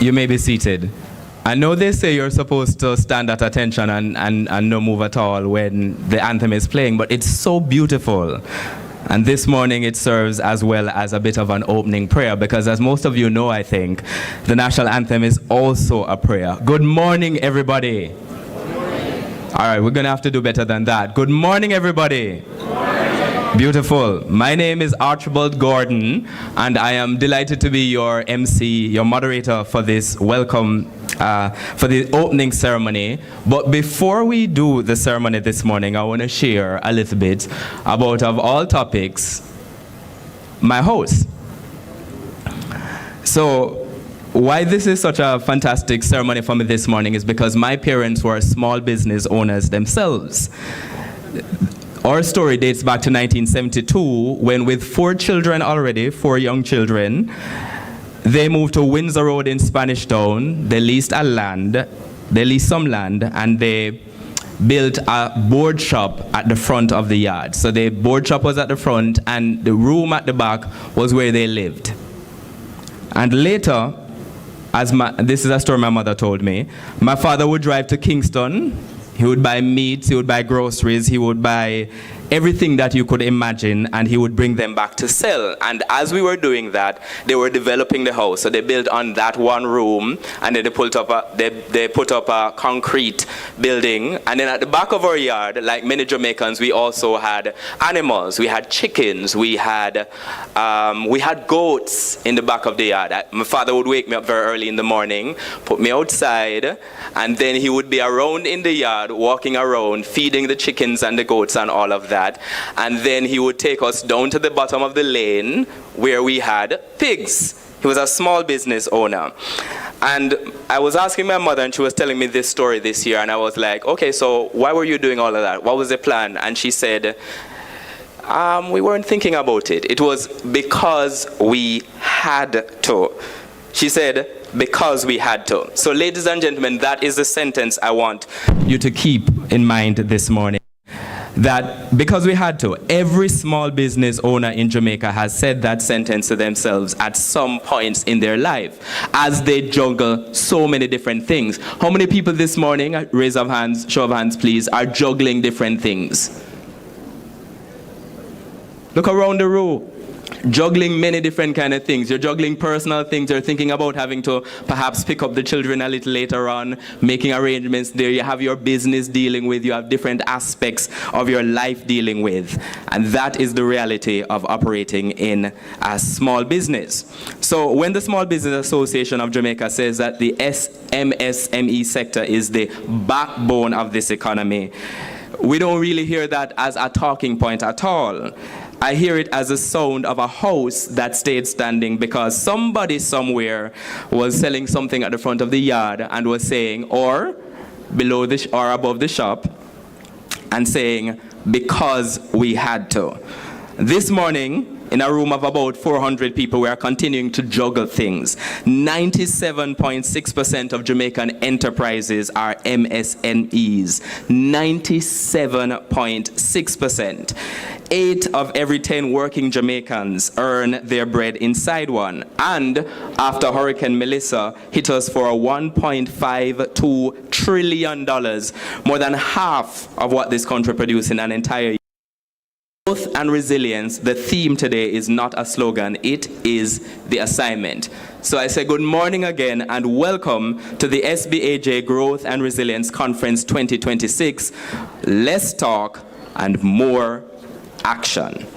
You may be seated. I know they say you're supposed to stand at attention and no move at all when the anthem is playing, but it's so beautiful. And this morning it serves as well as a bit of an opening prayer, because as most of you know, I think, the national anthem is also a prayer. Good morning, everybody. Good morning. All right, we're going to have to do better than that. Good morning, everybody. Good morning. Beautiful. My name is Archibald Gordon, and I am delighted to be your MC, your moderator for this welcome, for the opening ceremony. But before we do the ceremony this morning, I want to share a little bit about, of all topics, my host. So, why this is such a fantastic ceremony for me this morning is because my parents were small business owners themselves. Our story dates back to 1972, when with 4 children already, 4 young children, they moved to Windsor Road in Spanish Town. They leased some land, and they built a board shop at the front of the yard. So the board shop was at the front, and the room at the back was where they lived. And later, this is a story my mother told me, my father would drive to Kingston. He would buy meat, he would buy groceries, he would buy everything that you could imagine, and he would bring them back to sell. And as we were doing that, they were developing the house. So they built on that one room, and then they put up a concrete building. And then at the back of our yard, like many Jamaicans, we also had animals. We had chickens, we had goats in the back of the yard. My father would wake me up very early in the morning, put me outside, and then he would be around in the yard, walking around, feeding the chickens and the goats and all of that. And then he would take us down to the bottom of the lane where we had pigs. He was a small business owner. And I was asking my mother, and she was telling me this story this year, and I was like, okay, so why were you doing all of that? What was the plan? And she said, we weren't thinking about it. It was because we had to. She said, because we had to. So ladies and gentlemen, that is the sentence I want you to keep in mind this morning. That because we had to, every small business owner in Jamaica has said that sentence to themselves at some points in their life as they juggle so many different things. How many people this morning, raise of hands, show of hands please, are juggling different things? Look around the room. Juggling many different kind of things. You're juggling personal things. You're thinking about having to perhaps pick up the children a little later on, making arrangements there. You have your business dealing with. You have different aspects of your life dealing with. And that is the reality of operating in a small business. So when the Small Business Association of Jamaica says that the MSME sector is the backbone of this economy, we don't really hear that as a talking point at all. I hear it as a sound of a house that stayed standing because somebody somewhere was selling something at the front of the yard and was saying, or below or above the shop, and saying, because we had to. This morning, in a room of about 400 people, we are continuing to juggle things. 97.6% of Jamaican enterprises are MSMEs. 97.6%. 8 of every 10 working Jamaicans earn their bread inside one. And after Hurricane Melissa hit us for a $1.52 trillion, more than half of what this country produced in an entire year. Growth and resilience, the theme today is not a slogan, it is the assignment. So I say good morning again and welcome to the SBAJ Growth and Resilience Conference 2026. Less talk and more action.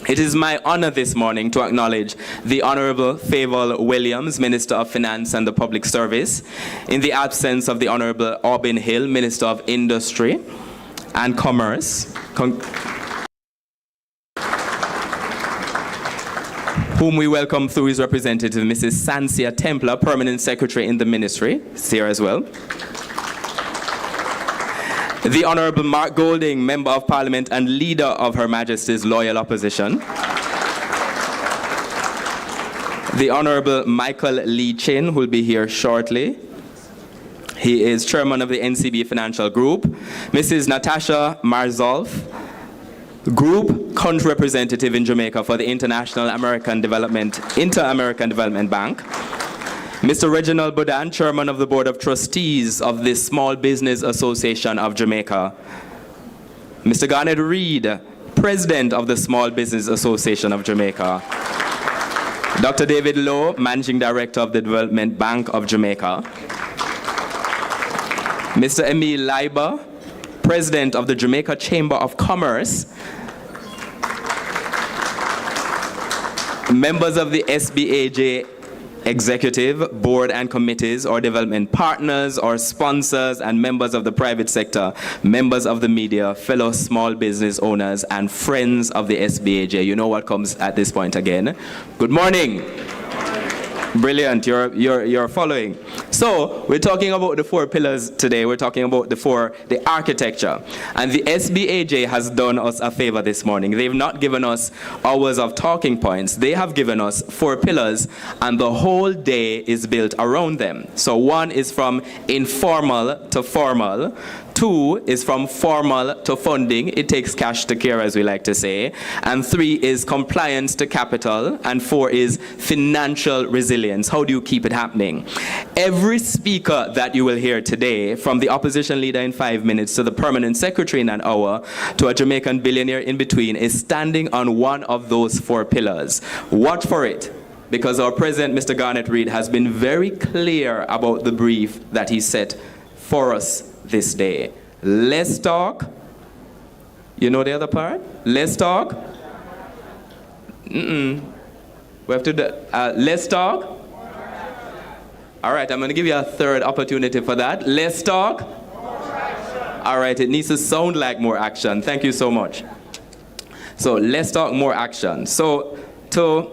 It is my honor this morning to acknowledge the Honorable Favour Williams, Minister of Finance and the Public Service, in the absence of the Honorable Aubin Hill, Minister of Industry and Commerce, whom we welcome through his representative, Mrs. Sansia Templar, Permanent Secretary in the Ministry, is here as well. The Honorable Mark Golding, Member of Parliament and Leader of Her Majesty's Loyal Opposition. The Honorable Michael Lee Chin, who will be here shortly. He is Chairman of the NCB Financial Group. Mrs. Natasha Marzolf, Group Country Representative in Jamaica for the Inter-American Development Bank. Mr. Reginald Bodan, Chairman of the Board of Trustees of the Small Business Association of Jamaica. Mr. Garnet Reed, President of the Small Business Association of Jamaica. Dr. David Lowe, Managing Director of the Development Bank of Jamaica. Mr. Emil Leiber, President of the Jamaica Chamber of Commerce. Members of the SBAJ executive, board and committees, or development partners, or sponsors, and members of the private sector, members of the media, fellow small business owners, and friends of the SBAJ. You know what comes at this point again. Good morning. Brilliant, you're following. So we're talking about the 4 pillars today. We're talking about the architecture. And the SBAJ has done us a favor this morning. They've not given us hours of talking points. They have given us 4 pillars, and the whole day is built around them. So 1 is from informal to formal. 2 is from formal to funding. It takes cash to care, as we like to say. And 3 is compliance to capital. And 4 is financial resilience. How do you keep it happening? Every speaker that you will hear today, from the opposition leader in 5 minutes to the permanent secretary in an hour to a Jamaican billionaire in between, is standing on one of those 4 pillars. Watch for it, because our president, Mr. Garnet Reed, has been very clear about the brief that he set for us this day. Let's talk. You know the other part? Let's talk. We have to do, let's talk. All right, I'm going to give you a 3rd opportunity for that. Let's talk. All right, it needs to sound like more action. Thank you so much. So let's talk more action. So to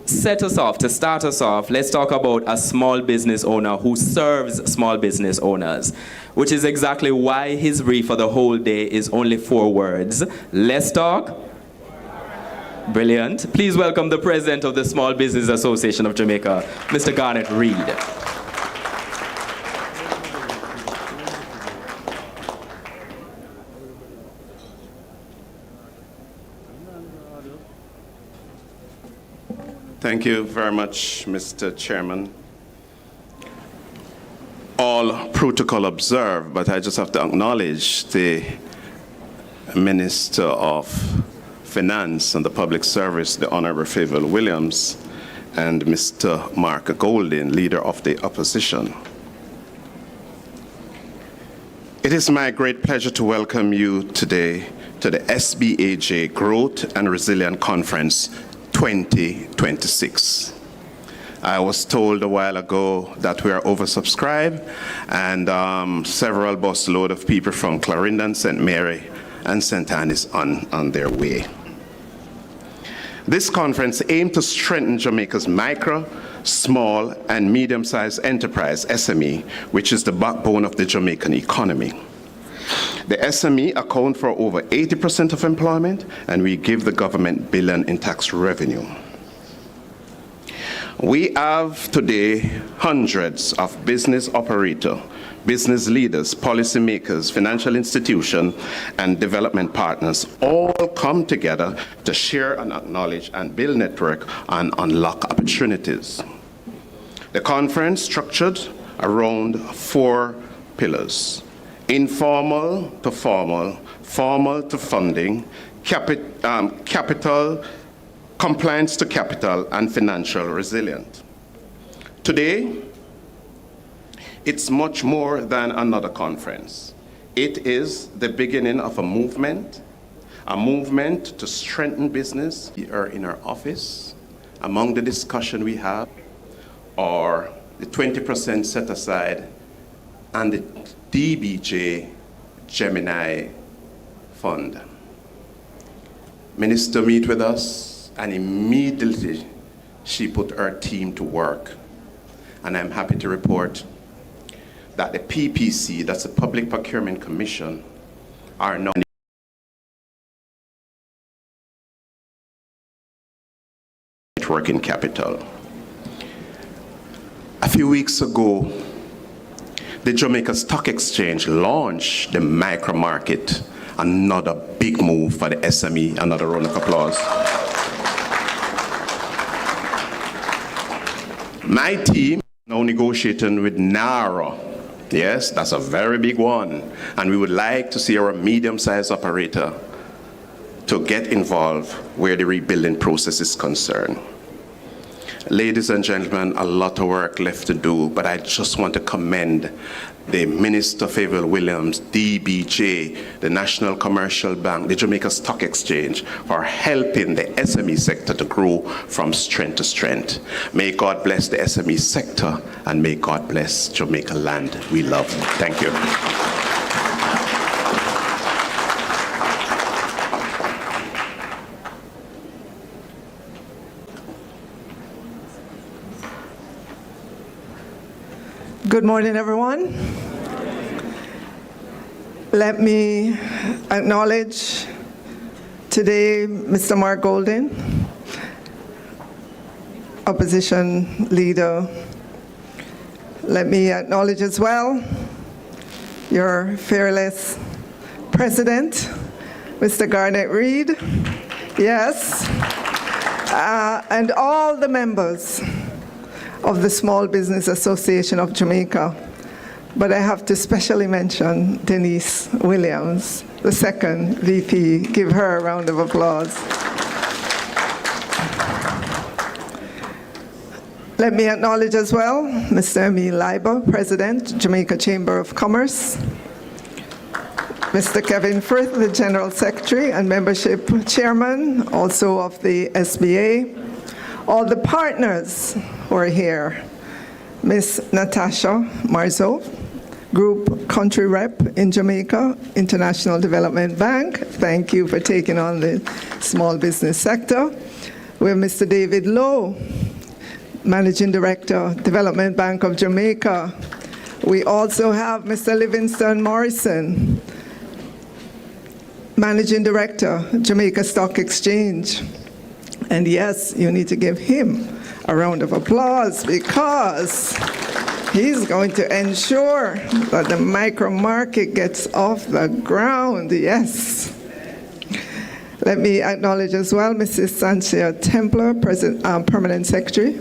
set us off, to start us off, let's talk about a small business owner who serves small business owners, which is exactly why his brief for the whole day is only 4 words. Let's talk. Brilliant. Please welcome the president of the Small Business Association of Jamaica, Mr. Garnet Reed. Thank you very much, Mr. Chairman. All protocol observed, but I just have to acknowledge the Minister of Finance and the Public Service, the Honorable Favour Williams, and Mr. Mark Golding, Leader of the Opposition. It is my great pleasure to welcome you today to the SBAJ Growth and Resilient Conference 2026. I was told a while ago that we are oversubscribed, and several busload of people from Clarendon, St. Mary, and St. Anne is on their way. This conference aimed to strengthen Jamaica's micro, small, and medium-sized enterprise, SME, which is the backbone of the Jamaican economy. The SME account for over 80% of employment, and we give the government billion in tax revenue. We have today hundreds of business operators, business leaders, policymakers, financial institutions, and development partners all come together to share and acknowledge and build network and unlock opportunities. The conference structured around 4 pillars: informal to formal, formal to funding, capital, compliance to capital, and financial resilience. Today, it's much more than another conference. It is the beginning of a movement to strengthen business. We are in our office. Among the discussion we have are the 20% set aside and the DBJ Gemini Fund. Minister meet with us, and immediately she put her team to work. And I'm happy to report that the PPC, that's the Public Procurement Commission, are now working capital. A few weeks ago, the Jamaica Stock Exchange launched the micro market, another big move for the SME. Another round of applause. My team now negotiating with NARA. Yes, that's a very big one. And we would like to see our medium-sized operator to get involved where the rebuilding process is concerned. Ladies and gentlemen, a lot of work left to do, but I just want to commend the Minister Favour Williams, DBJ, the National Commercial Bank, the Jamaica Stock Exchange, for helping the SME sector to grow from strength to strength. May God bless the SME sector, and may God bless Jamaica land we love. Thank you. Good morning, everyone. Let me acknowledge today Mr. Mark Golden, opposition leader. Let me acknowledge as well your fearless president, Mr. Garnett Reed. Yes. And all the members of the Small Business Association of Jamaica. But I have to specially mention Denise Williams, the second VP. Give her a round of applause. Let me acknowledge as well Mr. Emil Leiber, President, Jamaica Chamber of Commerce. Mr. Kevin Frith, the General Secretary and Membership Chairman, also of the SBA. All the partners who are here. Ms. Natasha Marzo, Group Country Rep in Jamaica, International Development Bank. Thank you for taking on the small business sector. We have Mr. David Lowe, Managing Director, Development Bank of Jamaica. We also have Mr. Livingston Morrison, Managing Director, Jamaica Stock Exchange. And yes, you need to give him a round of applause because he's going to ensure that the micro market gets off the ground. Yes. Let me acknowledge as well Mrs. Sanchia Templer, Permanent Secretary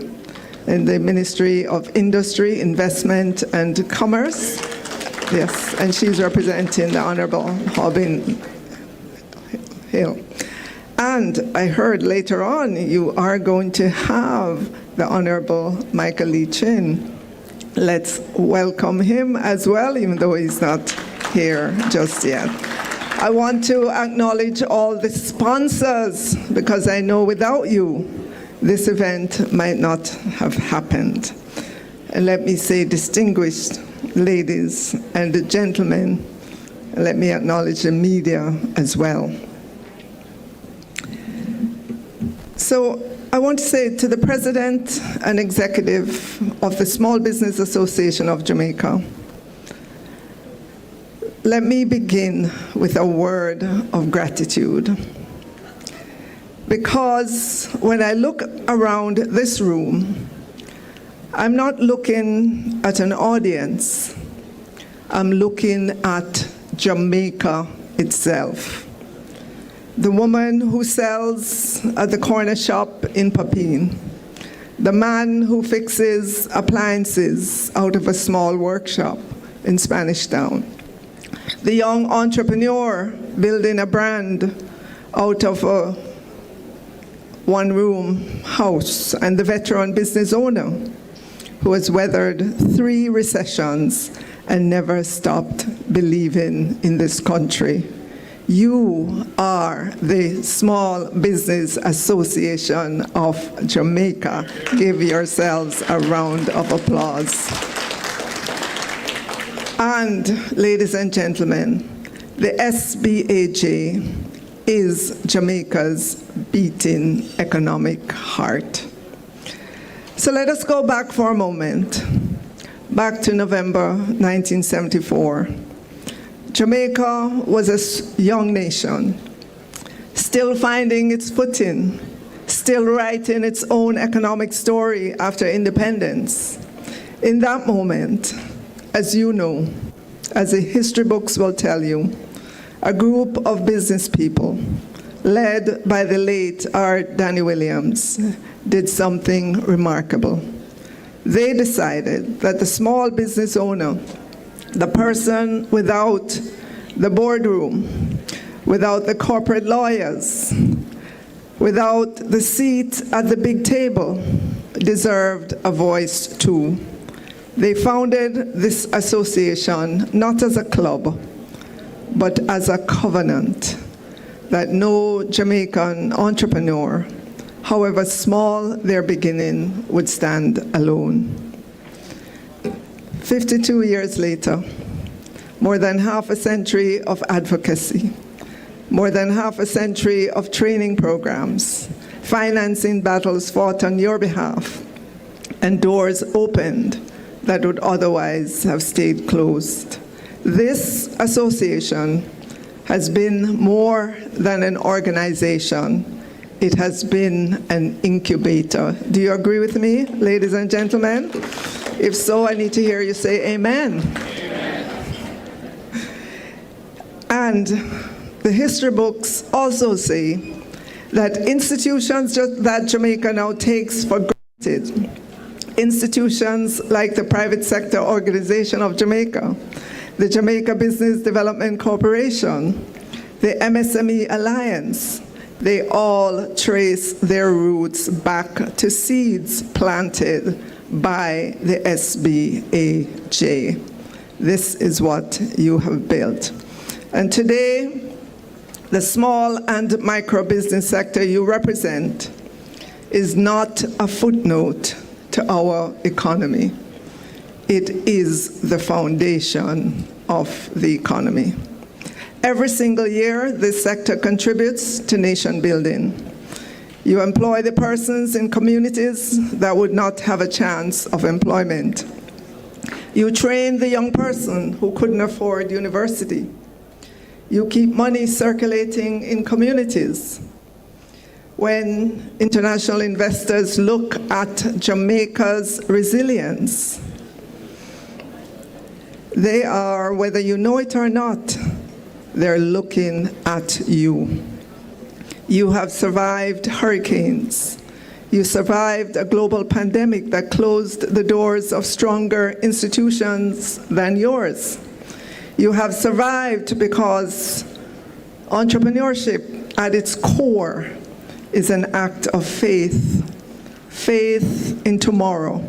in the Ministry of Industry, Investment and Commerce. Yes, and she's representing the Honorable Hobin Hill. And I heard later on you are going to have the Honorable Michael Lee Chin. Let's welcome him as well, even though he's not here just yet. I want to acknowledge all the sponsors, because I know without you, this event might not have happened. And let me say, distinguished ladies and gentlemen, and let me acknowledge the media as well. So I want to say to the President and Executive of the Small Business Association of Jamaica, let me begin with a word of gratitude. Because when I look around this room, I'm not looking at an audience, I'm looking at Jamaica itself. The woman who sells at the corner shop in Papine, the man who fixes appliances out of a small workshop in Spanish Town, the young entrepreneur building a brand out of a one-room house, and the veteran business owner who has weathered 3 recessions and never stopped believing in this country. You are the Small Business Association of Jamaica. Give yourselves a round of applause. And ladies and gentlemen, the SBAJ is Jamaica's beating economic heart. So let us go back for a moment, back to November 1974. Jamaica was a young nation, still finding its footing, still writing its own economic story after independence. In that moment, as you know, as the history books will tell you, a group of business people, led by the late R. Danny Williams, did something remarkable. They decided that the small business owner, the person without the boardroom, without the corporate lawyers, without the seat at the big table, deserved a voice too. They founded this association not as a club, but as a covenant that no Jamaican entrepreneur, however small their beginning, would stand alone. 52 years later, more than half a century of advocacy, more than half a century of training programs, financing battles fought on your behalf, and doors opened that would otherwise have stayed closed. This association has been more than an organization. It has been an incubator. Do you agree with me, ladies and gentlemen? If so, I need to hear you say amen. And the history books also say that institutions that Jamaica now takes for granted, institutions like the Private Sector Organization of Jamaica, the Jamaica Business Development Corporation, the MSME Alliance, they all trace their roots back to seeds planted by the SBAJ. This is what you have built. And today, the small and micro business sector you represent is not a footnote to our economy. It is the foundation of the economy. Every single year, this sector contributes to nation building. You employ the persons in communities that would not have a chance of employment. You train the young person who couldn't afford university. You keep money circulating in communities. When international investors look at Jamaica's resilience, they are, whether you know it or not, they're looking at you. You have survived hurricanes. You survived a global pandemic that closed the doors of stronger institutions than yours. You have survived because entrepreneurship at its core is an act of faith. Faith in tomorrow.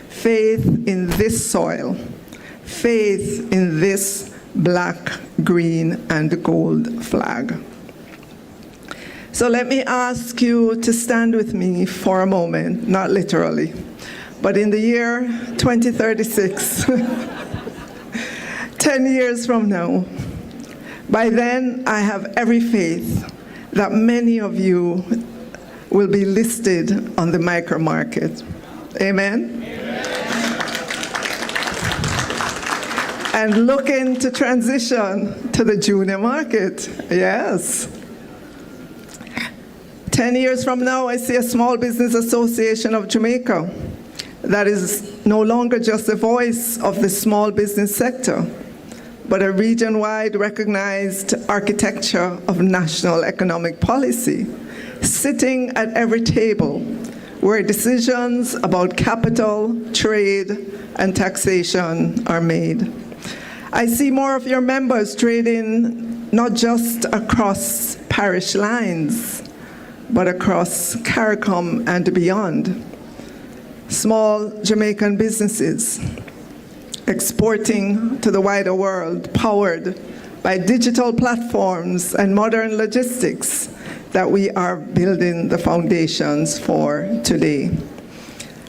Faith in this soil. Faith in this black, green, and gold flag. So let me ask you to stand with me for a moment, not literally, but in the year 2036, 10 years from now, by then I have every faith that many of you will be listed on the micro market. Amen? And looking to transition to the junior market. Yes. 10 years from now, I see a Small Business Association of Jamaica that is no longer just the voice of the small business sector, but a region-wide recognized architecture of national economic policy, sitting at every table where decisions about capital, trade, and taxation are made. I see more of your members trading not just across parish lines, but across CARICOM and beyond. Small Jamaican businesses exporting to the wider world, powered by digital platforms and modern logistics that we are building the foundations for today.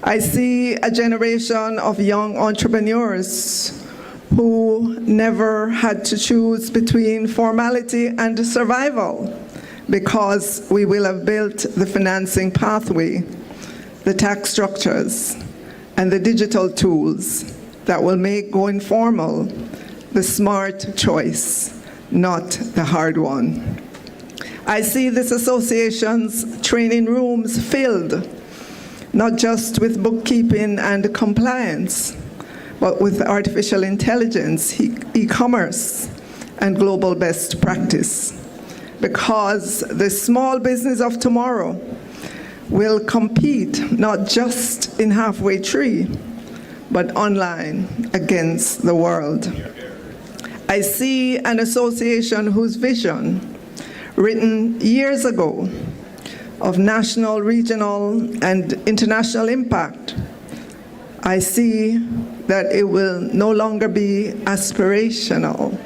I see a generation of young entrepreneurs who never had to choose between formality and survival, because we will have built the financing pathway, the tax structures, and the digital tools that will make going formal the smart choice, not the hard one. I see this association's training rooms filled, not just with bookkeeping and compliance, but with artificial intelligence, e-commerce, and global best practice. Because the small business of tomorrow will compete not just in Halfway Tree, but online against the world. I see an association whose vision, written years ago, of national, regional, and international impact, I see that it will no longer be aspirational.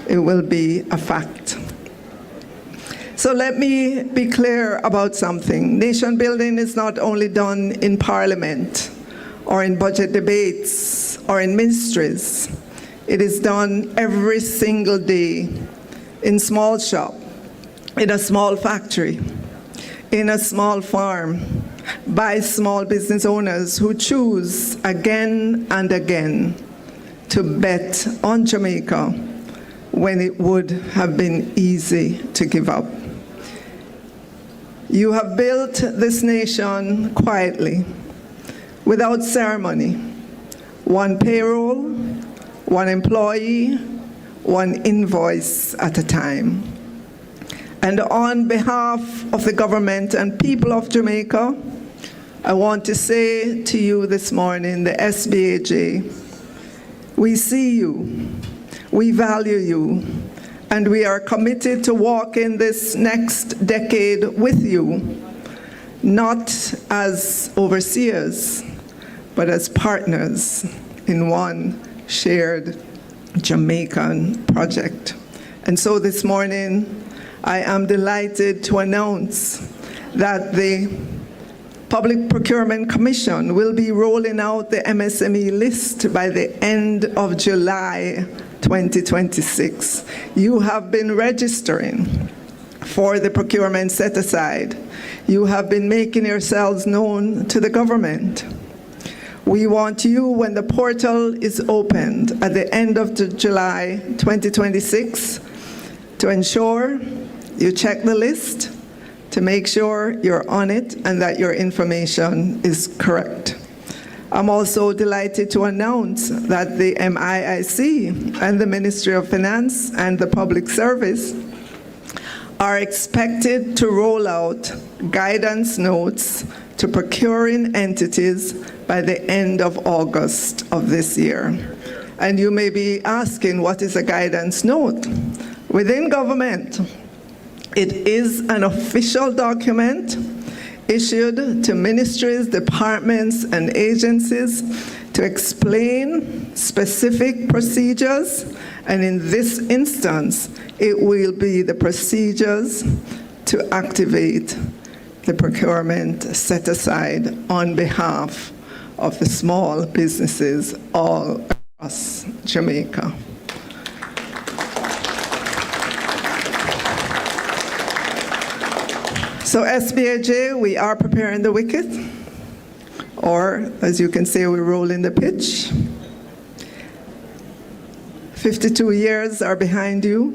It will be a fact. So let me be clear about something. Nation building is not only done in Parliament or in budget debates or in ministries. It is done every single day in small shop, in a small factory, in a small farm, by small business owners who choose again and again to bet on Jamaica when it would have been easy to give up. You have built this nation quietly, without ceremony. One payroll, one employee, one invoice at a time. And on behalf of the government and people of Jamaica, I want to say to you this morning, the SBAJ, we see you, we value you, and we are committed to walk in this next decade with you, not as overseers, but as partners in one shared Jamaican project. And so this morning, I am delighted to announce that the Public Procurement Commission will be rolling out the MSME list by the end of July 2026. You have been registering for the procurement set-aside. You have been making yourselves known to the government. We want you, when the portal is opened at the end of July 2026, to ensure you check the list to make sure you're on it and that your information is correct. I'm also delighted to announce that the MIIC and the Ministry of Finance and the Public Service are expected to roll out guidance notes to procuring entities by the end of August of this year. And you may be asking, what is a guidance note? Within government, it is an official document issued to ministries, departments, and agencies to explain specific procedures, and in this instance, it will be the procedures to activate the procurement set aside on behalf of the small businesses all across Jamaica. So SBAJ, we are preparing the wicket, or as you can say, we're rolling the pitch. 52 years are behind you,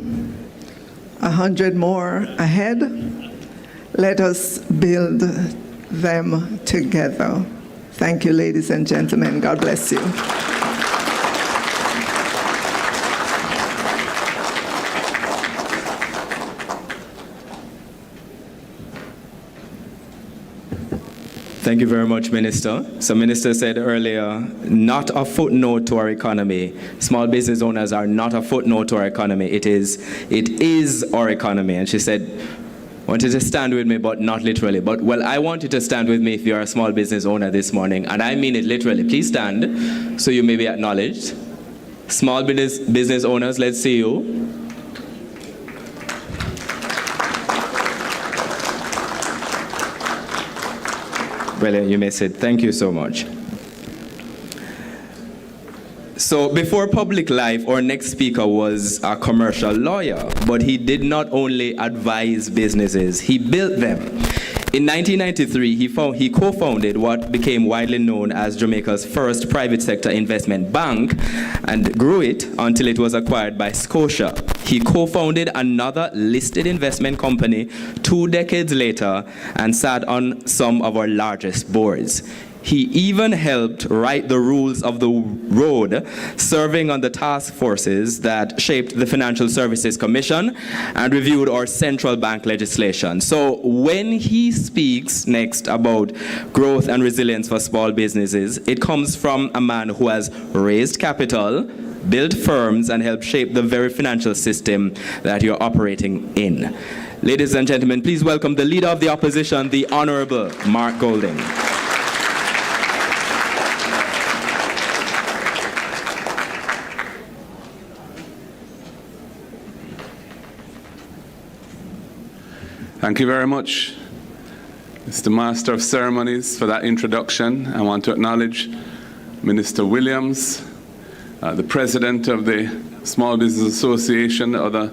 100 more ahead. Let us build them together. Thank you, ladies and gentlemen. God bless you. Thank you very much, Minister. So Minister said earlier, not a footnote to our economy. Small business owners are not a footnote to our economy. It is our economy. And she said, I want you to stand with me, but not literally. But, well, I want you to stand with me if you're a small business owner this morning. And I mean it literally. Please stand so you may be acknowledged. Small business owners, let's see you. Brilliant, you may sit. Thank you so much. So before public life, our next speaker was a commercial lawyer, but he did not only advise businesses, he built them. In 1993, he co-founded what became widely known as Jamaica's first private sector investment bank and grew it until it was acquired by Scotia. He co-founded another listed investment company 2 decades later and sat on some of our largest boards. He even helped write the rules of the road, serving on the task forces that shaped the Financial Services Commission and reviewed our central bank legislation. So when he speaks next about growth and resilience for small businesses, it comes from a man who has raised capital, built firms, and helped shape the very financial system that you're operating in. Ladies and gentlemen, please welcome the Leader of the Opposition, the Honorable Mark Golding. Thank you very much, Mr. Master of Ceremonies, for that introduction. I want to acknowledge Minister Williams, the President of the Small Business Association, other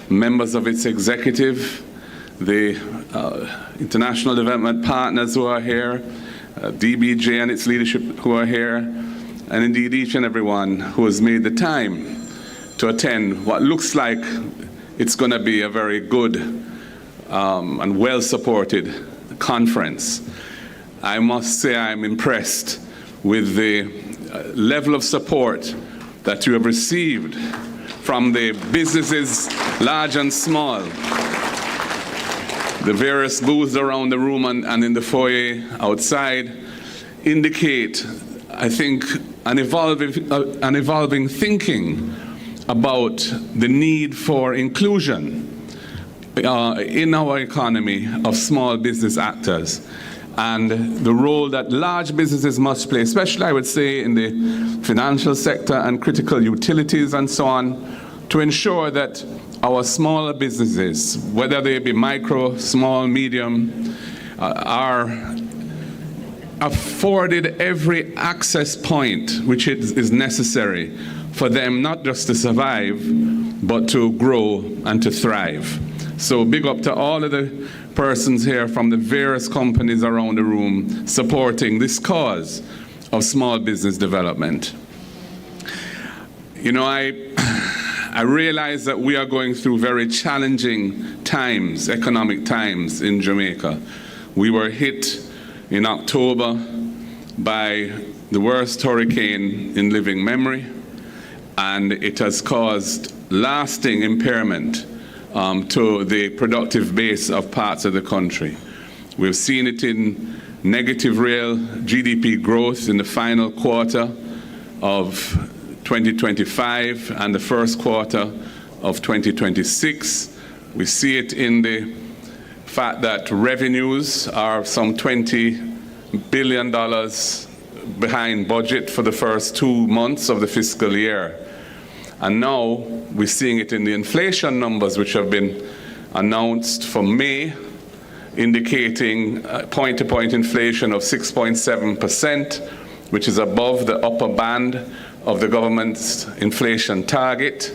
members of its executive, the international development partners who are here, DBJ and its leadership who are here, and indeed each and everyone who has made the time to attend what looks like it's going to be a very good and well-supported conference. I must say I'm impressed with the level of support that you have received from the businesses, large and small. The various booths around the room and in the foyer outside indicate, I think, an evolving thinking about the need for inclusion in our economy of small business actors and the role that large businesses must play, especially I would say in the financial sector and critical utilities and so on, to ensure that our smaller businesses, whether they be micro, small, medium, are afforded every access point which is necessary for them not just to survive, but to grow and to thrive. So big up to all of the persons here from the various companies around the room supporting this cause of small business development. You know, I realize that we are going through very challenging times, economic times in Jamaica. We were hit in October by the worst hurricane in living memory, and it has caused lasting impairment to the productive base of parts of the country. We've seen it in negative real GDP growth in the final quarter of 2025 and the first quarter of 2026. We see it in the fact that revenues are some $20 billion behind budget for the first 2 months of the fiscal year. And now we're seeing it in the inflation numbers which have been announced for May, indicating point-to-point inflation of 6.7%, which is above the upper band of the government's inflation target,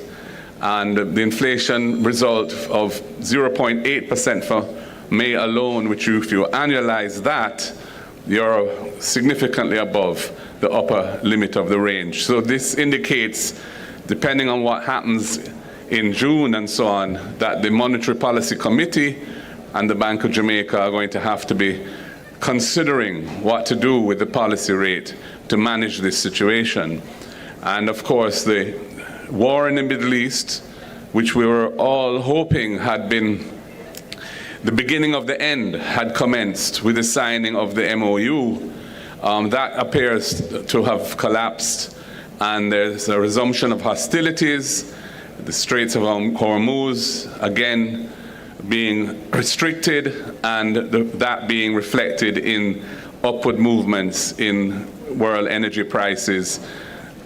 and the inflation result of 0.8% for May alone, which if you annualize that, you're significantly above the upper limit of the range. So this indicates, depending on what happens in June and so on, that the Monetary Policy Committee and the Bank of Jamaica are going to have to be considering what to do with the policy rate to manage this situation. And of course, the war in the Middle East, which we were all hoping had been the beginning of the end, had commenced with the signing of the MOU. That appears to have collapsed, and there's a resumption of hostilities, the Straits of Hormuz again being restricted, and that being reflected in upward movements in world energy prices.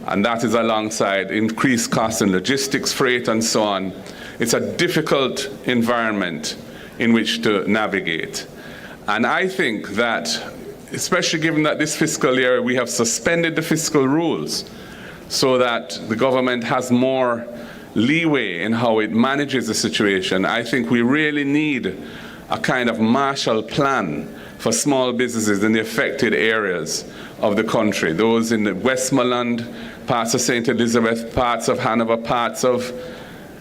And that is alongside increased costs in logistics, freight, and so on. It's a difficult environment in which to navigate. And I think that, especially given that this fiscal year we have suspended the fiscal rules so that the government has more leeway in how it manages the situation, I think we really need a kind of Marshall Plan for small businesses in the affected areas of the country, those in the Westmoreland, parts of St. Elizabeth, parts of Hanover, parts of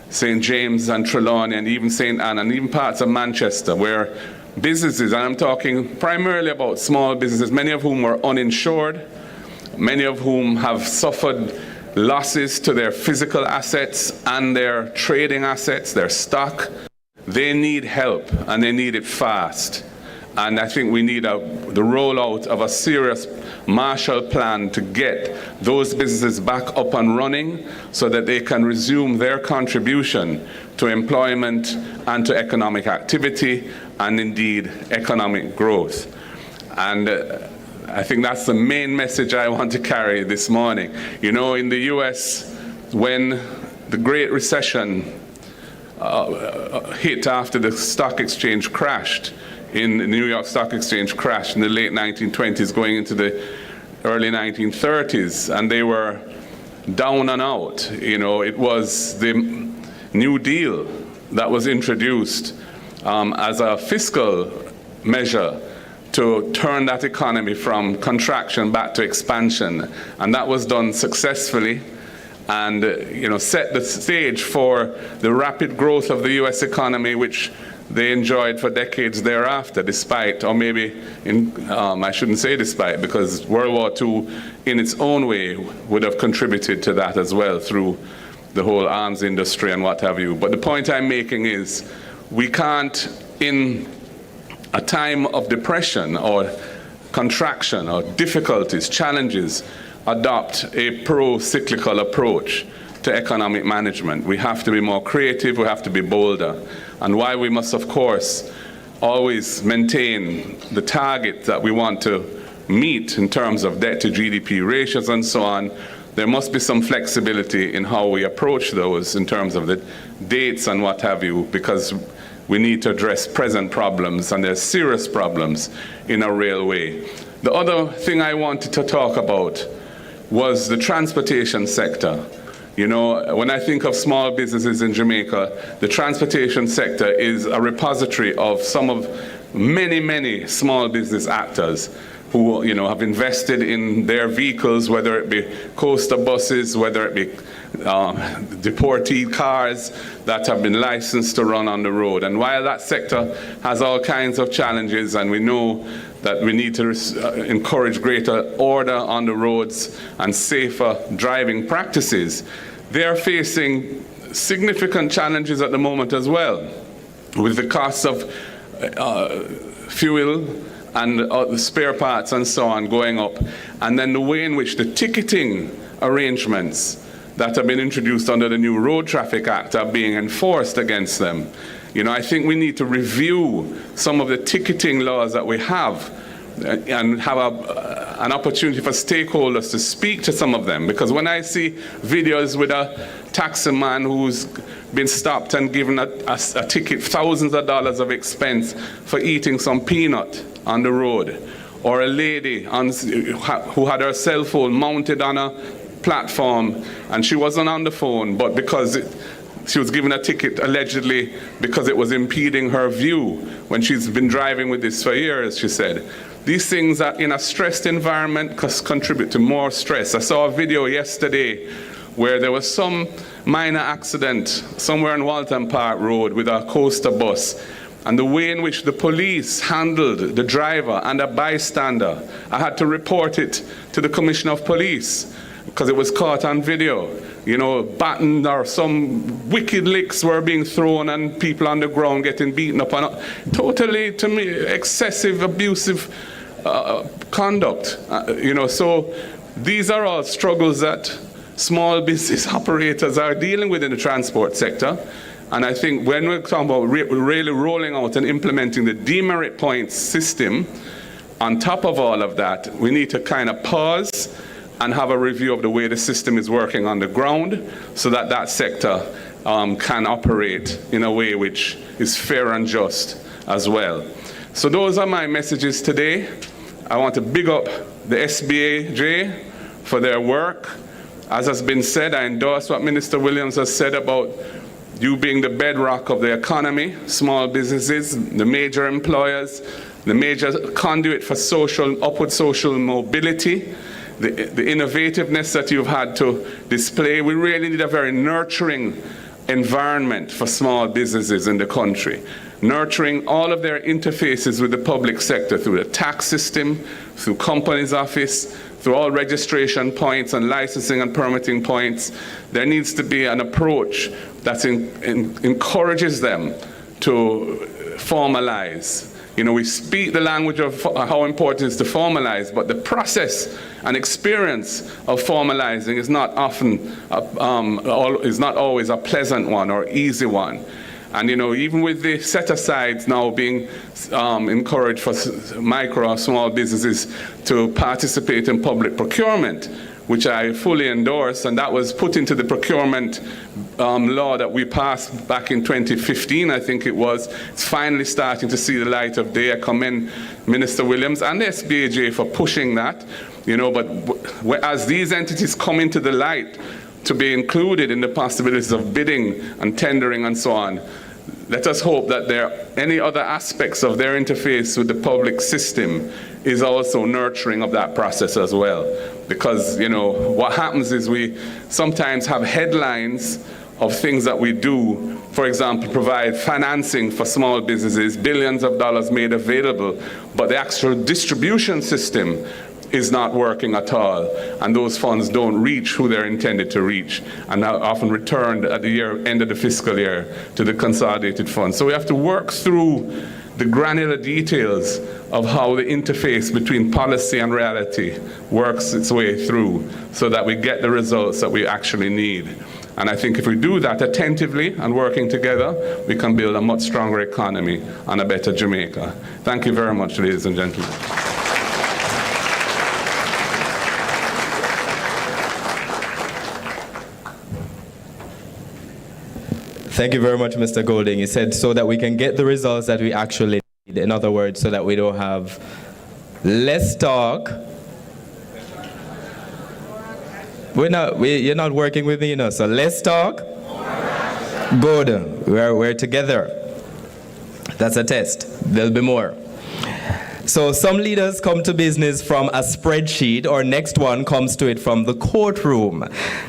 St. James and Trelawney and even St. Anne and even parts of Manchester, where businesses, and I'm talking primarily about small businesses, many of whom were uninsured, many of whom have suffered losses to their physical assets and their trading assets, their stock. They need help, and they need it fast. And I think we need the rollout of a serious Marshall Plan to get those businesses back up and running so that they can resume their contribution to employment and to economic activity and indeed economic growth. And I think that's the main message I want to carry this morning. You know, in the US, when the Great Recession hit after the stock exchange crashed, in the New York Stock Exchange crashed in the late 1920s going into the early 1930s, and they were down and out. You know, it was the New Deal that was introduced as a fiscal measure to turn that economy from contraction back to expansion, and that was done successfully, and you know, set the stage for the rapid growth of the U.S. economy, which they enjoyed for decades thereafter, despite, or maybe, I shouldn't say despite, because World War II in its own way would have contributed to that as well through the whole arms industry and what have you. But the point I'm making is we can't, in a time of depression or contraction or difficulties, challenges, adopt a pro-cyclical approach to economic management. We have to be more creative, we have to be bolder. And while we must, of course, always maintain the target that we want to meet in terms of debt to GDP ratios and so on, there must be some flexibility in how we approach those in terms of the dates and what have you, because we need to address present problems, and there's serious problems in a real way. The other thing I wanted to talk about was the transportation sector. You know, when I think of small businesses in Jamaica, the transportation sector is a repository of some of many support business actors who, you know, have invested in their vehicles, whether it be coaster buses, whether it be deportee cars that have been licensed to run on the road. And while that sector has all kinds of challenges, and we know that we need to encourage greater order on the roads and safer driving practices, they are facing significant challenges at the moment as well, with the cost of fuel and spare parts and so on going up, and then the way in which the ticketing arrangements that have been introduced under the new Road Traffic Act are being enforced against them. You know, I think we need to review some of the ticketing laws that we have and have an opportunity for stakeholders to speak to some of them. Because when I see videos with a taxi man who's been stopped and given a ticket, thousands of dollars of expense for eating some peanut on the road, or a lady who had her cell phone mounted on a platform and she wasn't on the phone, but because she was given a ticket allegedly because it was impeding her view when she's been driving with this for years, she said. These things are in a stressed environment contribute to more stress. I saw a video yesterday where there was some minor accident somewhere on Walton Park Road with a coaster bus, and the way in which the police handled the driver and a bystander, I had to report it to the Commissioner of Police because it was caught on video. You know, baton or some wicked licks were being thrown and people on the ground getting beaten up. And totally, to me, excessive, abusive conduct. You know, so these are all struggles that small business operators are dealing with in the transport sector. And I think when we're talking about really rolling out and implementing the demerit points system, on top of all of that, we need to kind of pause and have a review of the way the system is working on the ground so that that sector can operate in a way which is fair and just as well. So those are my messages today. I want to big up the SBAJ for their work. As has been said, I endorse what Minister Williams has said about you being the bedrock of the economy, small businesses, the major employers, the major conduit for upward social mobility, the innovativeness that you've had to display. We really need a very nurturing environment for small businesses in the country, nurturing all of their interfaces with the public sector through the tax system, through Companies Office, through all registration points and licensing and permitting points. There needs to be an approach that encourages them to formalize. You know, we speak the language of how important it is to formalize, but the process and experience of formalizing is not always a pleasant one or easy one. And you know, even with the set-asides now being encouraged for micro or small businesses to participate in public procurement, which I fully endorse, and that was put into the procurement law that we passed back in 2015, I think it was. It's finally starting to see the light of day. I commend Minister Williams and the SBAJ for pushing that. You know, but as these entities come into the light to be included in the possibilities of bidding and tendering and so on, let us hope that any other aspects of their interface with the public system is also nurturing of that process as well. Because, you know, what happens is we sometimes have headlines of things that we do. For example, provide financing for small businesses, billions of dollars made available, but the actual distribution system is not working at all, and those funds don't reach who they're intended to reach, and are often returned at the end of the fiscal year to the consolidated fund. So we have to work through the granular details of how the interface between policy and reality works its way through so that we get the results that we actually need. And I think if we do that attentively and working together, we can build a much stronger economy and a better Jamaica. Thank you very much, ladies and gentlemen. Thank you very much, Mr. Golding. He said so that we can get the results that we actually need. In other words, so that we don't have less talk. You're not working with me, you know, so less talk. Good. We're together. That's a test. There'll be more. So some leaders come to business from a spreadsheet, or next one comes to it from the courtroom.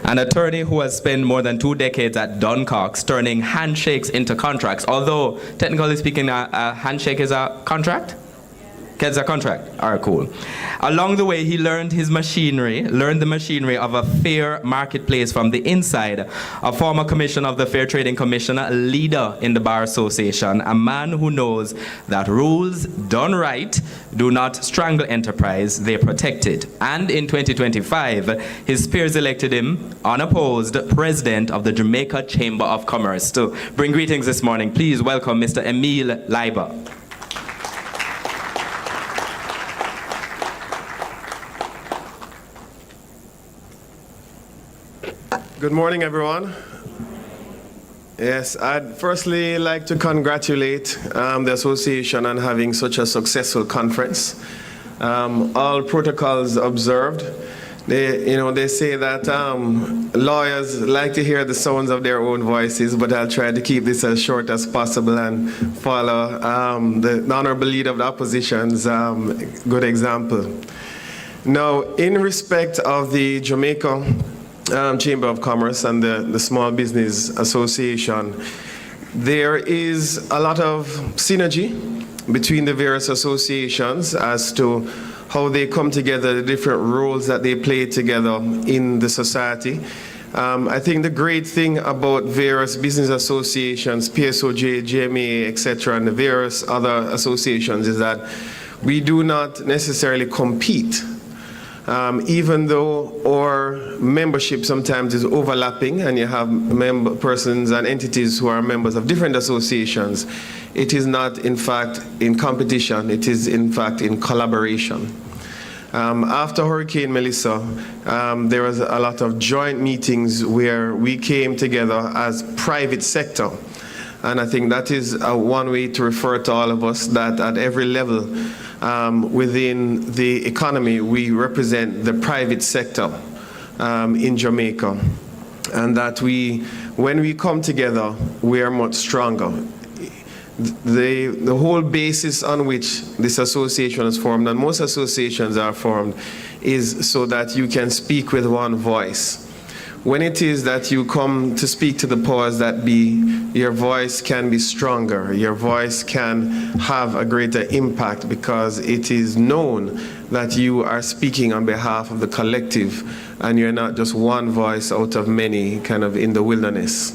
An attorney who has spent more than 2 decades at Duncox turning handshakes into contracts, although technically speaking a handshake is a contract? It's a contract. All right, cool. Along the way, he learned the machinery of a fair marketplace from the inside. A former commissioner of the Fair Trading Commission, a leader in the Bar Association, a man who knows that rules done right do not strangle enterprise, they protect it. And in 2025, his peers elected him, unopposed, president of the Jamaica Chamber of Commerce. To bring greetings this morning, please welcome Mr. Emile Leiber. Good morning, everyone. Yes, I'd firstly like to congratulate the association on having such a successful conference. All protocols observed. They say that lawyers like to hear the sounds of their own voices, but I'll try to keep this as short as possible and follow the honorable leader of the opposition's good example. Now, in respect of the Jamaica Chamber of Commerce and the Small Business Association, there is a lot of synergy between the various associations as to how they come together, the different roles that they play together in the society. I think the great thing about various business associations, PSOJ, GMA, etc., and the various other associations is that we do not necessarily compete. Even though our membership sometimes is overlapping and you have persons and entities who are members of different associations, it is not in fact in competition, it is in fact in collaboration. After Hurricane Melissa, there was a lot of joint meetings where we came together as private sector. And I think that is one way to refer to all of us, that at every level within the economy, we represent the private sector in Jamaica. And that when we come together, we are much stronger. The whole basis on which this association is formed, and most associations are formed, is so that you can speak with one voice. when it is that you come to speak to the powers that be, your voice can be stronger. Your voice can have a greater impact because it is known that you are speaking on behalf of the collective and you're not just one voice out of many kind of in the wilderness.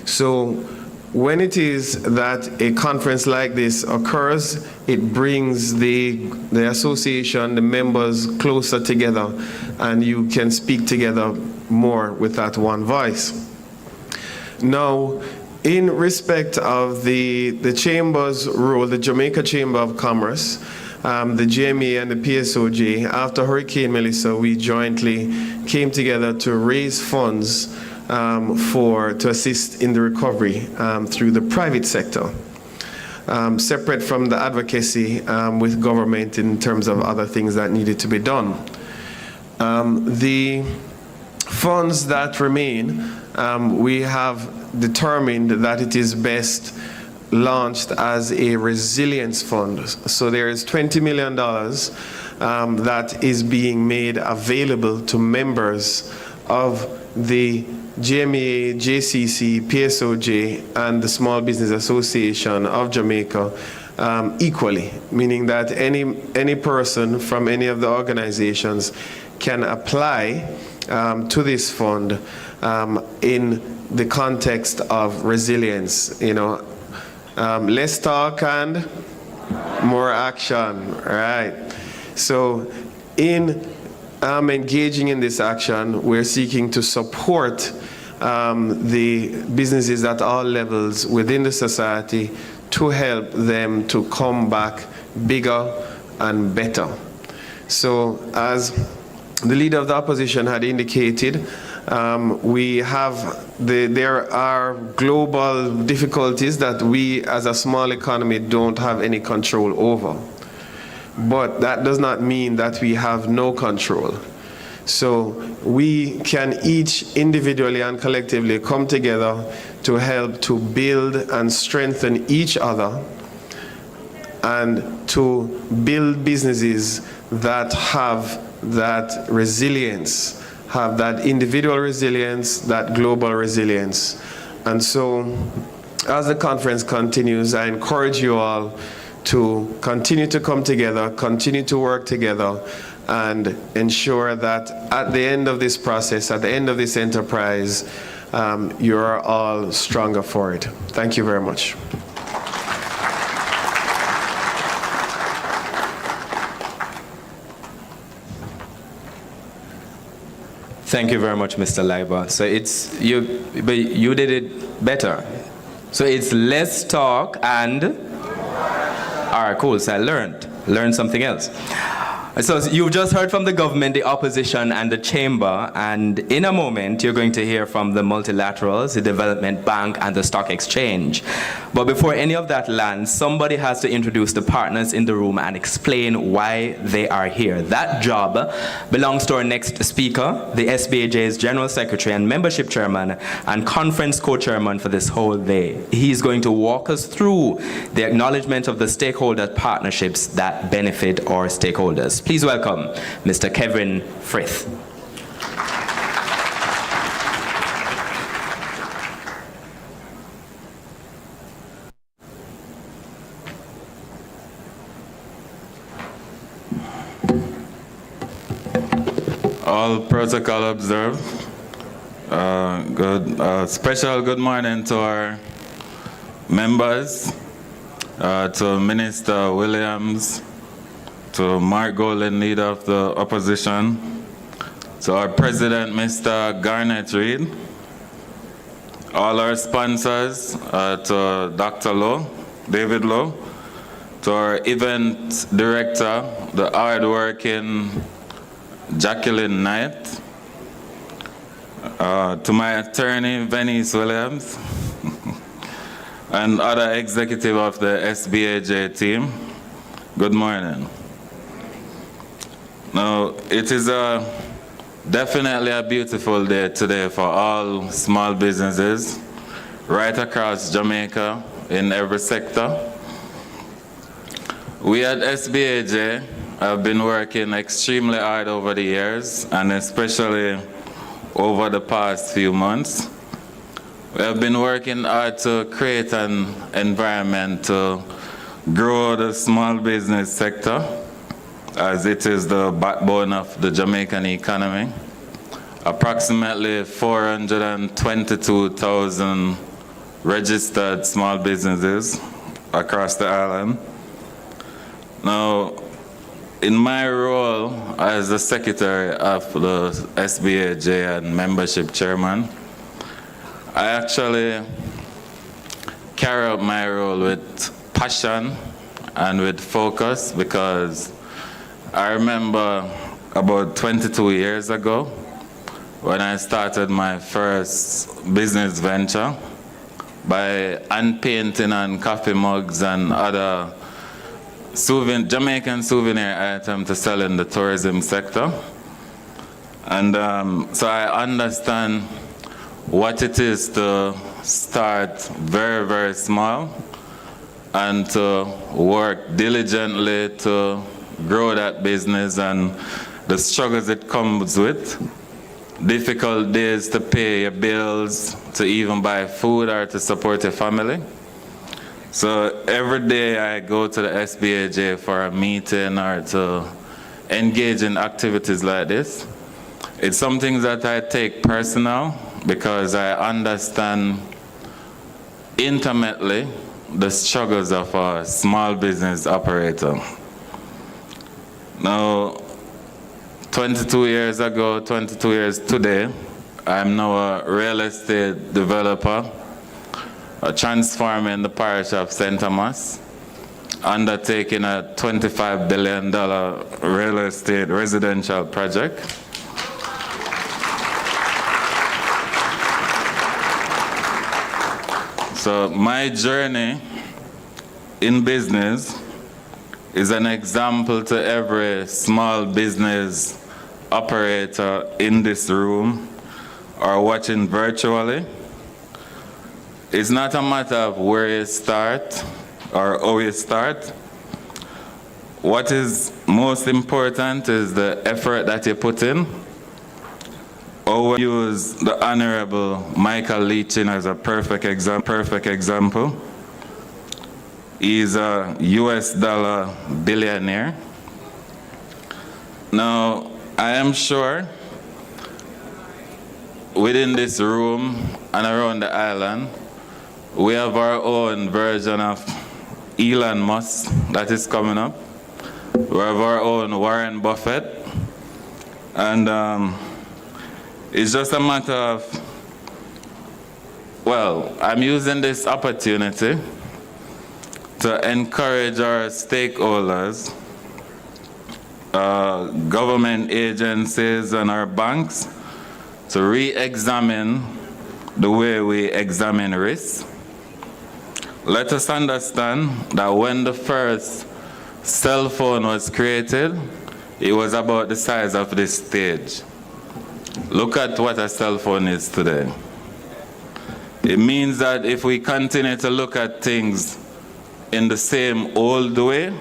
So when it is that a conference like this occurs, it brings the association, the members closer together, and you can speak together more with that one voice. Now, in respect of the Chamber's role, the Jamaica Chamber of Commerce, the GMA and the PSOJ, after Hurricane Melissa, we jointly came together to raise funds to assist in the recovery through the private sector, separate from the advocacy with government in terms of other things that needed to be done. The funds that remain, we have determined that it is best launched as a resilience fund. So there is $20 million that is being made available to members of the GMA, JCC, PSOJ, and the Small Business Association of Jamaica equally, meaning that any person from any of the organizations can apply to this fund in the context of resilience. You know, less talk and more action, right? So in engaging in this action, we're seeking to support the businesses at all levels within the society to help them to come back bigger and better. So as the leader of the opposition had indicated, there are global difficulties that we as a small economy don't have any control over. But that does not mean that we have no control. So we can each individually and collectively come together to help to build and strengthen each other and to build businesses that have that resilience, have that individual resilience, that global resilience. And so as the conference continues, I encourage you all to continue to come together, continue to work together, and ensure that at the end of this process, at the end of this enterprise, you're all stronger for it. Thank you very much. Thank you very much, Mr. Leiber. So it's you, but you did it better. So it's less talk and. All right, cool. So I learned something else. So you've just heard from the government, the opposition, and the chamber, and in a moment you're going to hear from the multilaterals, the Development Bank, and the Stock Exchange. But before any of that lands, somebody has to introduce the partners in the room and explain why they are here. That job belongs to our next speaker, the SBAJ's General Secretary and Membership Chairman and Conference Co-Chairman for this whole day. He's going to walk us through the acknowledgement of the stakeholder partnerships that benefit our stakeholders. Please welcome Mr. Kevin Frith. All protocol observed. Special good morning to our members, to Minister Williams, to Mark Golden, leader of the opposition, to our president, Mr. Garnett Reed, all our sponsors, to Dr. Lowe, David Lowe, to our event director, the hardworking Jacqueline Knight, to my attorney, Venice Williams, and other executive of the SBAJ team, good morning. Now, it is definitely a beautiful day today for all small businesses right across Jamaica in every sector. We at SBAJ have been working extremely hard over the years, and especially over the past few months. We have been working hard to create an environment to grow the small business sector, as it is the backbone of the Jamaican economy. Approximately 422,000 registered small businesses across the island. Now, in my role as the secretary of the SBAJ and membership chairman, I actually carry out my role with passion and with focus, because I remember about 22 years ago when I started my first business venture by hand painting on coffee mugs and other Jamaican souvenir items to sell in the tourism sector. And so I understand what it is to start very, very small and to work diligently to grow that business and the struggles it comes with. Difficult days to pay your bills, to even buy food or to support your family. So every day I go to the SBAJ for a meeting or to engage in activities like this. It's something that I take personal because I understand intimately the struggles of a small business operator. Now, 22 years ago, 22 years today, I'm now a real estate developer, transforming the parish of St. Thomas, undertaking a $25 billion real estate residential project. So my journey in business is an example to every small business operator in this room or watching virtually. It's not a matter of where you start or how you start. What is most important is the effort that you put in. Or use the Honorable Michael Leachin as a perfect example. He's a US dollar billionaire. Now, I am sure within this room and around the island, we have our own version of Elon Musk that is coming up. We have our own Warren Buffett. And it's just a matter of, well, I'm using this opportunity to encourage our stakeholders, government agencies and our banks to re-examine the way we examine risk. Let us understand that when the first cell phone was created, it was about the size of this stage. Look at what a cell phone is today. It means that if we continue to look at things in the same old way,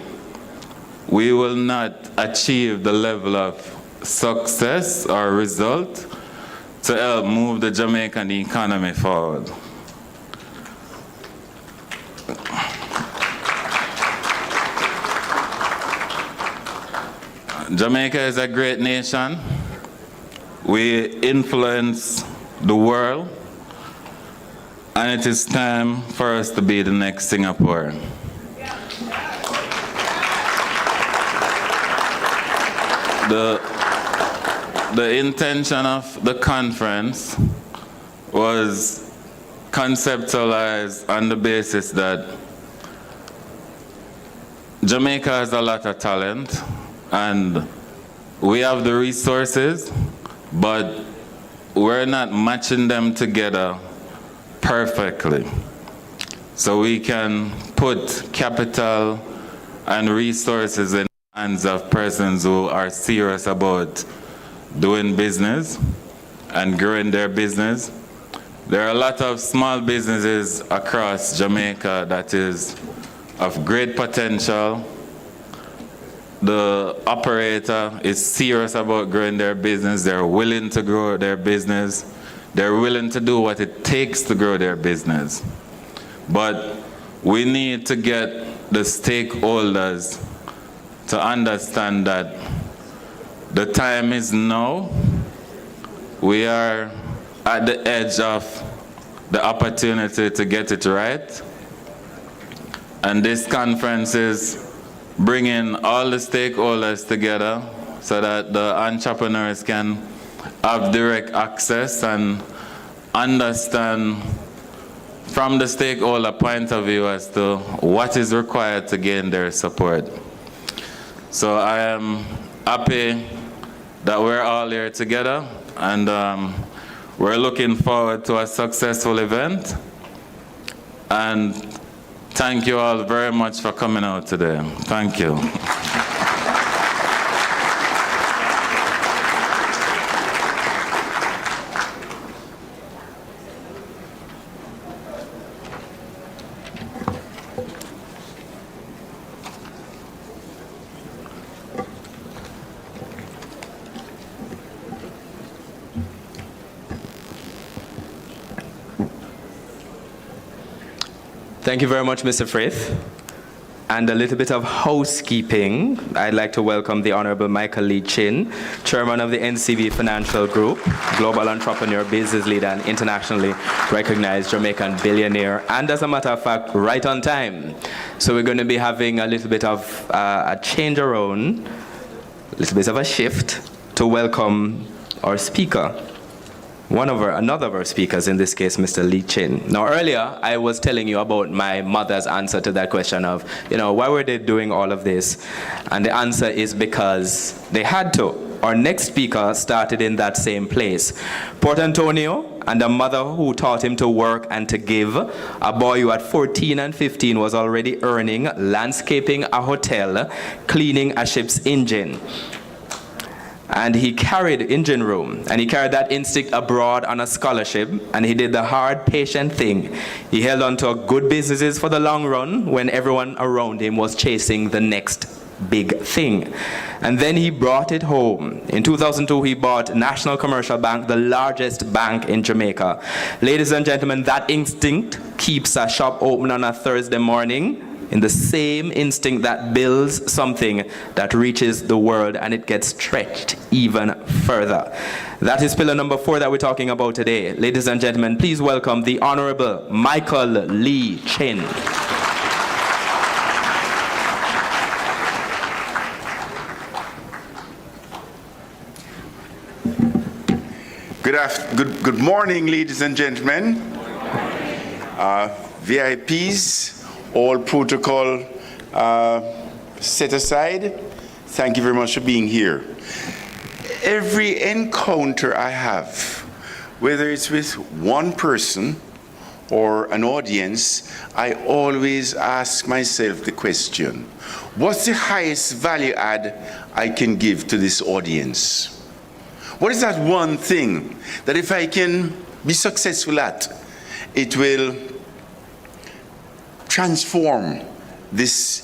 we will not achieve the level of success or result to help move the Jamaican economy forward. Jamaica is a great nation. We influence the world, and it is time for us to be the next Singapore. The intention of the conference was conceptualized on the basis that Jamaica has a lot of talent, and we have the resources, but we're not matching them together perfectly. So we can put capital and resources in the hands of persons who are serious about doing business and growing their business. There are a lot of small businesses across Jamaica that is of great potential, the operator is serious about growing their business. They're willing to grow their business. They're willing to do what it takes to grow their business. But we need to get the stakeholders to understand that the time is now. We are at the edge of the opportunity to get it right. And this conference is bringing all the stakeholders together so that the entrepreneurs can have direct access and understand from the stakeholder point of view as to what is required to gain their support. So I am happy that we're all here together, and we're looking forward to a successful event. And thank you all very much for coming out today. Thank you. Thank you very much, Mr. Frith. And a little bit of housekeeping. I'd like to welcome the Honorable Michael Lee Chin, Chairman of the NCB Financial Group, global entrepreneur, business leader, and internationally recognized Jamaican billionaire, and as a matter of fact, right on time. So we're going to be having a little bit of a change around, a little bit of a shift to welcome our speaker. Another of our speakers, in this case, Mr. Lee Chin. Now, earlier, I was telling you about my mother's answer to that question of, why were they doing all of this? And the answer is because they had to. Our next speaker started in that same place. Port Antonio, and a mother who taught him to work and to give. A boy who at 14 and 15 was already earning, landscaping a hotel, cleaning a ship's engine. And he carried engine room, and he carried that instinct abroad on a scholarship, and he did the hard, patient thing. He held on to good businesses for the long run when everyone around him was chasing the next big thing. And then he brought it home. In 2002, he bought National Commercial Bank, the largest bank in Jamaica. Ladies and gentlemen, that instinct keeps a shop open on a Thursday morning, in the same instinct that builds something that reaches the world, and it gets stretched even further. That is pillar number 4 that we're talking about today. Ladies and gentlemen, please welcome the Honorable Michael Lee Chin. Good morning, ladies and gentlemen. VIPs, all protocol set aside, thank you very much for being here. Every encounter I have, whether it's with one person or an audience, I always ask myself the question, what's the highest value add I can give to this audience? What is that one thing that if I can be successful at, it will transform this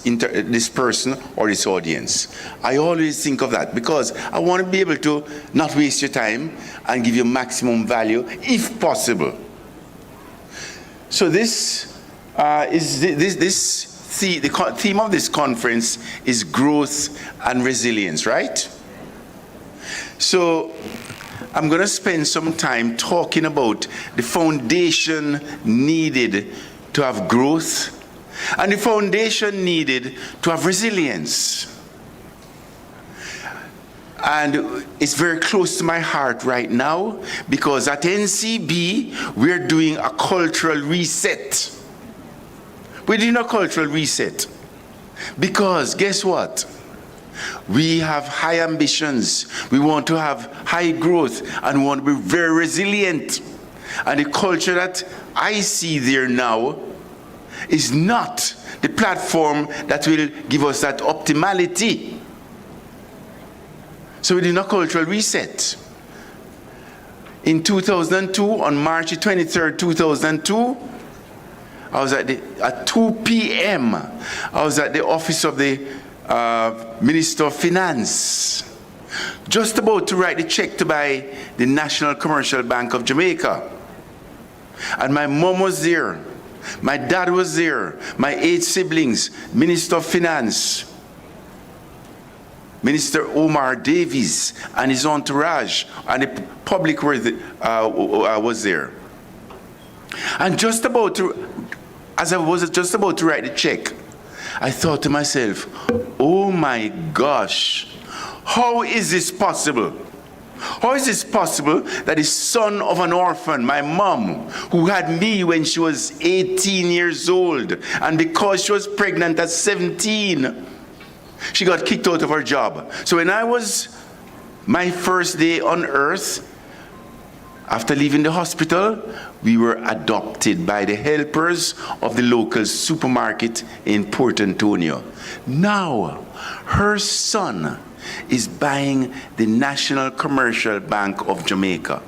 person or this audience? I always think of that because I want to be able to not waste your time and give you maximum value if possible. So the theme of this conference is growth and resilience, right? So I'm going to spend some time talking about the foundation needed to have growth and the foundation needed to have resilience. And it's very close to my heart right now because at NCB, we're doing a cultural reset. We're doing a cultural reset because guess what? We have high ambitions. We want to have high growth and we want to be very resilient. And the culture that I see there now is not the platform that will give us that optimality. So we did a cultural reset. In 2002, on March 23rd, 2002, I was at 2 p.m. I was at the office of the Minister of Finance, just about to write the check to buy the National Commercial Bank of Jamaica. And my mom was there, my dad was there, my 8 siblings, Minister of Finance, Minister Omar Davies and his entourage, and the public was there. And just about to, as I was just about to write the check, I thought to myself, oh my gosh, how is this possible? How is this possible that the son of an orphan, my mom, who had me when she was 18 years old, and because she was pregnant at 17, she got kicked out of her job. So when I was my first day on earth, after leaving the hospital, we were adopted by the helpers of the local supermarket in Port Antonio. Now, her son is buying the National Commercial Bank of Jamaica.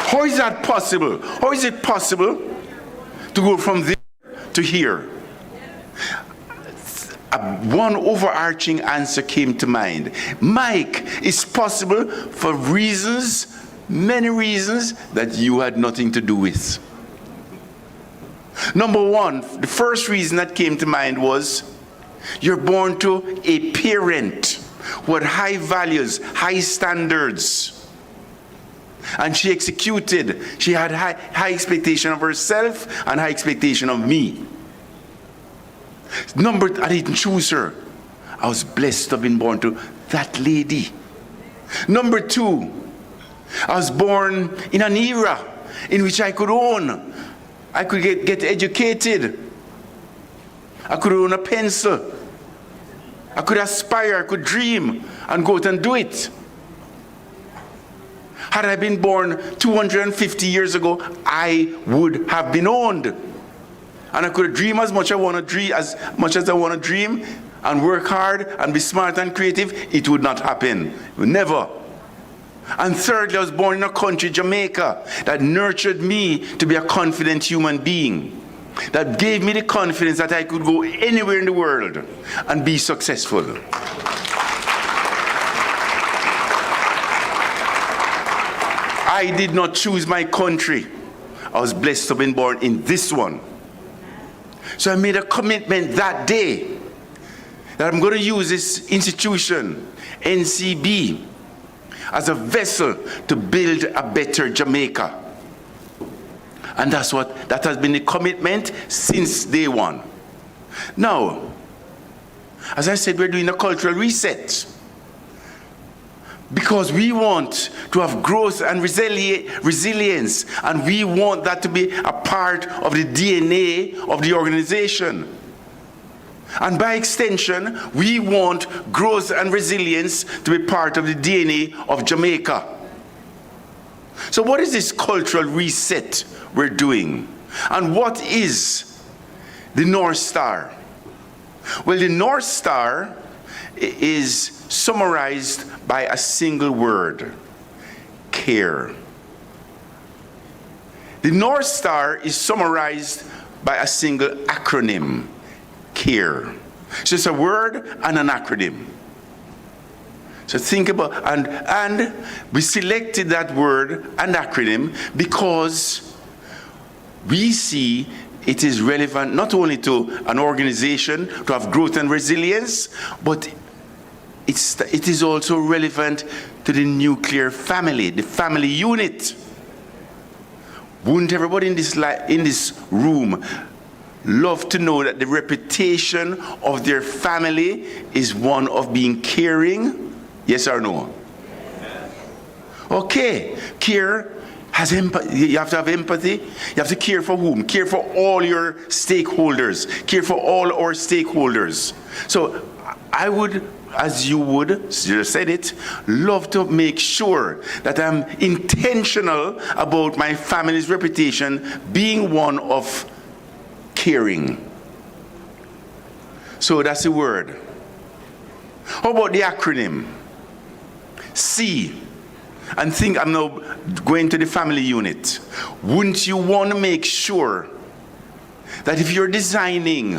How is that possible? How is it possible to go from there to here? One overarching answer came to mind. Mike, it's possible for reasons, many reasons, that you had nothing to do with. Number one, the first reason that came to mind was you're born to a parent with high values, high standards. And she executed. She had high expectation of herself and high expectation of me. I didn't choose her. I was blessed to have been born to that lady. Number two, I was born in an era in which I could own. I could get educated. I could own a pencil. I could aspire, I could dream and go out and do it. Had I been born 250 years ago, I would have been owned. And I could dream as much as I want to dream, and work hard and be smart and creative. It would not happen. Never. And thirdly, I was born in a country, Jamaica, that nurtured me to be a confident human being. That gave me the confidence that I could go anywhere in the world and be successful. I did not choose my country. I was blessed to have been born in this one. So I made a commitment that day that I'm going to use this institution, NCB, as a vessel to build a better Jamaica. And that has been the commitment since day one. Now, as I said, we're doing a cultural reset. Because we want to have growth and resilience, and we want that to be a part of the DNA of the organization. And by extension, we want growth and resilience to be part of the DNA of Jamaica. So what is this cultural reset we're doing? And what is the North Star? Well, the North Star is summarized by a single word: care. The North Star is summarized by a single acronym: care. So it's a word and an acronym. So think about, and we selected that word and acronym because we see it is relevant not only to an organization to have growth and resilience, but it is also relevant to the nuclear family, the family unit. Wouldn't everybody in this room love to know that the reputation of their family is one of being caring? Yes or no? Okay, care has empathy. You have to have empathy. You have to care for whom? Care for all your stakeholders. Care for all our stakeholders. So I would, as you would, you just said it, love to make sure that I'm intentional about my family's reputation being one of caring. So that's the word. How about the acronym? C. and think, I'm now going to the family unit. Wouldn't you want to make sure that if you're designing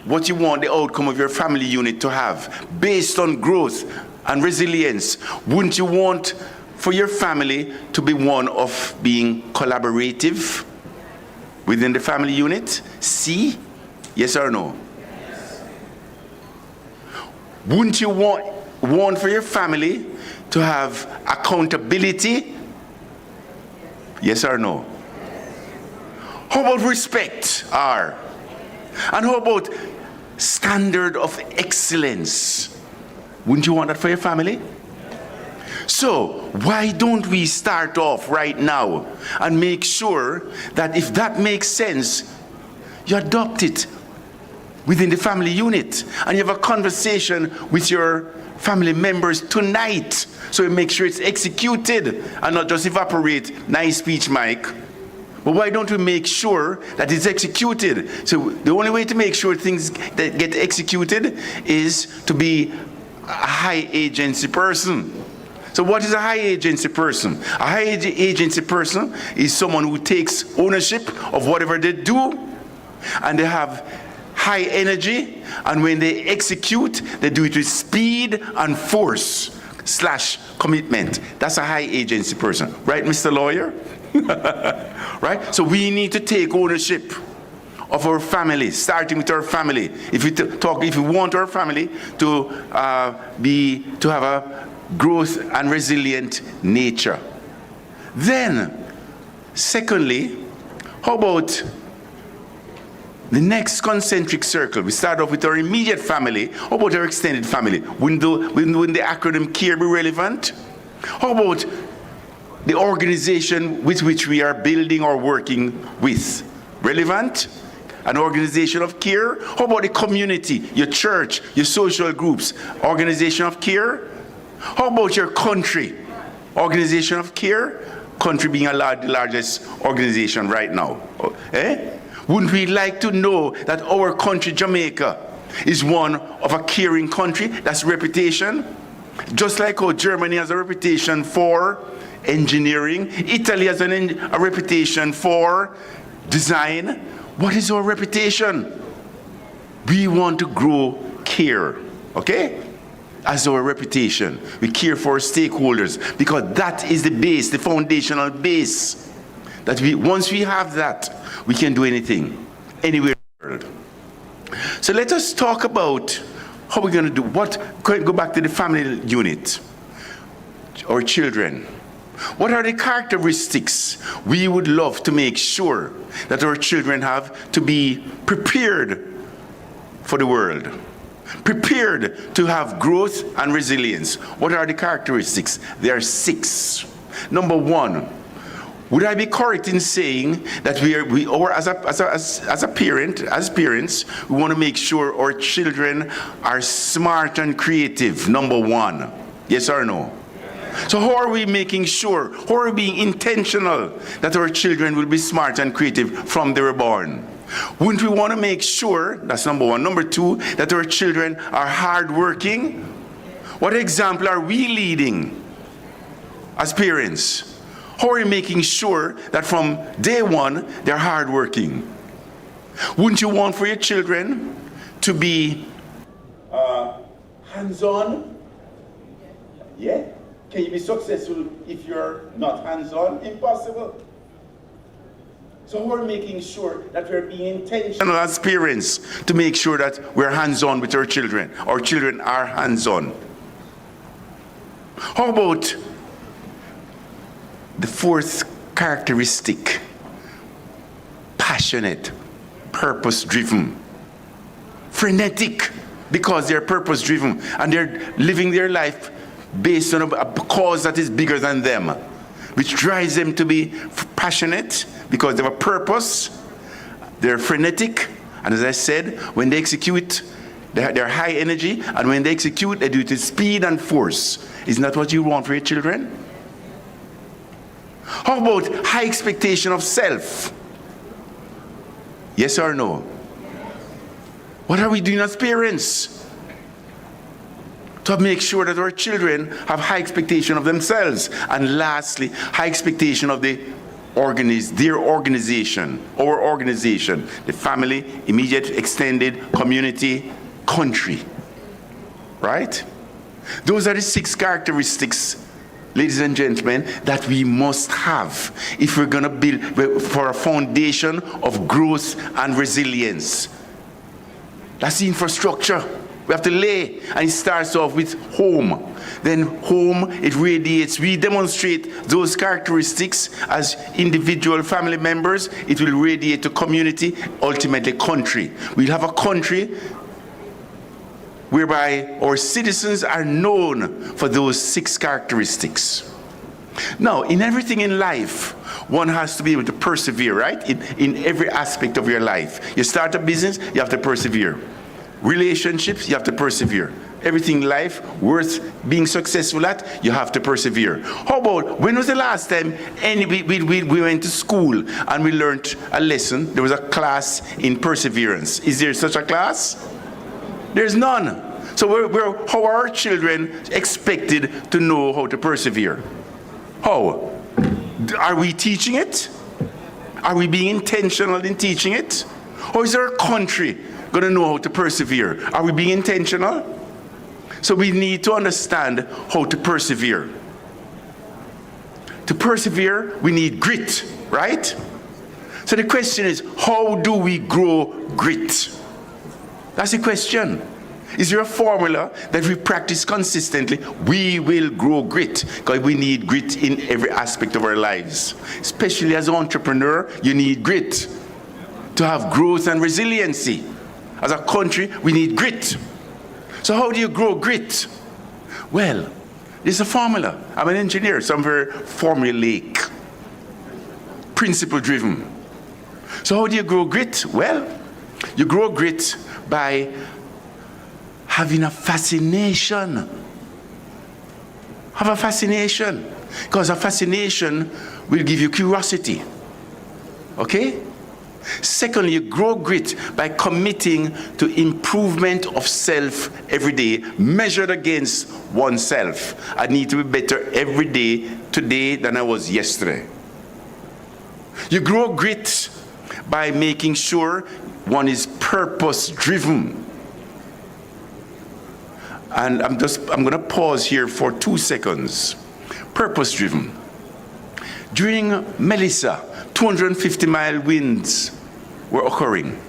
what you want the outcome of your family unit to have based on growth and resilience, wouldn't you want for your family to be one of being collaborative within the family unit? See? Yes or no? Yes. Wouldn't you want for your family to have accountability? Yes or no? How about respect? R. And how about standard of excellence? Wouldn't you want that for your family? So why don't we start off right now and make sure that if that makes sense, you adopt it within the family unit and you have a conversation with your family members tonight, so you make sure it's executed and not just evaporate. Nice speech, Mike. But why don't we make sure that it's executed? So the only way to make sure things that get executed is to be a high agency person. So what is a high agency person? A high agency person is someone who takes ownership of whatever they do, and they have high energy, and when they execute, they do it with speed and force / commitment. That's a high agency person. Right, Mr. Lawyer? Right? So we need to take ownership of our family, starting with our family. If we want our family to have a growth and resilient nature. Then, secondly, how about the next concentric circle? We start off with our immediate family. How about our extended family? Wouldn't the acronym CARE be relevant? How about the organization with which we are building or working with? Relevant? An organization of care? How about the community, your church, your social groups? Organization of care? How about your country? Organization of care? Country being the largest organization right now. Wouldn't we like to know that our country, Jamaica, is one of a caring country? That's reputation. Just like how Germany has a reputation for engineering, Italy has a reputation for design. What is our reputation? We want to grow care, okay? As our reputation. We care for our stakeholders because that is the base, the foundational base. That once we have that, we can do anything, anywhere in the world. So let us talk about how we're going to do go back to the family unit, our children. What are the characteristics we would love to make sure that our children have to be prepared for the world? Prepared to have growth and resilience. What are the characteristics? There are 6. Number 1, would I be correct in saying that as parents, we want to make sure our children are smart and creative? Number 1. Yes or no? So how are we making sure, how are we being intentional that our children will be smart and creative from they were born? Wouldn't we want to make sure, that's number 1. Number 2, that our children are hardworking? What example are we leading as parents? How are we making sure that from day 1, they're hardworking? Wouldn't you want for your children to be hands-on? Yeah? Can you be successful if you're not hands-on? Impossible. So we're making sure that we're being intentional as parents to make sure that we're hands-on with our children. Our children are hands-on. How about the 4th characteristic? Passionate, purpose-driven, frenetic, because they're purpose-driven and they're living their life based on a cause that is bigger than them, which drives them to be passionate because they have a purpose. They're frenetic, and as I said, when they execute, they're high energy, and when they execute, they do it with speed and force. Isn't that what you want for your children? How about high expectation of self? Yes or no? What are we doing as parents? to make sure that our children have high expectation of themselves, and lastly, high expectation of their organization, our organization, the family, immediate, extended, community, country, right? Those are the 6 characteristics, ladies and gentlemen, that we must have if we're going to build for a foundation of growth and resilience. That's the infrastructure we have to lay, and it starts off with home. Then home, it radiates. We demonstrate those characteristics as individual family members. It will radiate to community, ultimately country. We'll have a country whereby our citizens are known for those 6 characteristics. Now, in everything in life, one has to be able to persevere, right? In every aspect of your life. You start a business, you have to persevere. Relationships, you have to persevere. Everything in life worth being successful at, you have to persevere. How about, when was the last time we went to school and we learned a lesson? There was a class in perseverance. Is there such a class? There's none. So how are our children expected to know how to persevere? How? Are we teaching it? Are we being intentional in teaching it? Or is our country going to know how to persevere? Are we being intentional? So we need to understand how to persevere. To persevere, we need grit, right? So the question is, how do we grow grit? That's the question. Is there a formula that we practice consistently? We will grow grit, because we need grit in every aspect of our lives. Especially as an entrepreneur, you need grit to have growth and resiliency. As a country, we need grit. So how do you grow grit? Well, there's a formula. I'm an engineer, so I'm very formulaic, principle-driven. So how do you grow grit? Well, you grow grit by having a fascination. Have a fascination. Because a fascination will give you curiosity. Okay? Secondly, you grow grit by committing to improvement of self every day, measured against oneself. I need to be better every day, today, than I was yesterday. You grow grit by making sure one is purpose-driven. And I'm going to pause here for 2 seconds. Purpose-driven. During Melissa, 250-mile winds were occurring.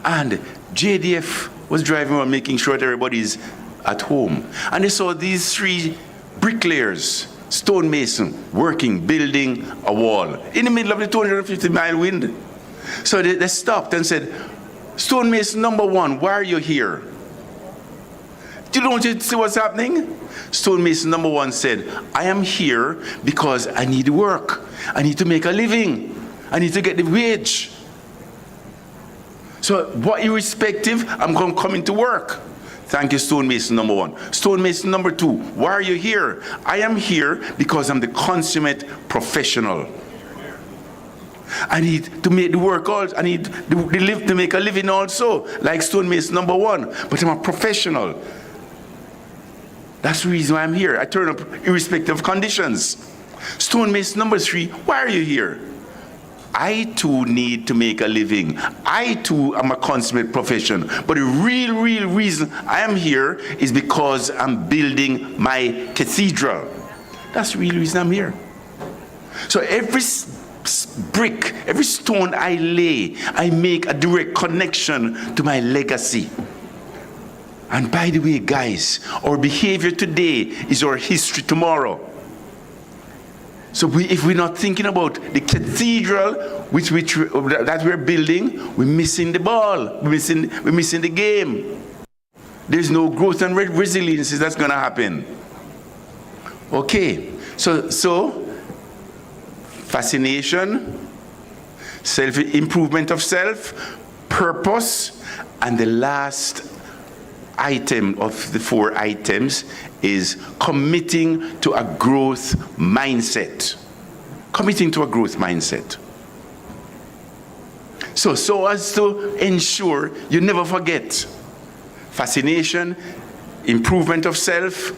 And JDF was driving around making sure that everybody's at home. And they saw these 3 bricklayers, stonemason, working, building a wall in the middle of the 250-mile wind. So they stopped and said, "Stonemason number 1, why are you here? Do you want to see what's happening?" Stonemason number 1 said, "I am here because I need work. I need to make a living. I need to get the wage. So what irrespective, I'm going to come into work." Thank you, stonemason number 1. Stonemason number 2, why are you here? "I am here because I'm the consummate professional. I need to make the work also. I need to make a living also, like stonemason number 1. But I'm a professional. That's the reason why I'm here. I turn up irrespective of conditions." Stonemason number 3, why are you here? "I too need to make a living. I too am a consummate profession. But the real reason I am here is because I'm building my cathedral. That's the real reason I'm here." So every brick, every stone I lay, I make a direct connection to my legacy. And by the way, guys, our behavior today is our history tomorrow. So if we're not thinking about the cathedral that we're building, we're missing the ball. We're missing the game. There's no growth and resilience that's going to happen. Okay, so fascination, self-improvement of self, purpose, and the last item of the 4 items is committing to a growth mindset. Committing to a growth mindset. So as to ensure you never forget fascination, improvement of self,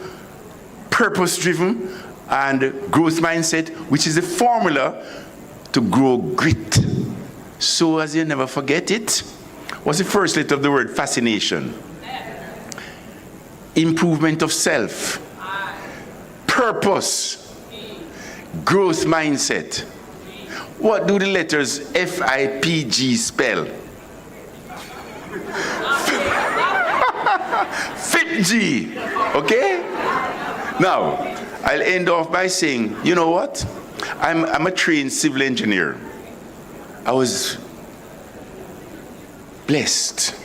purpose-driven, and growth mindset, which is the formula to grow grit. So as you never forget it, what's the first letter of the word fascination? Improvement of self, purpose, growth mindset. What do the letters FIPG spell? FIPG, okay? Now, I'll end off by saying, you know what? I'm a trained civil engineer. I was blessed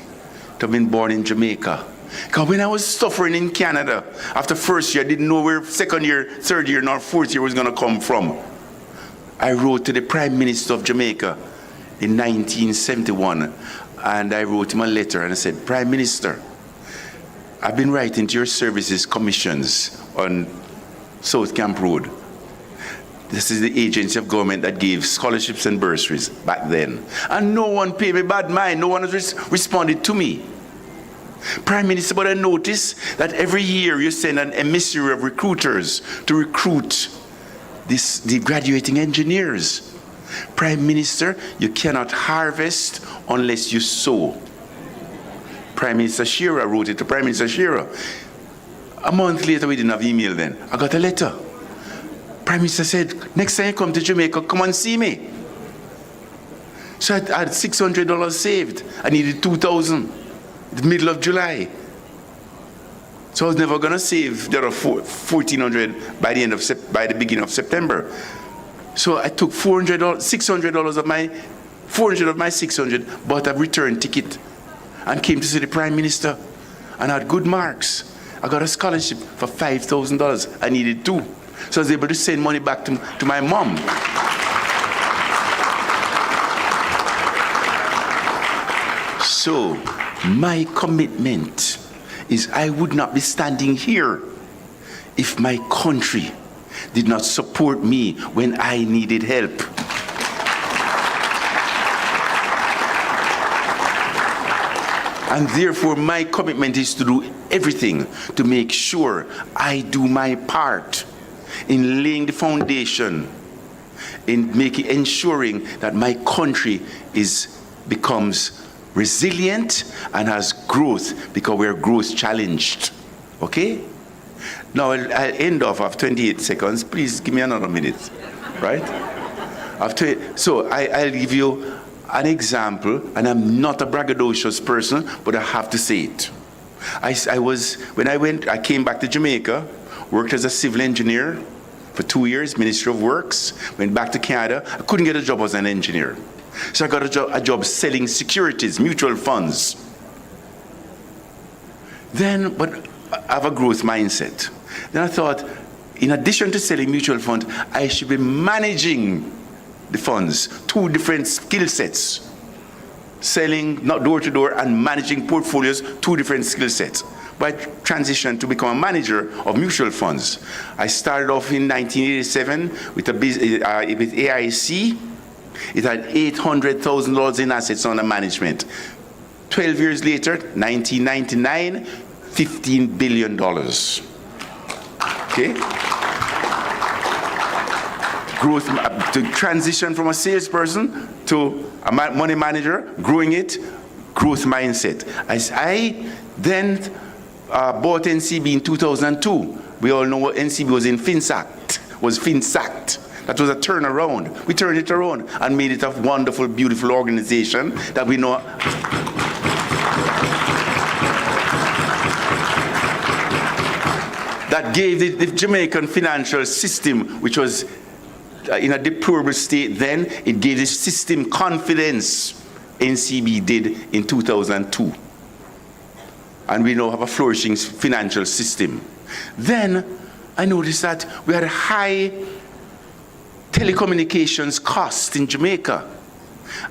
to have been born in Jamaica. Because when I was suffering in Canada, after first year, I didn't know where second year, third year, nor fourth year was going to come from. I wrote to the Prime Minister of Jamaica in 1971, and I wrote him a letter, and I said, Prime Minister, I've been writing to your services commissions on South Camp Road. This is the agency of government that gave scholarships and bursaries back then. And no one paid me bad mind. No one has responded to me. Prime Minister, but I notice that every year you send an emissary of recruiters to recruit the graduating engineers. Prime Minister, you cannot harvest unless you sow. Prime Minister Shearer wrote it to Prime Minister Shearer. A month later, we didn't have email then. I got a letter. Prime Minister said, next time you come to Jamaica, come and see me. So I had $600 saved. I needed $2,000 in the middle of July. So I was never going to save the other $1,400 by the beginning of September. So I took $600 of my $600, bought a return ticket, and came to see the Prime Minister, and I had good marks. I got a scholarship for $5,000. I needed $2,000. So I was able to send money back to my mom. So my commitment is I would not be standing here if my country did not support me when I needed help. And therefore, my commitment is to do everything to make sure I do my part in laying the foundation, in ensuring that my country becomes resilient and has growth, because we're growth challenged. Okay? Now I'll end off. I have 28 seconds. Please give me another minute. Right? So I'll give you an example, and I'm not a braggadocious person, but I have to say it. I came back to Jamaica, worked as a civil engineer for 2 years, Ministry of Works, went back to Canada. I couldn't get a job as an engineer. So I got a job selling securities, mutual funds. But I have a growth mindset. Then I thought, in addition to selling mutual funds, I should be managing the funds, 2 different skill sets. Selling, not door to door, and managing portfolios, 2 different skill sets. But I transitioned to become a manager of mutual funds. I started off in 1987 with AIC. It had $800,000 in assets under management. 12 years later, 1999, $15 billion. Okay? Growth, to transition from a salesperson to a money manager, growing it, growth mindset. As I then bought NCB in 2002. We all know what NCB was in FinSact. That was a turnaround. We turned it around and made it a wonderful, beautiful organization that we know. That gave the Jamaican financial system, which was in a deplorable state then, it gave the system confidence. NCB did in 2002. And we now have a flourishing financial system. Then I noticed that we had a high telecommunications cost in Jamaica.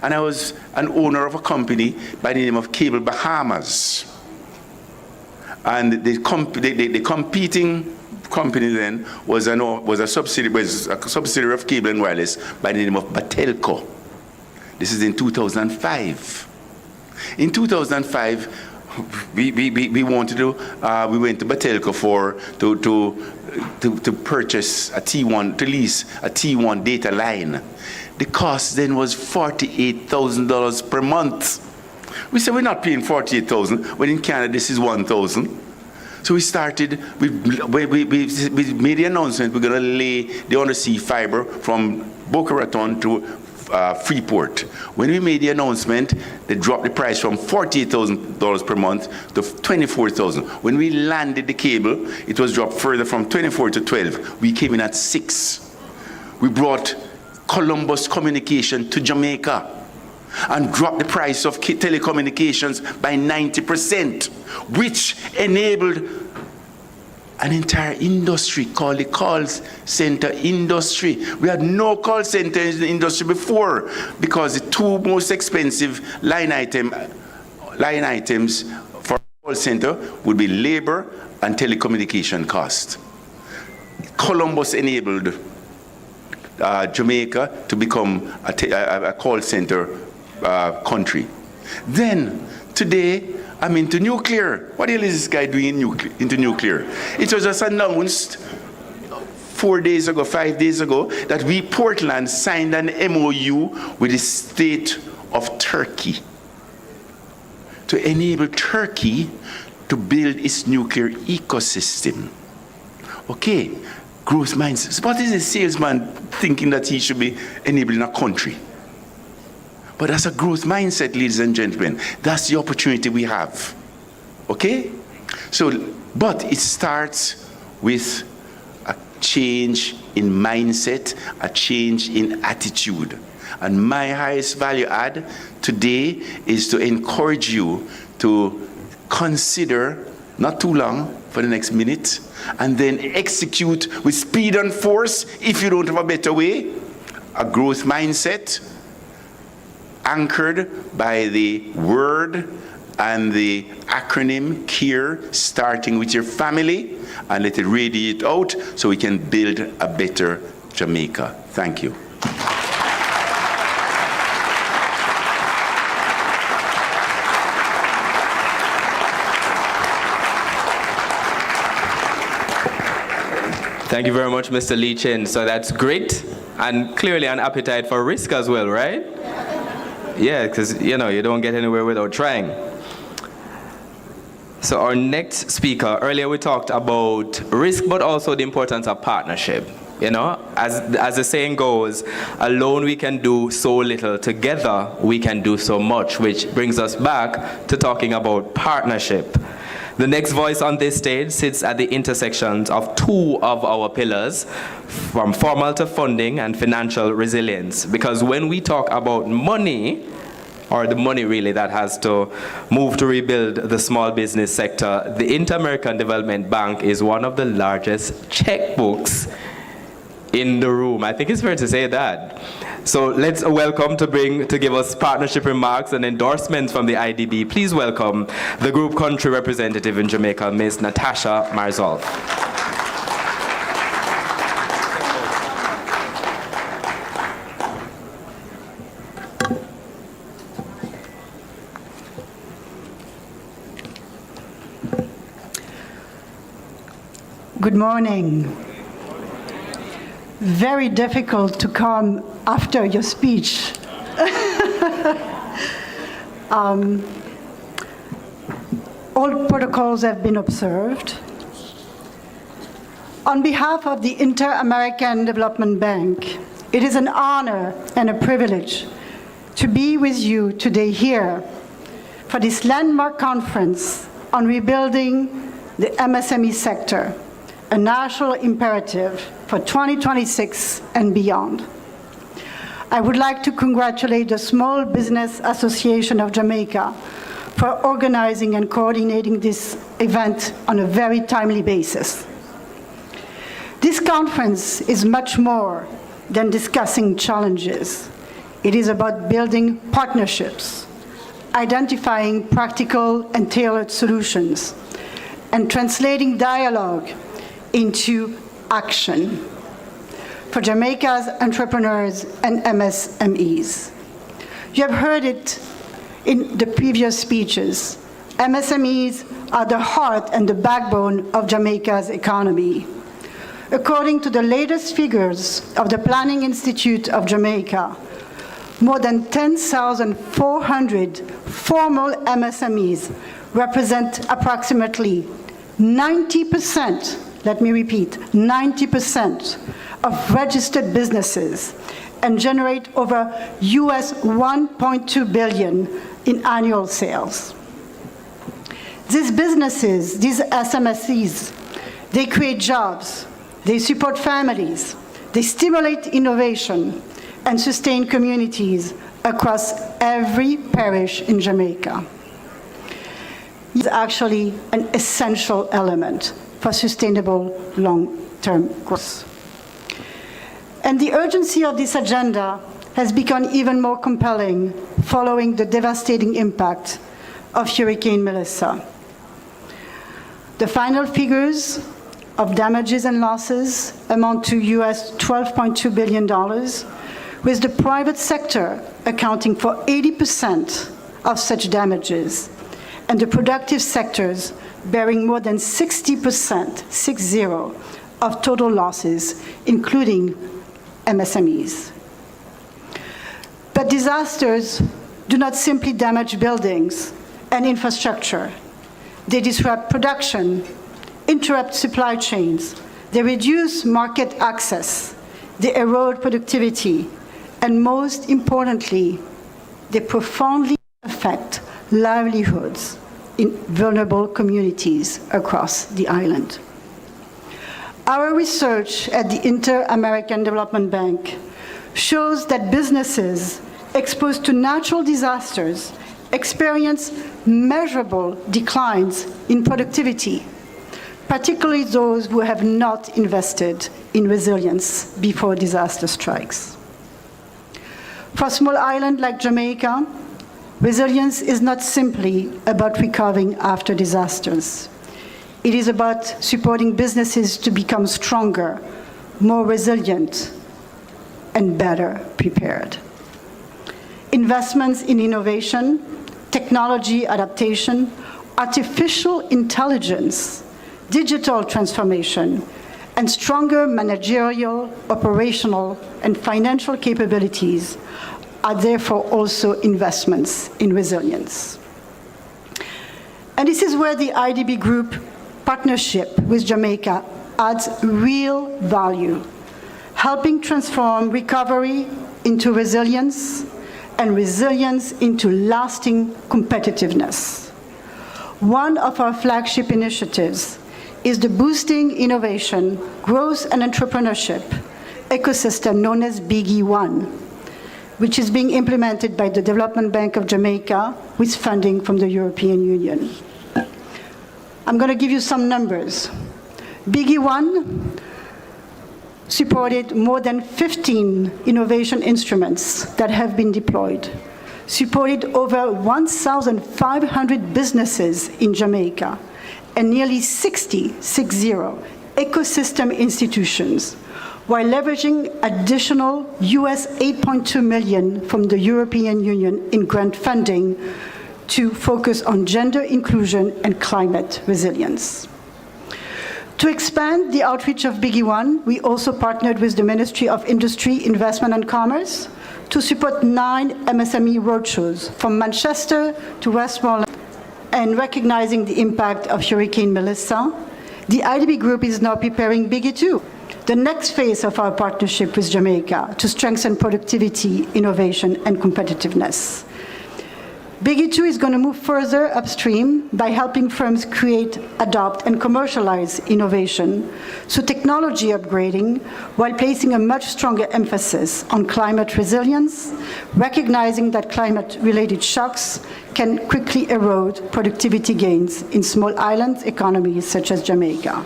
And I was an owner of a company by the name of Cable Bahamas. And the competing company then was a subsidiary of Cable and Wireless by the name of Batelco. This is in 2005. In 2005, we want to do. We went to Batelco to purchase a T1, to lease a T1 data line. The cost then was $48,000 per month. We said we're not paying $48,000 when in Canada this is $1,000. So we started. We made the announcement we're going to lay the undersea fiber from Boca Raton to Freeport. When we made the announcement, they dropped the price from $48,000 per month to $24,000. When we landed the cable, it was dropped further from 24 to 12. We came in at 6. We brought Columbus Communication to Jamaica and dropped the price of telecommunications by 90%, which enabled an entire industry called the call center industry. We had no call center in the industry before because the two most expensive line items for a call center would be labor and telecommunication cost. Columbus enabled Jamaica to become a call center country. Then, today, I'm into nuclear. What the hell is this guy doing into nuclear? It was just announced 5 days ago, that we, Portland, signed an MOU with the state of Turkey to enable Turkey to build its nuclear ecosystem. Okay, growth mindset. What is a salesman thinking that he should be enabling a country? But that's a growth mindset, ladies and gentlemen. That's the opportunity we have. Okay? So, but it starts with a change in mindset, a change in attitude. And my highest value add today is to encourage you to consider, not too long, for the next minute, and then execute with speed and force, if you don't have a better way, a growth mindset anchored by the word and the acronym CARE, starting with your family, and let it radiate out so we can build a better Jamaica. Thank you. Thank you very much, Mr. Lee Chin. So that's great, and clearly an appetite for risk as well, right? Yeah, because, you know, you don't get anywhere without trying. So our next speaker, earlier we talked about risk, but also the importance of partnership. You know, as the saying goes, alone we can do so little, together we can do so much, which brings us back to talking about partnership. The next voice on this stage sits at the intersections of two of our pillars, from formal to funding and financial resilience. Because when we talk about money, or the money really that has to move to rebuild the small business sector, the Inter-American Development Bank is one of the largest checkbooks in the room. I think it's fair to say that. So let's welcome to give us partnership remarks and endorsements from the IDB. Please welcome the group country representative in Jamaica, Ms. Natasha Marzolf. Good morning. Very difficult to come after your speech. All protocols have been observed. On behalf of the Inter-American Development Bank, it is an honor and a privilege to be with you today here for this landmark conference on rebuilding the MSME sector, a national imperative for 2026 and beyond. I would like to congratulate the Small Business Association of Jamaica for organizing and coordinating this event on a very timely basis. This conference is much more than discussing challenges. It is about building partnerships, identifying practical and tailored solutions, and translating dialogue into action for Jamaica's entrepreneurs and MSMEs. You have heard it in the previous speeches. MSMEs are the heart and the backbone of Jamaica's economy. According to the latest figures of the Planning Institute of Jamaica, more than 10,400 formal MSMEs represent approximately 90%, let me repeat, 90% of registered businesses and generate over US $1.2 billion in annual sales. These businesses, these SMSEs, they create jobs, they support families, they stimulate innovation, and sustain communities across every parish in Jamaica. It is actually an essential element for sustainable long-term growth. And the urgency of this agenda has become even more compelling following the devastating impact of Hurricane Melissa. The final figures of damages and losses amount to US $12.2 billion, with the private sector accounting for 80% of such damages, and the productive sectors bearing more than 60%, 60, of total losses, including MSMEs. But disasters do not simply damage buildings and infrastructure. They disrupt production, interrupt supply chains, they reduce market access, they erode productivity, and most importantly, they profoundly affect livelihoods in vulnerable communities across the island. Our research at the Inter-American Development Bank shows that businesses exposed to natural disasters experience measurable declines in productivity, particularly those who have not invested in resilience before disaster strikes. For a small island like Jamaica, resilience is not simply about recovering after disasters. It is about supporting businesses to become stronger, more resilient, and better prepared. Investments in innovation, technology adaptation, artificial intelligence, digital transformation, and stronger managerial, operational, and financial capabilities are therefore also investments in resilience. And this is where the IDB Group partnership with Jamaica adds real value, helping transform recovery into resilience and resilience into lasting competitiveness. One of our flagship initiatives is the Boosting Innovation, Growth and Entrepreneurship ecosystem known as Biggie One, which is being implemented by the Development Bank of Jamaica with funding from the European Union. I'm going to give you some numbers. Biggie One supported more than 15 innovation instruments that have been deployed, supported over 1,500 businesses in Jamaica, and nearly 60 ecosystem institutions, while leveraging additional US $8.2 million from the European Union in grant funding to focus on gender inclusion and climate resilience. To expand the outreach of Biggie One, we also partnered with the Ministry of Industry, Investment and Commerce to support 9 MSME roadshows from Manchester to Westmoreland. And recognizing the impact of Hurricane Melissa, the IDB Group is now preparing Biggie 2, the next phase of our partnership with Jamaica to strengthen productivity, innovation, and competitiveness. Biggie 2 is going to move further upstream by helping firms create, adopt, and commercialize innovation through technology upgrading, while placing a much stronger emphasis on climate resilience, recognizing that climate-related shocks can quickly erode productivity gains in small island economies such as Jamaica.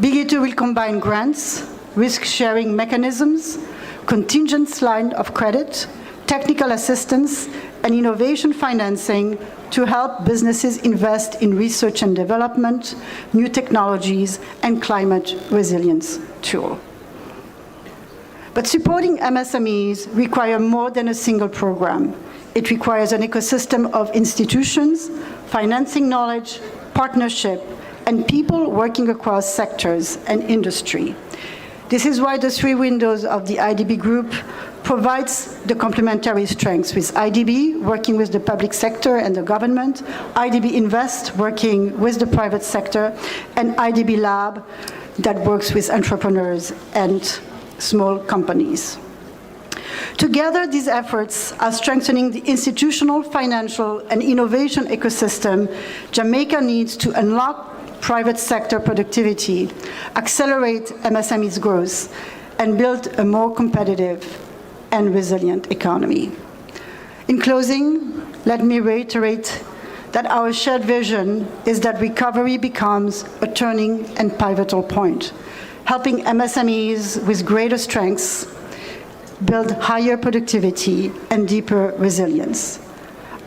Biggie 2 will combine grants, risk-sharing mechanisms, contingent line of credit, technical assistance, and innovation financing to help businesses invest in research and development, new technologies, and climate resilience tools. But supporting MSMEs requires more than a single program. It requires an ecosystem of institutions, financing knowledge, partnership, and people working across sectors and industry. This is why the 3 windows of the IDB Group provides the complementary strengths, with IDB working with the public sector and the government, IDB Invest working with the private sector, and IDB Lab that works with entrepreneurs and small companies. Together, these efforts are strengthening the institutional, financial, and innovation ecosystem Jamaica needs to unlock private sector productivity, accelerate MSMEs' growth, and build a more competitive and resilient economy. In closing, let me reiterate that our shared vision is that recovery becomes a turning and pivotal point, helping MSMEs with greater strengths build higher productivity and deeper resilience.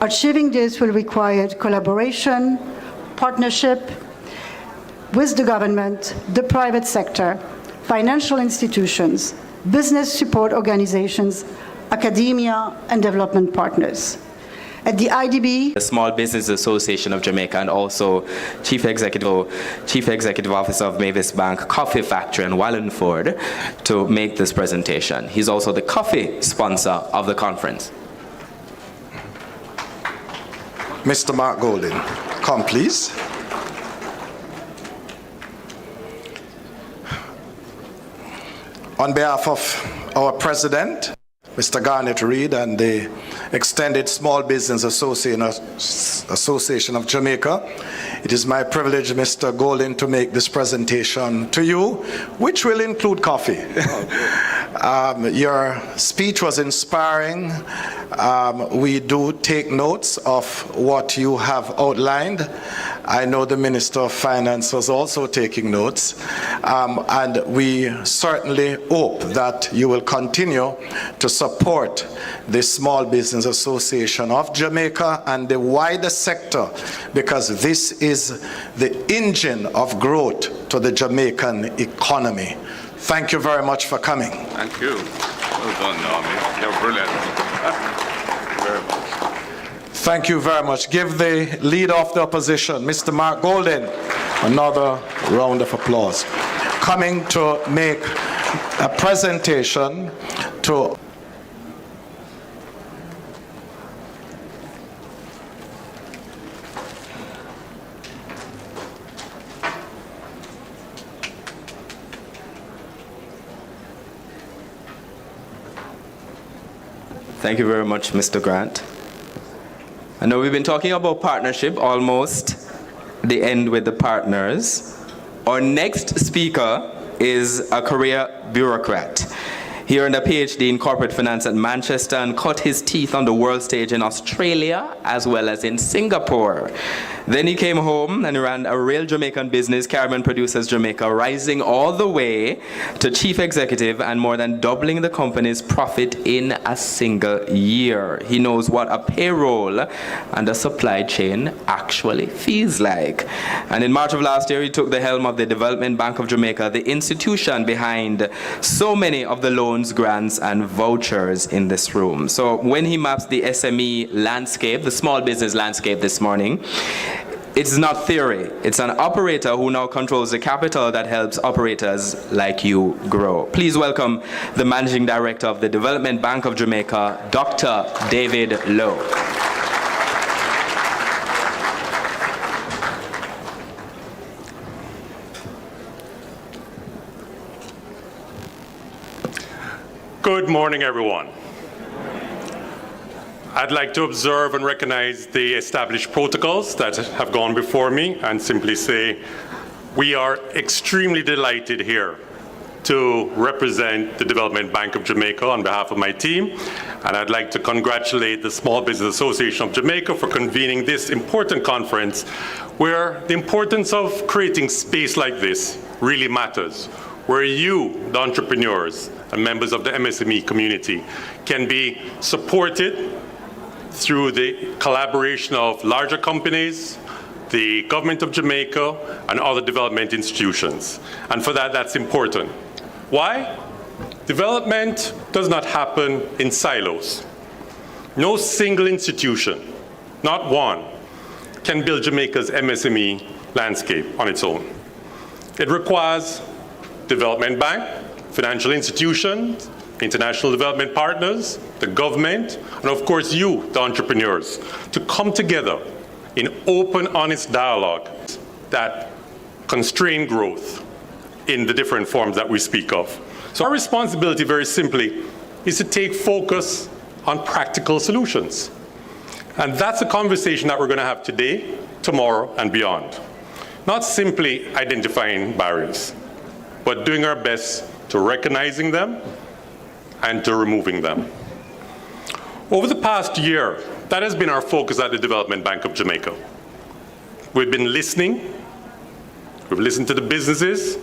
Achieving this will require collaboration, partnership with the government, the private sector, financial institutions, business support organizations, academia, and development partners. At the IDB, the Small Business Association of Jamaica, and also Chief Executive Officer of Mavis Bank Coffee Factory in Wallingford, to make this presentation. He's also the coffee sponsor of the conference. Mr. Mark Golden, come please. On behalf of our president, Mr. Garnet Reid, and the extended Small Business Association of Jamaica, it is my privilege, Mr. Golden, to make this presentation to you, which will include coffee. Your speech was inspiring. We do take notes of what you have outlined. I know the Minister of Finance was also taking notes, and we certainly hope that you will continue to support the Small Business Association of Jamaica and the wider sector, because this is the engine of growth to the Jamaican economy. Thank you very much for coming. Thank you. Well done, Naomi. You're brilliant. Very much. Thank you very much. Give the leader of the opposition, Mr. Mark Golden, another round of applause. Coming to make a presentation to Thank you very much, Mr. Grant. I know we've been talking about partnership, almost the end with the partners. Our next speaker is a career bureaucrat. He earned a PhD in corporate finance at Manchester and cut his teeth on the world stage in Australia as well as in Singapore. Then he came home and ran a real Jamaican business, Caribbean Producers Jamaica, rising all the way to chief executive and more than doubling the company's profit in a single year. He knows what a payroll and a supply chain actually feels like. And in March of last year, he took the helm of the Development Bank of Jamaica, the institution behind so many of the loans, grants, and vouchers in this room. So when he maps the SME landscape, the small business landscape this morning, it's not theory. It's an operator who now controls the capital that helps operators like you grow. Please welcome the Managing Director of the Development Bank of Jamaica, Dr. David Lowe. Good morning, everyone. I'd like to observe and recognize the established protocols that have gone before me and simply say we are extremely delighted here to represent the Development Bank of Jamaica on behalf of my team. And I'd like to congratulate the Small Business Association of Jamaica for convening this important conference where the importance of creating space like this really matters, where you, the entrepreneurs and members of the MSME community, can be supported through the collaboration of larger companies, the government of Jamaica, and other development institutions. And for that, that's important. Why? Development does not happen in silos. No single institution, not one, can build Jamaica's MSME landscape on its own. It requires development bank, financial institutions, international development partners, the government, and of course you, the entrepreneurs, to come together in open, honest dialogue that constrain growth in the different forms that we speak of. So our responsibility, very simply, is to take focus on practical solutions. And that's a conversation that we're going to have today, tomorrow, and beyond. Not simply identifying barriers, but doing our best to recognizing them and to removing them. Over the past year, that has been our focus at the Development Bank of Jamaica. We've been listening. We've listened to the businesses.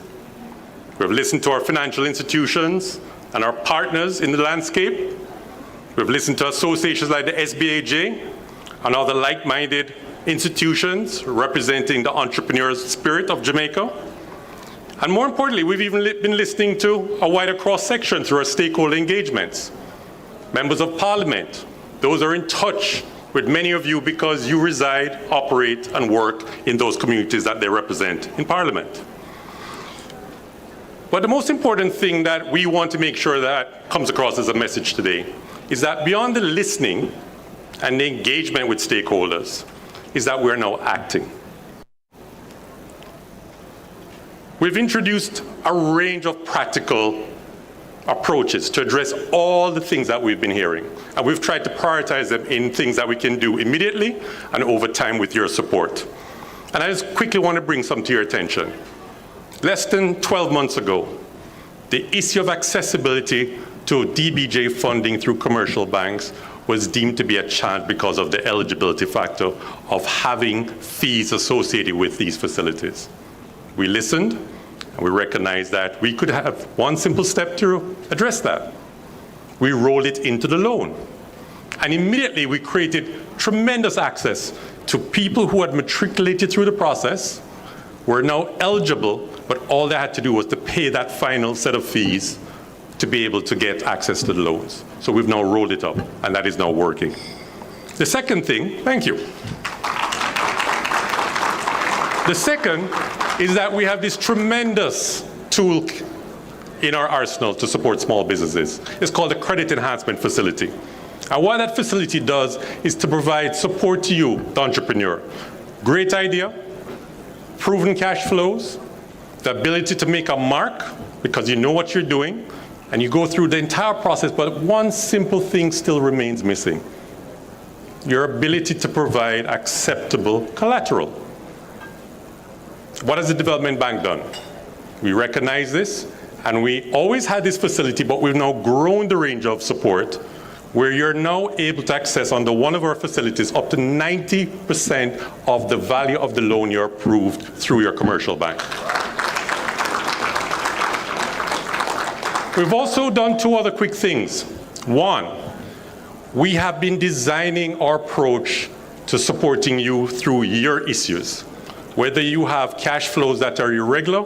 We've listened to our financial institutions and our partners in the landscape. We've listened to associations like the SBAJ and other like-minded institutions representing the entrepreneurial spirit of Jamaica. And more importantly, we've even been listening to a wider cross-section through our stakeholder engagements. Members of Parliament, those are in touch with many of you because you reside, operate, and work in those communities that they represent in Parliament. But the most important thing that we want to make sure that comes across as a message today is that beyond the listening and the engagement with stakeholders, is that we're now acting. We've introduced a range of practical approaches to address all the things that we've been hearing. And we've tried to prioritize them in things that we can do immediately and over time with your support. And I just quickly want to bring some to your attention. Less than 12 months ago, the issue of accessibility to DBJ funding through commercial banks was deemed to be a challenge because of the eligibility factor of having fees associated with these facilities. We listened, and we recognized that we could have one simple step to address that. We rolled it into the loan. And immediately we created tremendous access to people who had matriculated through the process, were now eligible, but all they had to do was to pay that final set of fees to be able to get access to the loans. So we've now rolled it up, and that is now working. The second thing, thank you. The second is that we have this tremendous tool in our arsenal to support small businesses. It's called the Credit Enhancement Facility. And what that facility does is to provide support to you, the entrepreneur. Great idea, proven cash flows, the ability to make a mark because you know what you're doing, and you go through the entire process, but one simple thing still remains missing. Your ability to provide acceptable collateral. What has the Development Bank done? We recognize this, and we always had this facility, but we've now grown the range of support where you're now able to access under one of our facilities up to 90% of the value of the loan you're approved through your commercial bank. We've also done two other quick things. One, we have been designing our approach to supporting you through your issues. Whether you have cash flows that are irregular,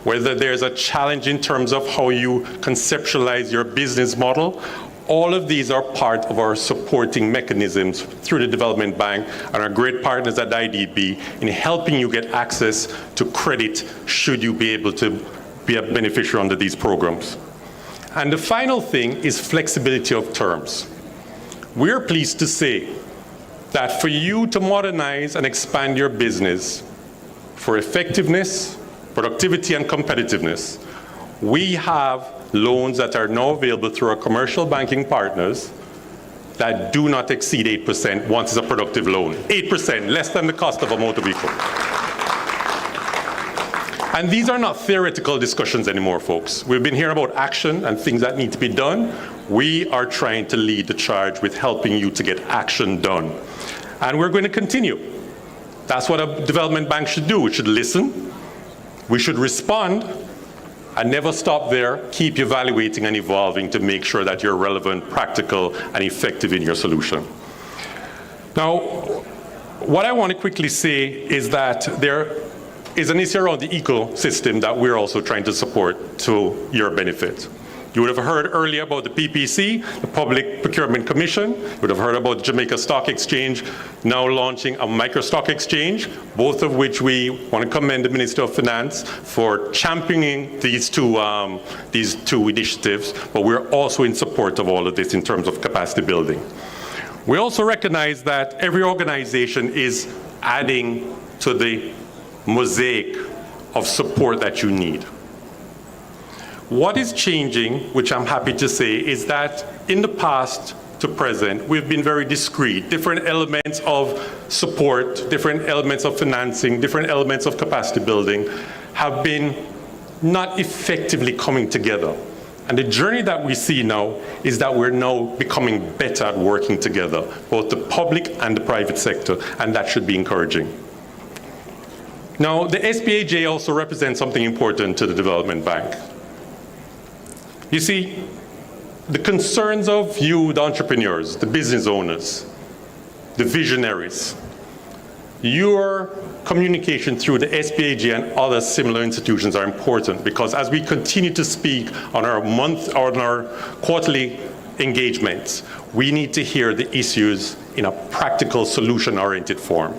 whether there's a challenge in terms of how you conceptualize your business model, all of these are part of our supporting mechanisms through the Development Bank and our great partners at IDB in helping you get access to credit should you be able to be a beneficiary under these programs. And the final thing is flexibility of terms. We're pleased to say that for you to modernize and expand your business for effectiveness, productivity, and competitiveness, we have loans that are now available through our commercial banking partners that do not exceed 8% once it's a productive loan. 8%, less than the cost of a motor vehicle. And these are not theoretical discussions anymore, folks. We've been hearing about action and things that need to be done. We are trying to lead the charge with helping you to get action done. And we're going to continue. That's what a development bank should do. It should listen. We should respond and never stop there. Keep evaluating and evolving to make sure that you're relevant, practical, and effective in your solution. Now, what I want to quickly say is that there is an issue around the ecosystem that we're also trying to support to your benefit. You would have heard earlier about the PPC, the Public Procurement Commission. You would have heard about the Jamaica Stock Exchange now launching a micro stock exchange, both of which we want to commend the Minister of Finance for championing these two initiatives, but we're also in support of all of this in terms of capacity building. We also recognize that every organization is adding to the mosaic of support that you need. What is changing, which I'm happy to say, is that in the past to present, we've been very discreet. Different elements of support, different elements of financing, different elements of capacity building have been not effectively coming together. And the journey that we see now is that we're now becoming better at working together, both the public and the private sector, and that should be encouraging. Now, the SBAJ also represents something important to the Development Bank. You see, the concerns of you, the entrepreneurs, the business owners, the visionaries, your communication through the SBAJ and other similar institutions are important, because as we continue to speak on our quarterly engagements, we need to hear the issues in a practical, solution-oriented form.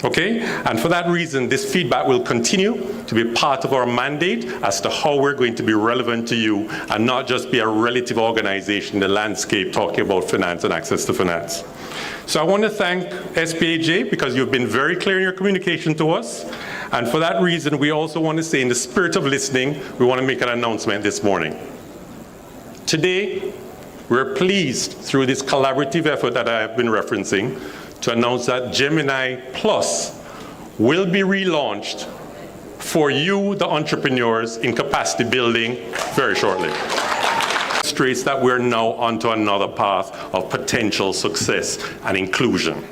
Okay? And for that reason, this feedback will continue to be part of our mandate as to how we're going to be relevant to you and not just be a relative organization in the landscape talking about finance and access to finance. So I want to thank SBAJ because you've been very clear in your communication to us. And for that reason, we also want to say, in the spirit of listening, we want to make an announcement this morning. Today, we're pleased through this collaborative effort that I have been referencing to announce that Gemini Plus will be relaunched for you, the entrepreneurs, in capacity building very shortly. Demonstrates that we're now onto another path of potential success and inclusion.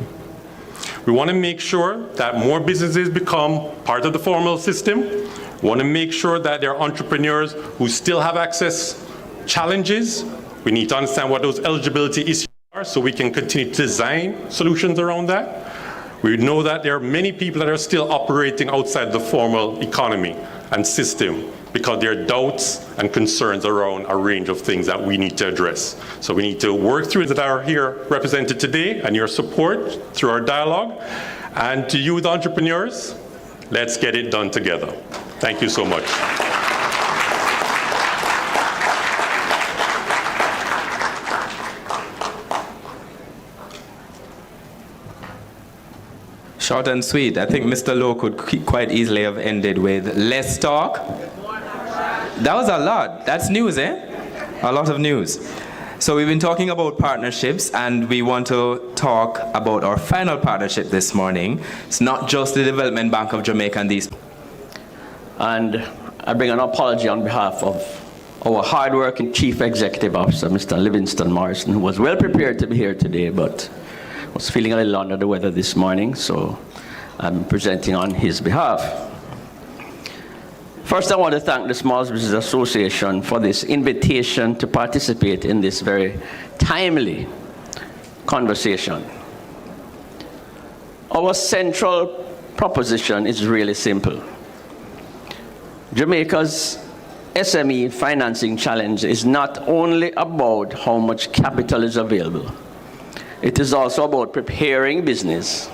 We want to make sure that more businesses become part of the formal system. We want to make sure that there are entrepreneurs who still have access challenges. We need to understand what those eligibility issues are so we can continue to design solutions around that. We know that there are many people that are still operating outside the formal economy and system because there are doubts and concerns around a range of things that we need to address. So we need to work through that are here represented today and your support through our dialogue. And to you, the entrepreneurs, let's get it done together. Thank you so much. Short and sweet. I think Mr. Lowe could quite easily have ended with less talk. That was a lot. That's news, eh? A lot of news. So we've been talking about partnerships, and we want to talk about our final partnership this morning. It's not just the Development Bank of Jamaica and these. And I bring an apology on behalf of our hardworking Chief Executive Officer, Mr. Livingston Morrison, who was well prepared to be here today, but was feeling a little under the weather this morning, so I'm presenting on his behalf. First, I want to thank the Small Business Association for this invitation to participate in this very timely conversation. Our central proposition is really simple. Jamaica's SME financing challenge is not only about how much capital is available. It is also about preparing business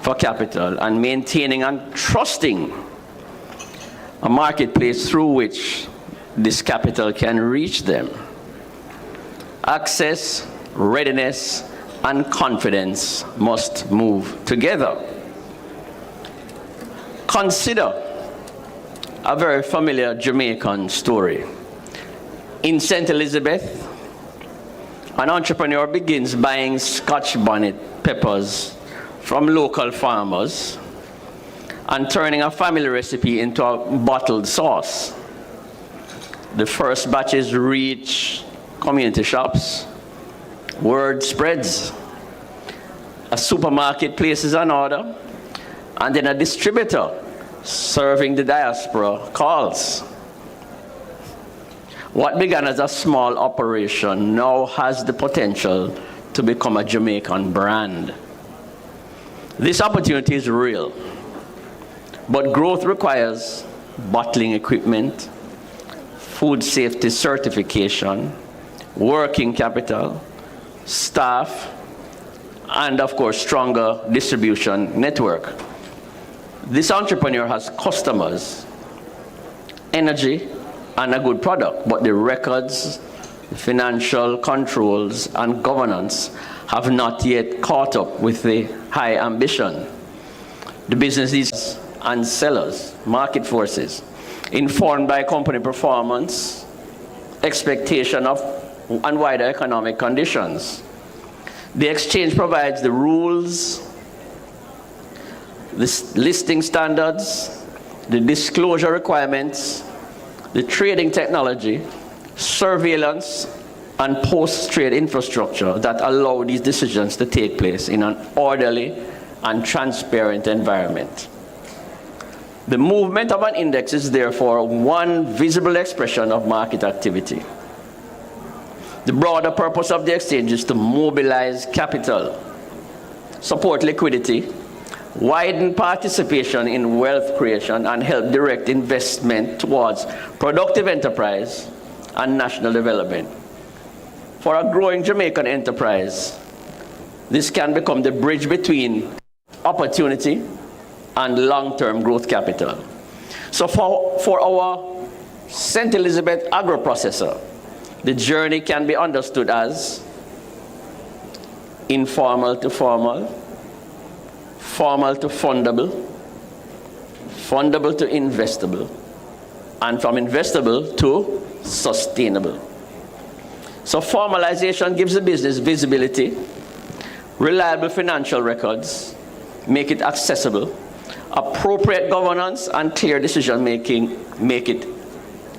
for capital and maintaining and trusting a marketplace through which this capital can reach them. Access, readiness, and confidence must move together. Consider a very familiar Jamaican story. In St. Elizabeth, an entrepreneur begins buying Scotch bonnet peppers from local farmers and turning a family recipe into a bottled sauce. The first batches reach community shops. Word spreads. A supermarket places an order, and then a distributor serving the diaspora calls. What began as a small operation now has the potential to become a Jamaican brand. This opportunity is real, but growth requires bottling equipment, food safety certification, working capital, staff, and of course, stronger distribution network. This entrepreneur has customers, energy, and a good product, but the records, financial controls, and governance have not yet caught up with the high ambition. The business needs and sellers, market forces, informed by company performance, expectation of and wider economic conditions. The exchange provides the rules, the listing standards, the disclosure requirements, the trading technology, surveillance, and post-trade infrastructure that allow these decisions to take place in an orderly and transparent environment. The movement of an index is therefore one visible expression of market activity. The broader purpose of the exchange is to mobilize capital, support liquidity, widen participation in wealth creation, and help direct investment towards productive enterprise and national development. For a growing Jamaican enterprise, this can become the bridge between opportunity and long-term growth capital. So for our St. Elizabeth agro-processor, the journey can be understood as informal to formal, formal to fundable, fundable to investable, and from investable to sustainable. So formalization gives the business visibility, reliable financial records, make it accessible, appropriate governance and clear decision making make it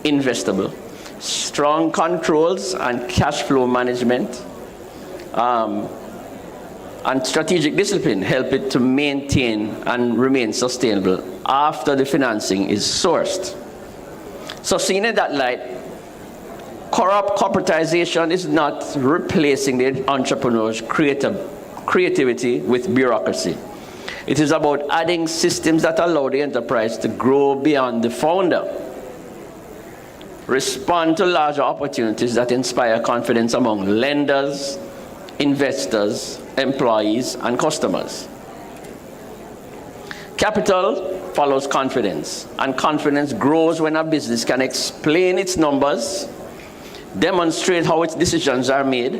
investable, strong controls and cash flow management, and strategic discipline help it to maintain and remain sustainable after the financing is sourced. So seen in that light, corporatization is not replacing the entrepreneur's creativity with bureaucracy. It is about adding systems that allow the enterprise to grow beyond the founder, respond to larger opportunities that inspire confidence among lenders, investors, employees, and customers. Capital follows confidence, and confidence grows when a business can explain its numbers, demonstrate how its decisions are made,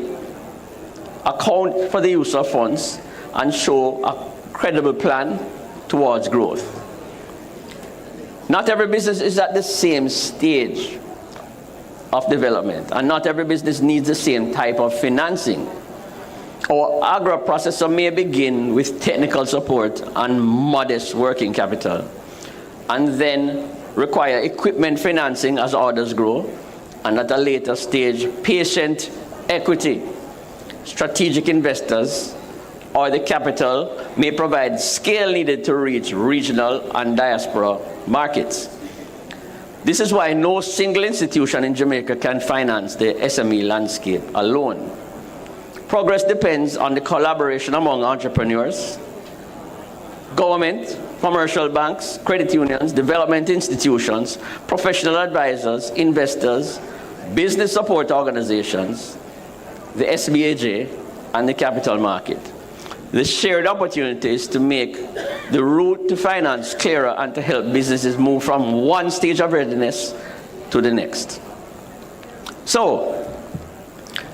account for the use of funds, and show a credible plan towards growth. Not every business is at the same stage of development, and not every business needs the same type of financing. Our agro-processor may begin with technical support and modest working capital, and then require equipment financing as orders grow, and at a later stage, patient equity. Strategic investors or the capital may provide scale needed to reach regional and diaspora markets. This is why no single institution in Jamaica can finance the SME landscape alone. Progress depends on the collaboration among entrepreneurs, government, commercial banks, credit unions, development institutions, professional advisors, investors, business support organizations, the SBAJ, and the capital market. The shared opportunity is to make the route to finance clearer and to help businesses move from one stage of readiness to the next. So,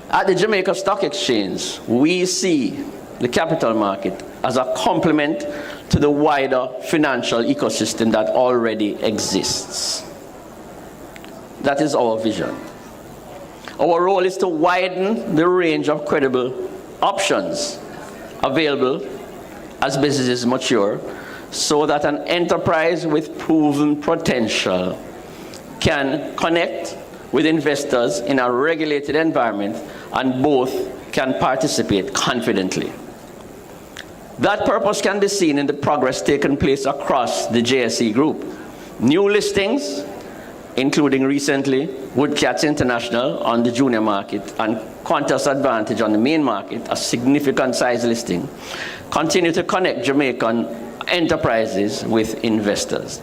at the Jamaica Stock Exchange, we see the capital market as a complement to the wider financial ecosystem that already exists. That is our vision. Our role is to widen the range of credible options available as businesses mature, so that an enterprise with proven potential can connect with investors in a regulated environment and both can participate confidently. That purpose can be seen in the progress taken place across the JSE Group. New listings, including recently Woodcats International on the junior market and Qantas Advantage on the main market, a significant size listing, continue to connect Jamaican enterprises with investors.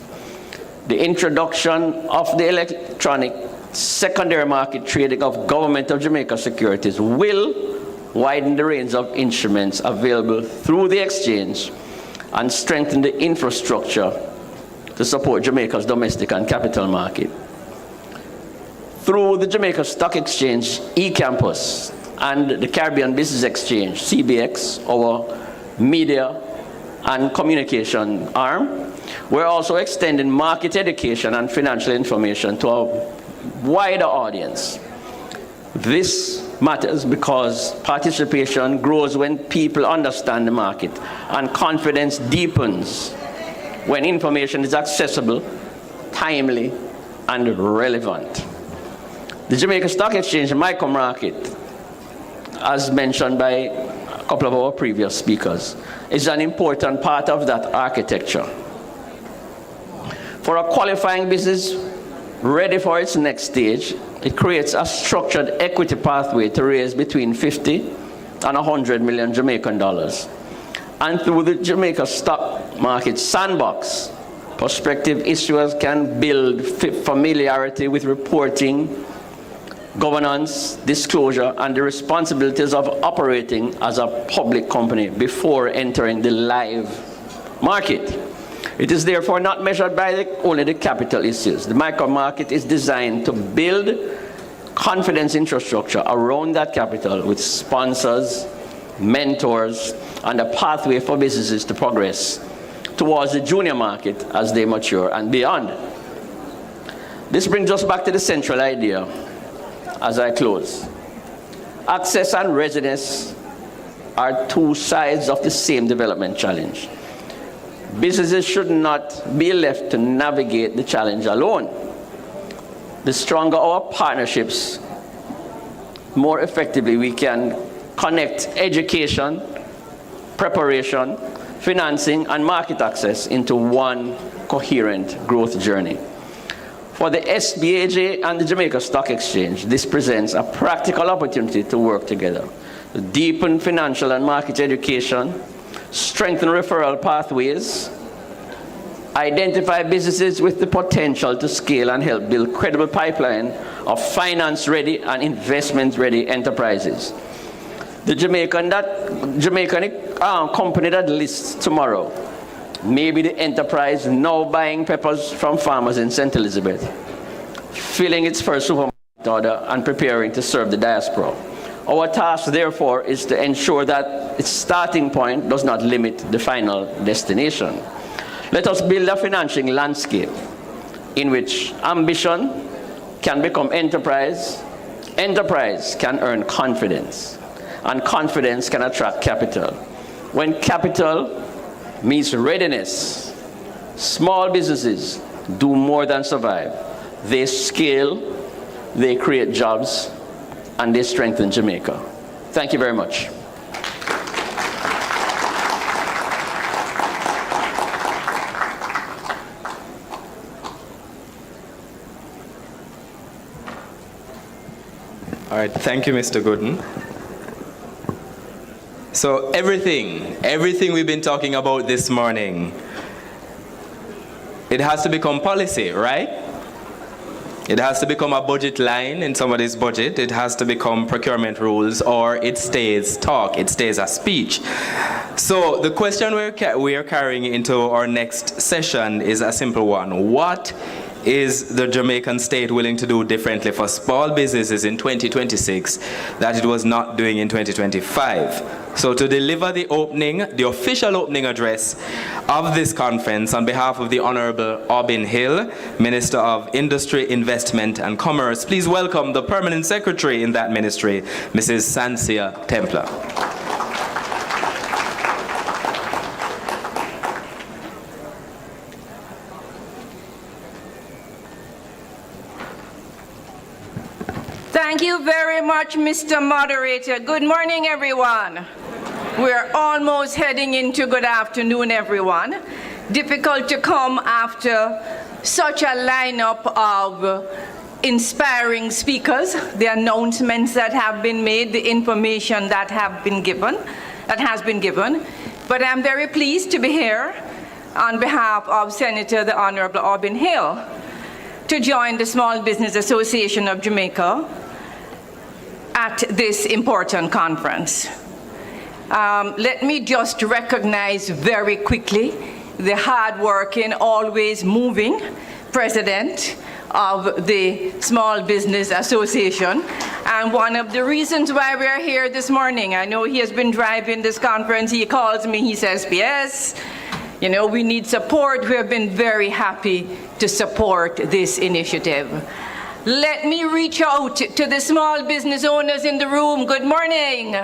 The introduction of the electronic secondary market trading of Government of Jamaica securities will widen the range of instruments available through the exchange and strengthen the infrastructure to support Jamaica's domestic and capital market. Through the Jamaica Stock Exchange eCampus and the Caribbean Business Exchange, CBX, our media and communication arm, we're also extending market education and financial information to a wider audience. This matters because participation grows when people understand the market, and confidence deepens when information is accessible, timely, and relevant. The Jamaica Stock Exchange micro market, as mentioned by a couple of our previous speakers, is an important part of that architecture. For a qualifying business ready for its next stage, it creates a structured equity pathway to raise between 50 and 100 million Jamaican dollars. And through the Jamaica stock market sandbox, prospective issuers can build familiarity with reporting, governance, disclosure, and the responsibilities of operating as a public company before entering the live market. It is therefore not measured by only the capital issues. The micro market is designed to build confidence infrastructure around that capital with sponsors, mentors, and a pathway for businesses to progress towards the junior market as they mature and beyond. This brings us back to the central idea as I close. Access and readiness are two sides of the same development challenge. Businesses should not be left to navigate the challenge alone. The stronger our partnerships, more effectively we can connect education, preparation, financing, and market access into one coherent growth journey. For the SBAJ and the Jamaica Stock Exchange, this presents a practical opportunity to work together, to deepen financial and market education, strengthen referral pathways, identify businesses with the potential to scale and help build credible pipeline of finance-ready and investment-ready enterprises. The Jamaican company that lists tomorrow may be the enterprise now buying peppers from farmers in St. Elizabeth, filling its first supermarket order and preparing to serve the diaspora. Our task, therefore, is to ensure that its starting point does not limit the final destination. Let us build a financing landscape in which ambition can become enterprise, enterprise can earn confidence, and confidence can attract capital. When capital meets readiness, small businesses do more than survive. They scale, they create jobs, and they strengthen Jamaica. Thank you very much. All right, thank you, Mr. Gooden. So everything we've been talking about this morning, it has to become policy, right? It has to become a budget line in somebody's budget. It has to become procurement rules, or it stays talk, it stays a speech. So the question we are carrying into our next session is a simple one. What is the Jamaican state willing to do differently for small businesses in 2026 that it was not doing in 2025? So to deliver the official opening address of this conference on behalf of the Honorable Aubin Hill, Minister of Industry, Investment and Commerce, please welcome the Permanent Secretary in that ministry, Mrs. Sansia Templar. Thank you very much, Mr. Moderator. Good morning, everyone. We're almost heading into good afternoon, everyone. Difficult to come after such a lineup of inspiring speakers, the announcements that have been made, the information that has been given. But I'm very pleased to be here on behalf of Senator the Honorable Aubin Hill. to join the Small Business Association of Jamaica at this important conference. Let me just recognize very quickly the hard-working, always moving president of the Small Business Association. And one of the reasons why we're here this morning, I know he has been driving this conference, he calls me, he says, PS, you know, we need support. We have been very happy to support this initiative. Let me reach out to the small business owners in the room. Good morning.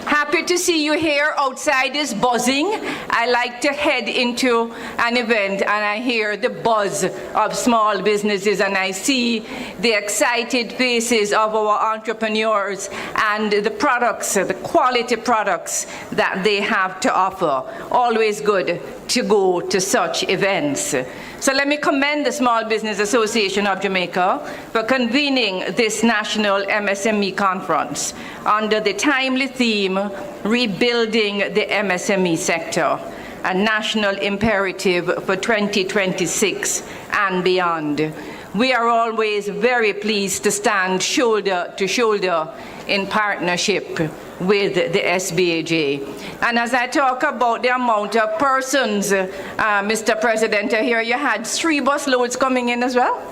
Happy to see you here. Outside is buzzing. I like to head into an event and I hear the buzz of small businesses and I see the excited faces of our entrepreneurs and the products, the quality products that they have to offer. Always good to go to such events. So let me commend the Small Business Association of Jamaica for convening this national MSME conference under the timely theme, Rebuilding the MSME Sector, a national imperative for 2026 and beyond. We are always very pleased to stand shoulder to shoulder in partnership with the SBAJ. And as I talk about the amount of persons, Mr. President, here you had 3 bus loads coming in as well,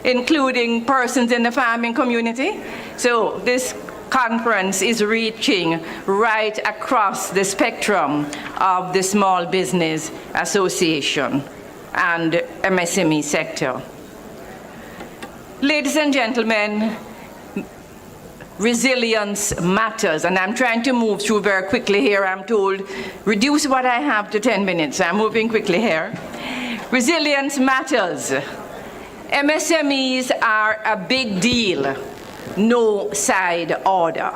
including persons in the farming community. So this conference is reaching right across the spectrum of the Small Business Association and MSME sector. Ladies and gentlemen, resilience matters, and I'm trying to move through very quickly here. I'm told, reduce what I have to 10 minutes. I'm moving quickly here. Resilience matters. MSMEs are a big deal. No side order.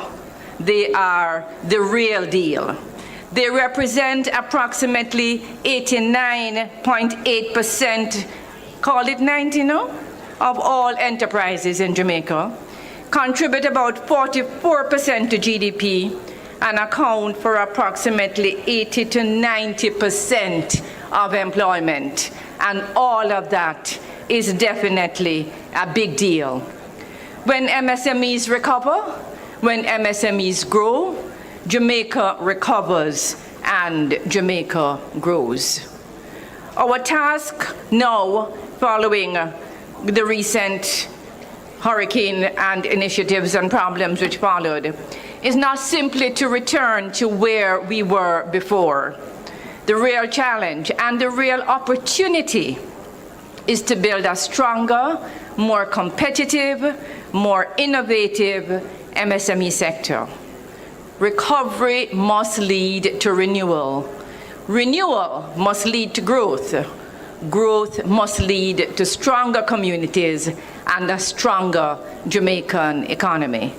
They are the real deal. They represent approximately 89.8%, call it 90, no? Of all enterprises in Jamaica, contribute about 44% to GDP, and account for approximately 80 to 90% of employment. And all of that is definitely a big deal. When MSMEs recover, when MSMEs grow, Jamaica recovers and Jamaica grows. Our task now, following the recent hurricane and initiatives and problems which followed, is not simply to return to where we were before. The real challenge and the real opportunity is to build a stronger, more competitive, more innovative MSME sector. Recovery must lead to renewal. Renewal must lead to growth. Growth must lead to stronger communities and a stronger Jamaican economy.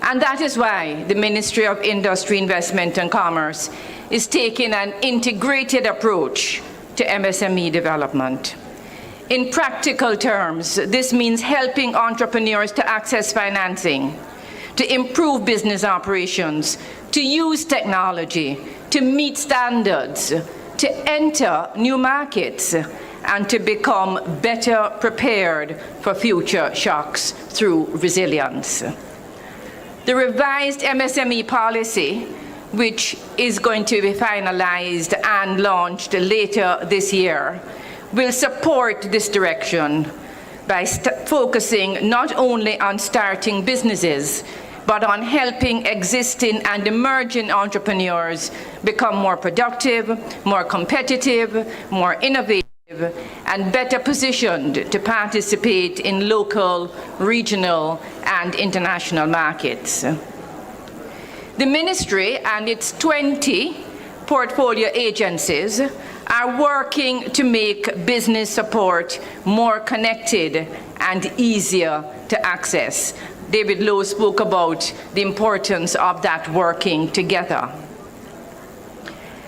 And that is why the Ministry of Industry, Investment and Commerce is taking an integrated approach to MSME development. In practical terms, this means helping entrepreneurs to access financing, to improve business operations, to use technology, to meet standards, to enter new markets, and to become better prepared for future shocks through resilience. The revised MSME policy, which is going to be finalized and launched later this year, will support this direction by focusing not only on starting businesses, but on helping existing and emerging entrepreneurs become more productive, more competitive, more innovative, and better positioned to participate in local, regional, and international markets. The ministry and its 20 portfolio agencies are working to make business support more connected and easier to access. David Lowe spoke about the importance of that working together.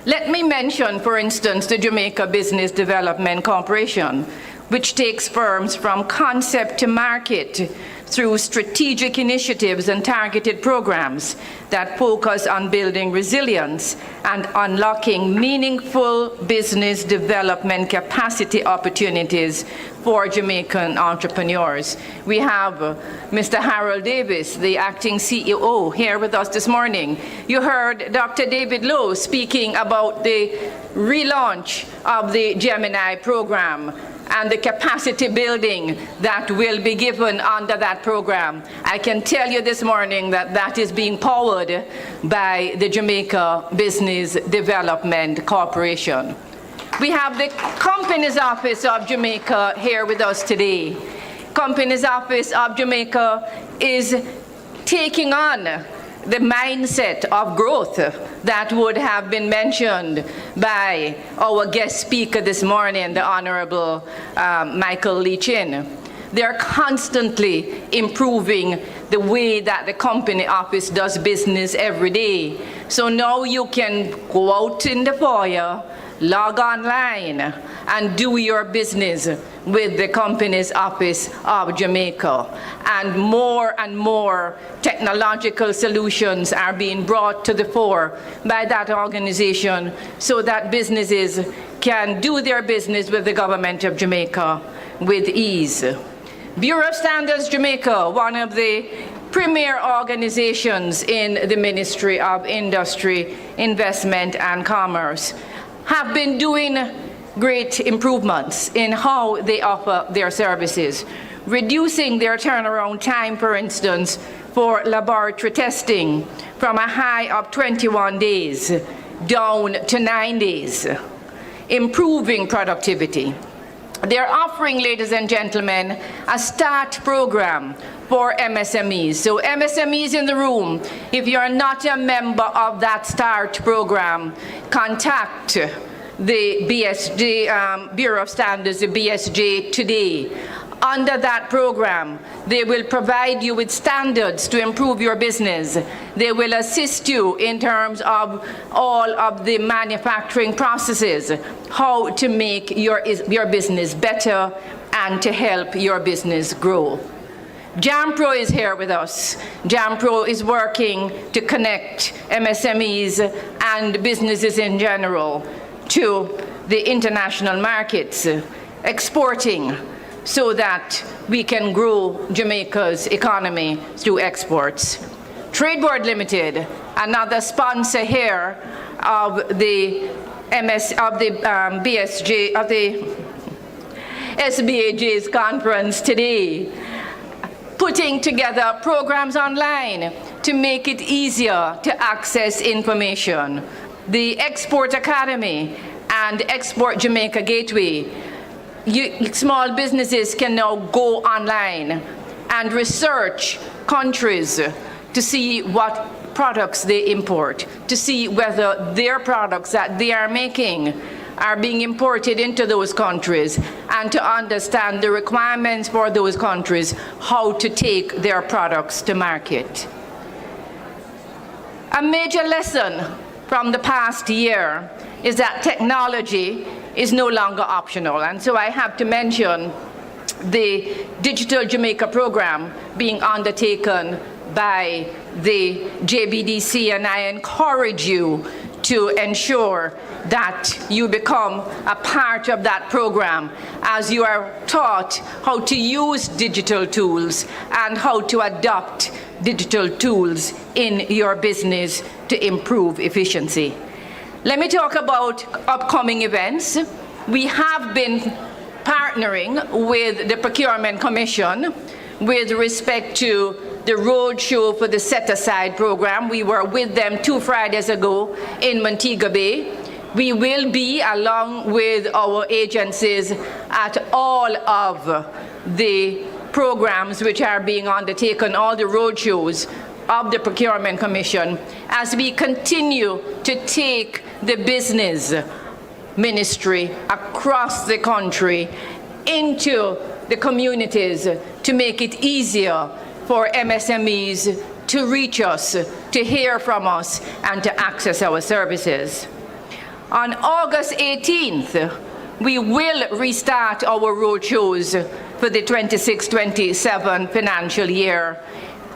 Let me mention, for instance, the Jamaica Business Development Corporation, which takes firms from concept to market through strategic initiatives and targeted programs that focus on building resilience and unlocking meaningful business development capacity opportunities for Jamaican entrepreneurs. We have Mr. Harold Davis, the acting CEO, here with us this morning. You heard Dr. David Lowe speaking about the relaunch of the Gemini program and the capacity building that will be given under that program. I can tell you this morning that that is being powered by the Jamaica Business Development Corporation. We have the Companies Office of Jamaica here with us today. Companies Office of Jamaica is taking on the mindset of growth that would have been mentioned by our guest speaker this morning, the Honorable Michael Lee Chin. They're constantly improving the way that the company office does business every day. So now you can go out in the foyer, log online, and do your business with the Companies Office of Jamaica. And more technological solutions are being brought to the fore by that organization so that businesses can do their business with the government of Jamaica with ease. Bureau of Standards Jamaica, one of the premier organizations in the Ministry of Industry, Investment and Commerce, have been doing great improvements in how they offer their services, reducing their turnaround time, for instance, for laboratory testing from a high of 21 days down to 9 days, improving productivity. They're offering, ladies and gentlemen, a START program for MSMEs. So MSMEs in the room, if you're not a member of that START program, contact the BSJ, Bureau of Standards, the BSJ today. Under that program, they will provide you with standards to improve your business. They will assist you in terms of all of the manufacturing processes, how to make your business better and to help your business grow. JAMPRO is here with us. JAMPRO is working to connect MSMEs and businesses in general to the international markets, exporting, so that we can grow Jamaica's economy through exports. Trade Board Limited, another sponsor here of the BSJ, of the SBAJ's conference today, putting together programs online to make it easier to access information. The Export Academy and Export Jamaica Gateway, small businesses can now go online and research countries to see what products they import, to see whether their products that they are making are being imported into those countries, and to understand the requirements for those countries, how to take their products to market. A major lesson from the past year is that technology is no longer optional. And so I have to mention the Digital Jamaica program being undertaken by the JBDC, and I encourage you to ensure that you become a part of that program as you are taught how to use digital tools and how to adopt digital tools in your business to improve efficiency. Let me talk about upcoming events. We have been partnering with the Procurement Commission with respect to the roadshow for the set-aside program. We were with them 2 Fridays ago in Montego Bay. We will be, along with our agencies, at all of the programs which are being undertaken, all the roadshows of the Procurement Commission, as we continue to take the business ministry across the country into the communities to make it easier for MSMEs to reach us, to hear from us, and to access our services. On August 18th, we will restart our roadshows for the 26-27 financial year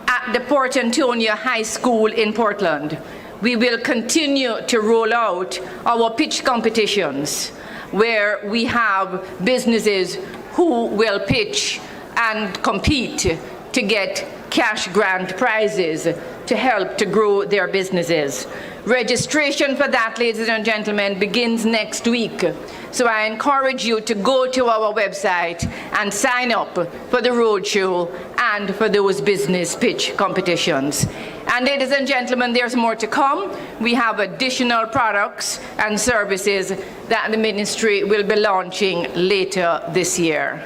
at the Port Antonio High School in Portland. We will continue to roll out our pitch competitions where we have businesses who will pitch and compete to get cash grant prizes to help to grow their businesses. Registration for that, ladies and gentlemen, begins next week. So I encourage you to go to our website and sign up for the roadshow and for those business pitch competitions. And ladies and gentlemen, there's more to come. We have additional products and services that the ministry will be launching later this year.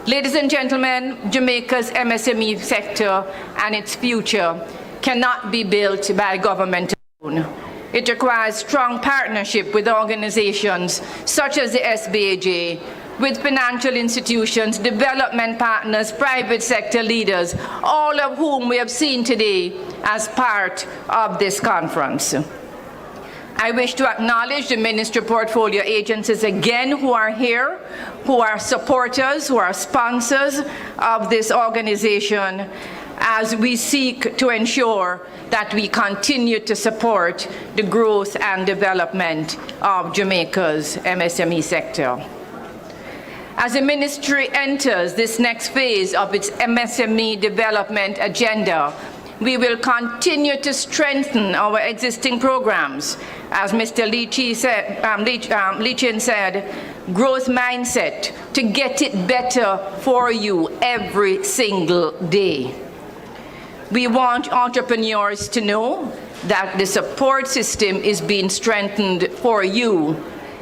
Ladies and gentlemen, Jamaica's MSME sector and its future cannot be built by government alone. It requires strong partnership with organizations such as the SBAJ, with financial institutions, development partners, private sector leaders, all of whom we have seen today as part of this conference. I wish to acknowledge the ministry portfolio agencies again who are here, who are supporters, who are sponsors of this organization, as we seek to ensure that we continue to support the growth and development of Jamaica's MSME sector. As the ministry enters this next phase of its MSME development agenda, we will continue to strengthen our existing programs. As Mr. Lichin said, growth mindset, to get it better for you every single day. We want entrepreneurs to know that the support system is being strengthened for you.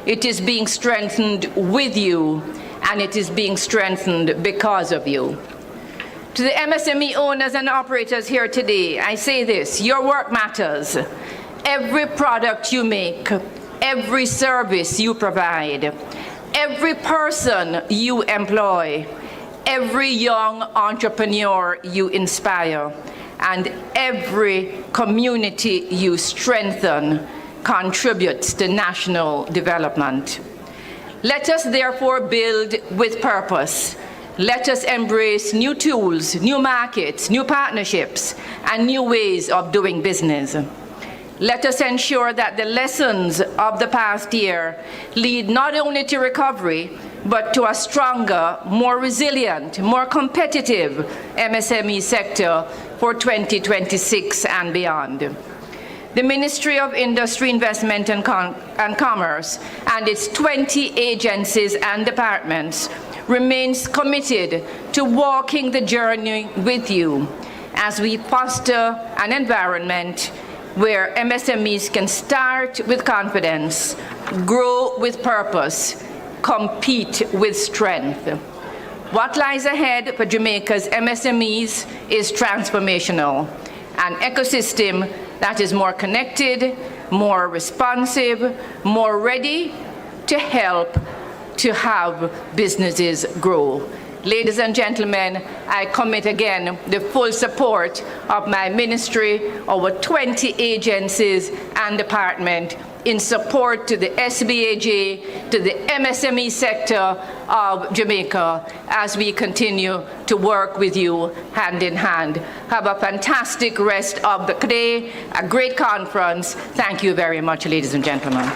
It is being strengthened with you, and it is being strengthened because of you. To the MSME owners and operators here today, I say this: your work matters. Every product you make, every service you provide, every person you employ, every young entrepreneur you inspire, and every community you strengthen contributes to national development. Let us therefore build with purpose. Let us embrace new tools, new markets, new partnerships, and new ways of doing business. Let us ensure that the lessons of the past year lead not only to recovery, but to a stronger, more resilient, more competitive MSME sector for 2026 and beyond. The Ministry of Industry, Investment and Commerce and its 20 agencies and departments remains committed to walking the journey with you as we foster an environment where MSMEs can start with confidence, grow with purpose, compete with strength. What lies ahead for Jamaica's MSMEs is transformational, an ecosystem that is more connected, more responsive, more ready to help to have businesses grow. Ladies and gentlemen, I commit again the full support of my ministry, our 20 agencies and department in support to the SBAJ, to the MSME sector of Jamaica as we continue to work with you hand in hand. Have a fantastic rest of the day, a great conference. Thank you very much, ladies and gentlemen.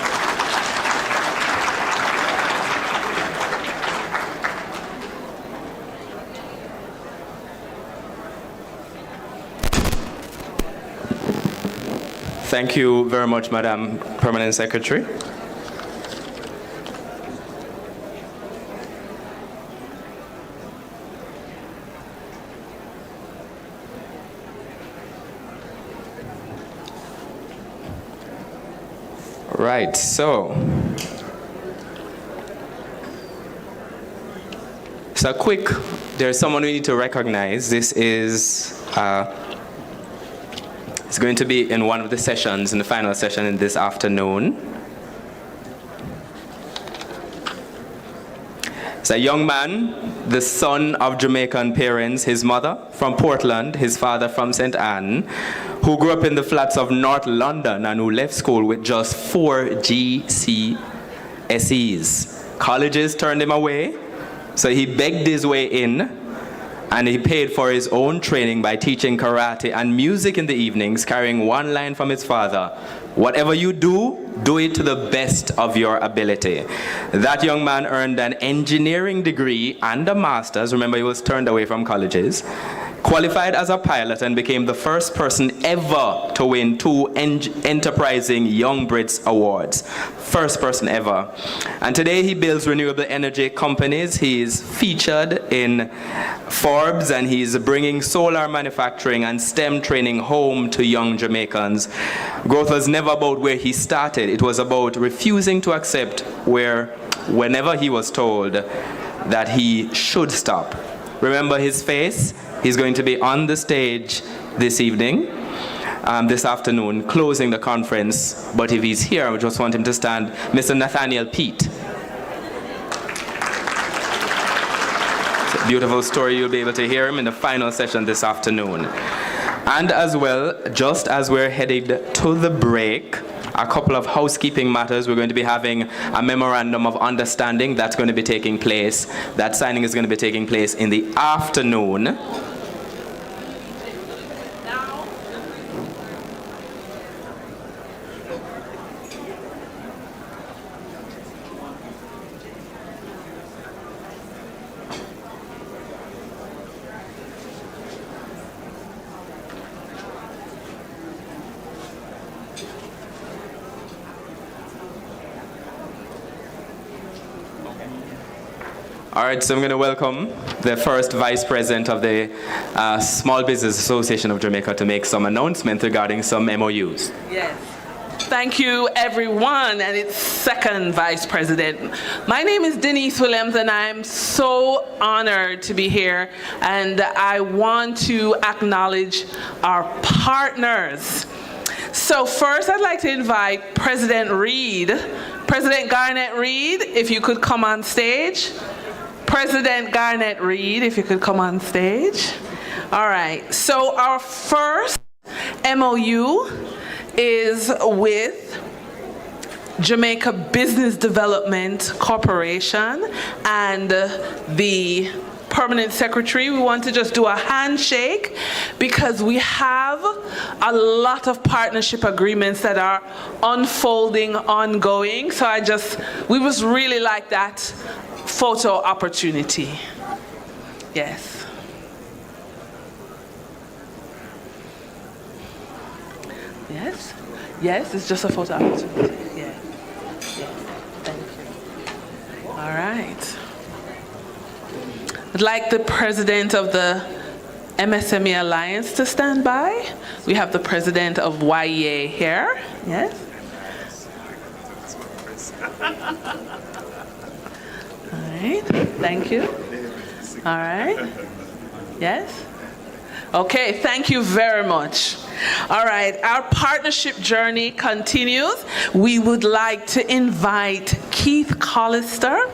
Thank you very much, Madam Permanent Secretary. Right, so quick, there's someone we need to recognize. This is it's going to be in one of the sessions, in the final session in this afternoon. It's a young man, the son of Jamaican parents, his mother from Portland, his father from St. Anne, who grew up in the flats of North London and who left school with just 4 GCSEs. Colleges turned him away, So he begged his way in, and he paid for his own training by teaching karate and music in the evenings, carrying one line from his father: whatever you do, do it to the best of your ability. That young man earned an engineering degree and a master's. Remember, he was turned away from colleges. Qualified as a pilot and became the first person ever to win 2 Enterprising Young Brits Awards. First person ever. And today he builds renewable energy companies. He's featured in Forbes, and he's bringing solar manufacturing and STEM training home to young Jamaicans. Growth was never about where he started. It was about refusing to accept whenever he was told that he should stop. Remember his face? He's going to be on the stage this evening, this afternoon, closing the conference. But if he's here, I just want him to stand. Mr. Nathaniel Pete. It's a beautiful story. You'll be able to hear him in the final session this afternoon. And as well, just as we're headed to the break, a couple of housekeeping matters. We're going to be having a memorandum of understanding that's going to be taking place. That signing is going to be taking place in the afternoon. All right, so I'm going to welcome the first Vice President of the Small Business Association of Jamaica to make some announcements regarding some MOUs. Yes. Thank you, everyone, and its second Vice President. My name is Denise Williams, and I'm so honored to be here, and I want to acknowledge our partners. So first, I'd like to invite President Reed, President Garnett Reed, if you could come on stage. President Garnett Reed, if you could come on stage. All right, so our first MOU is with Jamaica Business Development Corporation and the Permanent Secretary. We want to just do a handshake because we have a lot of partnership agreements that are unfolding, ongoing. So we was really like that photo opportunity. Yes. Yes? Yes, it's just a photo opportunity. Yeah. Yes. Thank you. All right. I'd like the president of the MSME Alliance to stand by. We have the president of YEA here. Yes? All right, thank you. All right, yes? Okay, thank you very much. All right, our partnership journey continues. We would like to invite Keith Collister.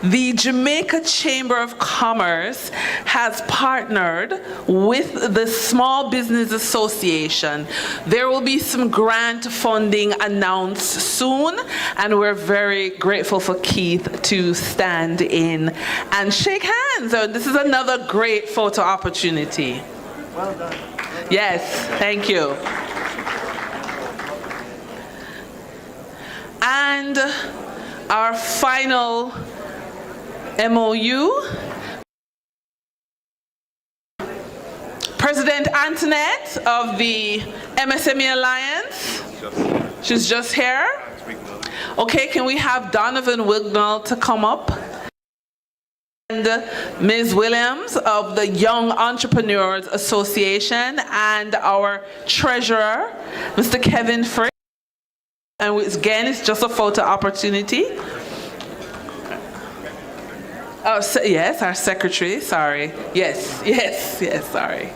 The Jamaica Chamber of Commerce has partnered with the Small Business Association. There will be some grant funding announced soon, and we're very grateful for Keith to stand in and shake hands. So this is another great photo opportunity. Well done. Yes, thank you. And our final MOU, President Antoinette of the MSME Alliance. She's just here. Okay, can we have Donovan Wignall to come up? And Ms. Williams of the Young Entrepreneurs Association, and our treasurer, Mr. Kevin Frick. And again, it's just a photo opportunity. Oh, so, yes, our secretary, sorry. Yes, sorry.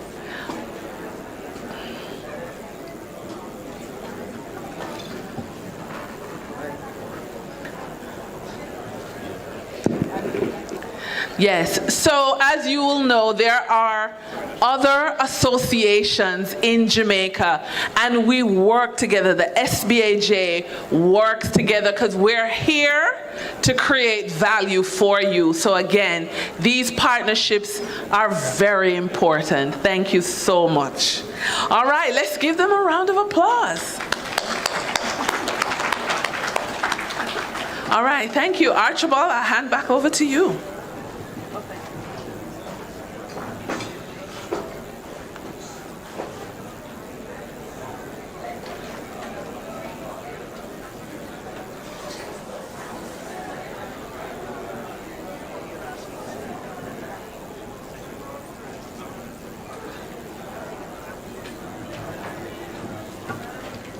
Yes, so as you will know, there are other associations in Jamaica, and we work together. The SBAJ works together because we're here to create value for you. So again, these partnerships are very important. Thank you so much. All right, let's give them a round of applause. All right, thank you. Archibald, I'll hand back over to you.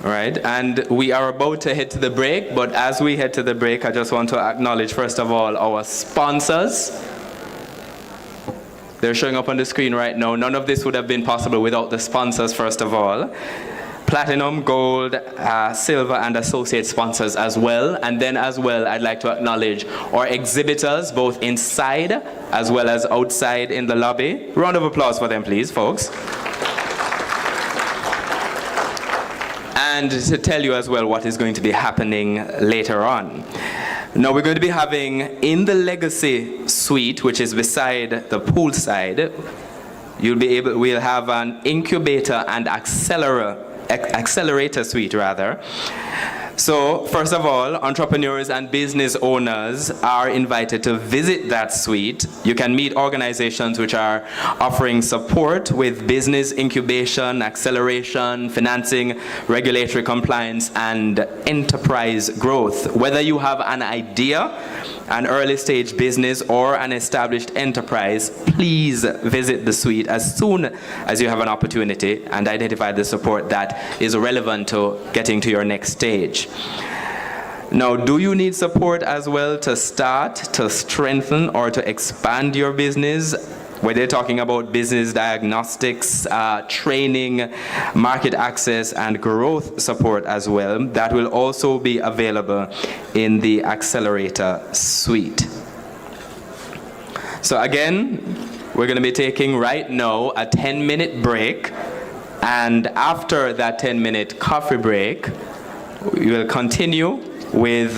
All right, and we are about to head to the break, but as we head to the break, I just want to acknowledge, first of all, our sponsors. They're showing up on the screen right now. None of this would have been possible without the sponsors, first of all. Platinum, gold, silver, and associate sponsors as well. And then as well, I'd like to acknowledge our exhibitors, both inside as well as outside in the lobby. Round of applause for them, please, folks. And to tell you as well what is going to be happening later on. Now we're going to be having in the Legacy Suite, which is beside the poolside, we'll have an incubator and accelerator suite rather. So first of all, entrepreneurs and business owners are invited to visit that suite. You can meet organizations which are offering support with business incubation, acceleration, financing, regulatory compliance, and enterprise growth. Whether you have an idea, an early stage business, or an established enterprise, please visit the suite as soon as you have an opportunity and identify the support that is relevant to getting to your next stage. Now, do you need support as well to start, to strengthen, or to expand your business? Where they're talking about business diagnostics, training, market access, and growth support as well. That will also be available in the Accelerator Suite. So again, we're going to be taking right now a 10-minute break. And after that 10-minute coffee break, we will continue with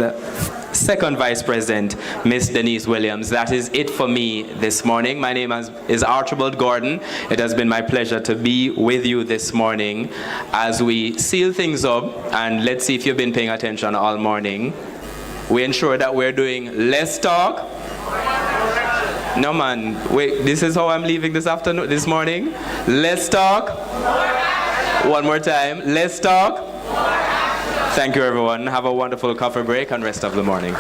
Second Vice President, Miss Denise Williams. That is it for me this morning. My name is Archibald Gordon. It has been my pleasure to be with you this morning as we seal things up, and let's see if you've been paying attention all morning. We ensure that we're doing less talk. No man, wait, this is how I'm leaving this morning. Less talk. One more time, less talk. Thank you, everyone. Have a wonderful coffee break and rest of the morning.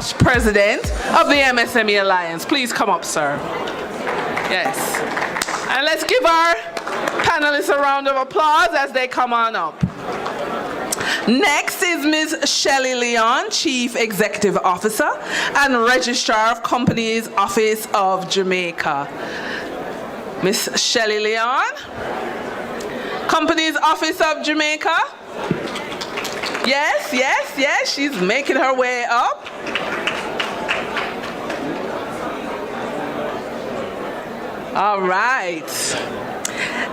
past president of the MSME Alliance. Please come up, sir. Yes. And let's give our panelists a round of applause as they come on up. Next is Ms. Shelley Leon, Chief Executive Officer and Registrar of Companies Office of Jamaica. Ms. Shelley Leon, Companies Office of Jamaica. Yes, yes, yes, she's making her way up. All right.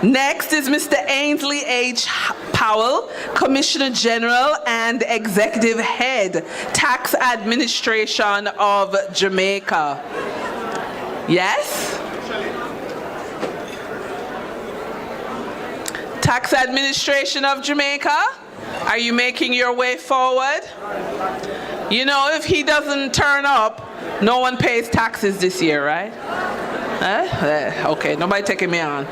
Next is Mr. Ainsley H. Powell, Commissioner General and Executive Head, Tax Administration of Jamaica. Yes? Tax Administration of Jamaica, are you making your way forward? You know, if he doesn't turn up, no one pays taxes this year, right? Okay, nobody taking me on.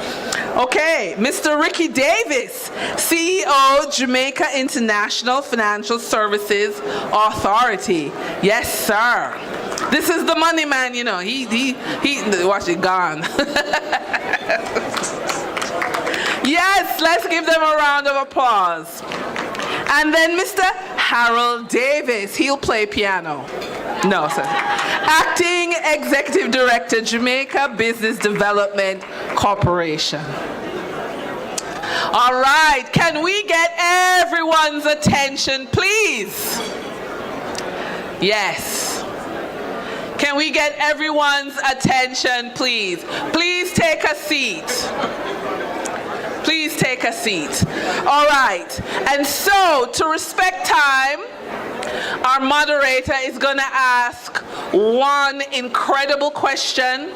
Okay, Mr. Ricky Davis, CEO, Jamaica International Financial Services Authority. Yes, sir. This is the money man, you know. He watch it gone. Yes, let's give them a round of applause. And then Mr. Harold Davis, he'll play piano. No, sir. Acting Executive Director, Jamaica Business Development Corporation. All right, can we get everyone's attention, please? Yes. Can we get everyone's attention, please? Please take a seat. Please take a seat. All right, and so to respect time, our moderator is going to ask one incredible question,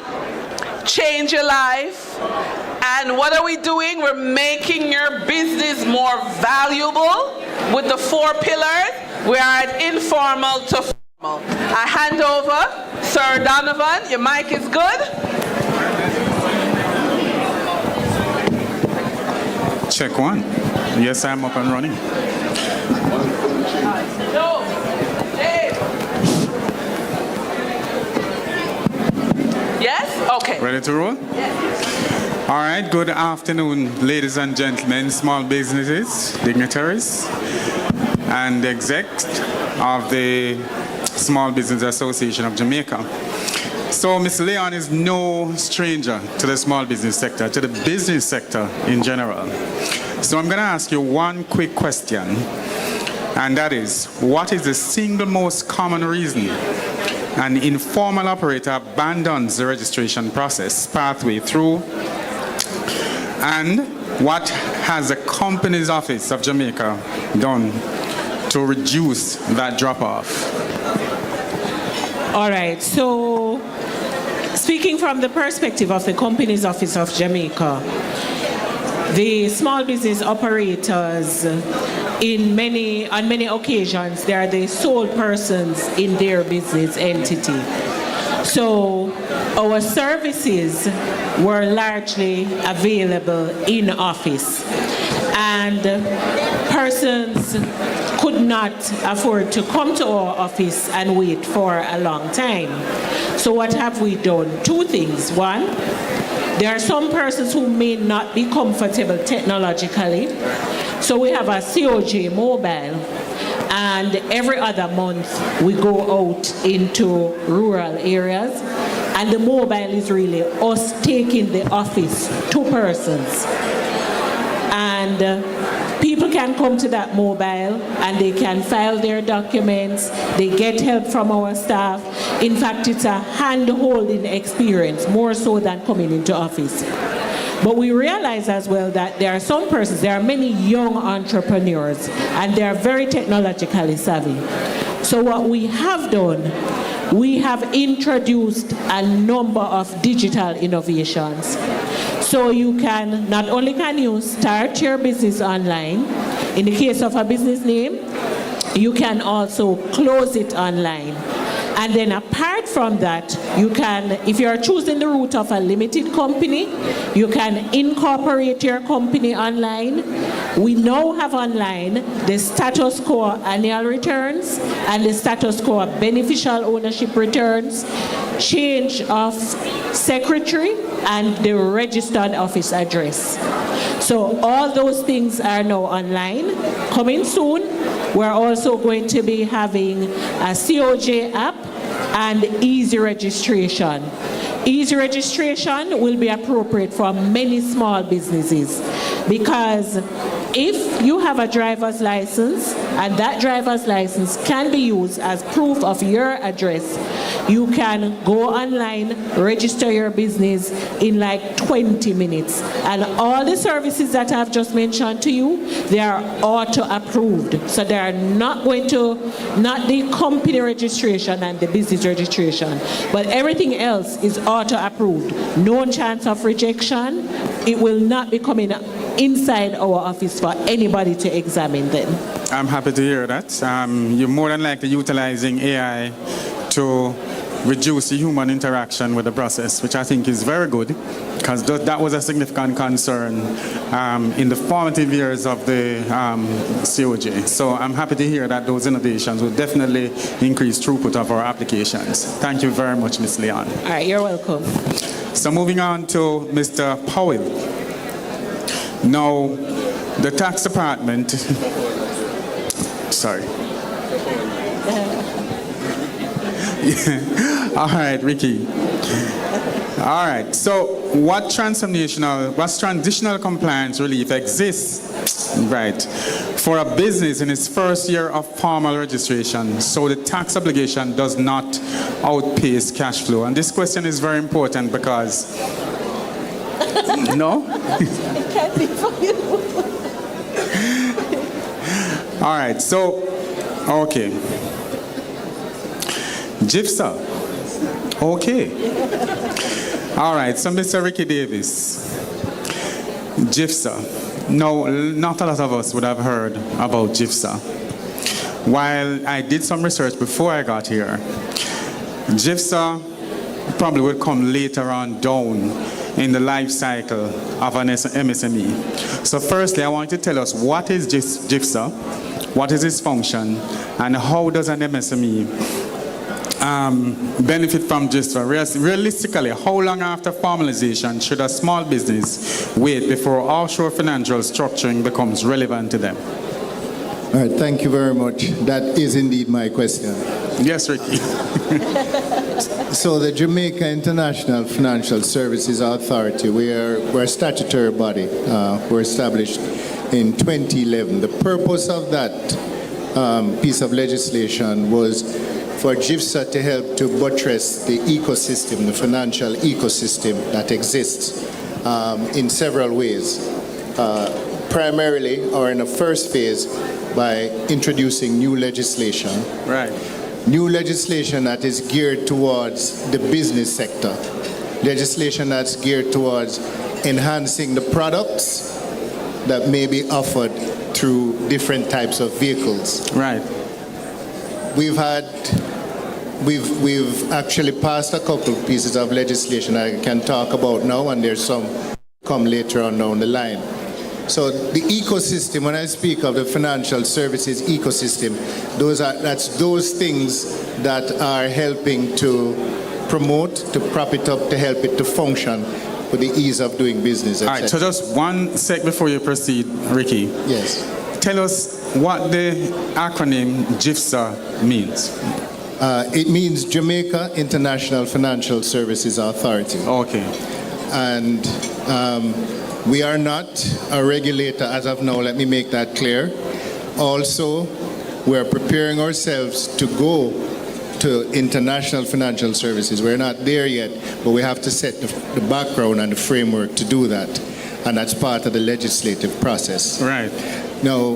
change your life. And what are we doing? We're making your business more valuable with the 4 pillars. We are at informal to formal. I hand over, Sir Donovan, your mic is good. Check 1. Yes, I'm up and running. No. Hey. Yes? Okay. Ready to roll? Yes. All right, good afternoon, ladies and gentlemen, small businesses, dignitaries, and execs of the Small Business Association of Jamaica. So Ms. Leon is no stranger to the small business sector, to the business sector in general. So I'm going to ask you one quick question, and that is, what is the single most common reason an informal operator abandons the registration process pathway through, and what has the Companies Office of Jamaica done to reduce that drop-off? All right, so speaking from the perspective of the Companies Office of Jamaica, the small business operators, on many occasions, they are the sole persons in their business entity. So our services were largely available in office, and persons could not afford to come to our office and wait for a long time. So what have we done? 2 things. One, there are some persons who may not be comfortable technologically. So we have a COJ mobile, and every other month we go out into rural areas, and the mobile is really us taking the office to persons. And people can come to that mobile and they can file their documents, they get help from our staff. In fact, it's a hand-holding experience, more so than coming into office. But we realize as well that there are some persons, there are many young entrepreneurs, and they are very technologically savvy. So what we have done, we have introduced a number of digital innovations. So you can, not only can you start your business online, in the case of a business name, you can also close it online. And then apart from that, you can, if you're choosing the route of a limited company, you can incorporate your company online. We now have online the status quo annual returns and the status quo beneficial ownership returns, change of secretary, and the registered office address. So all those things are now online. Coming soon, we're also going to be having a COJ app and easy registration. Easy registration will be appropriate for many small businesses because if you have a driver's license and that driver's license can be used as proof of your address, you can go online, register your business in like 20 minutes. And all the services that I've just mentioned to you, they are auto-approved. So they are not going to, not the company registration and the business registration, but everything else is auto-approved. No chance of rejection. It will not be coming inside our office for anybody to examine them. I'm happy to hear that. You're more than likely utilizing AI to reduce the human interaction with the process, which I think is very good, because that was a significant concern in the formative years of the COJ. So I'm happy to hear that those innovations will definitely increase throughput of our applications. Thank you very much, Ms. Leon. All right, you're welcome. So moving on to Mr. Powell. Now, the tax department, sorry. All right, Ricky. All right, so what transitional compliance relief exists, right, for a business in its first year of formal registration, so the tax obligation does not outpace cash flow? And this question is very important because, no? It can't be for you. All right, so, okay. GIFSA. Okay. All right, so Mr. Ricky Davis. GIFSA. No, not a lot of us would have heard about GIFSA. While I did some research before I got here, GIFSA probably would come later on down in the life cycle of an MSME. So firstly, I want you to tell us what is GIFSA, what is its function, and how does an MSME benefit from GIFSA? Realistically, how long after formalization should a small business wait before offshore financial structuring becomes relevant to them? All right, thank you very much. That is indeed my question. Yes, Ricky. So the Jamaica International Financial Services Authority, we're a statutory body. We're established in 2011. The purpose of that piece of legislation was for GIFSA to help to buttress the ecosystem, the financial ecosystem that exists in several ways. Primarily, or in the first phase, by introducing new legislation. Right. New legislation that is geared towards the business sector. Legislation that's geared towards enhancing the products that may be offered through different types of vehicles. Right. We've actually passed a couple of pieces of legislation I can talk about now, and there's some come later on down the line. So the ecosystem, when I speak of the financial services ecosystem, that's those things that are helping to promote, to prop it up, to help it to function for the ease of doing business, etc. All right, so just one sec before you proceed, Ricky. Yes. Tell us what the acronym GIFSA means. It means Jamaica International Financial Services Authority. Okay. And we are not a regulator as of now, let me make that clear. Also, we are preparing ourselves to go to international financial services. We're not there yet, but we have to set the background and the framework to do that. And that's part of the legislative process. Right. Now,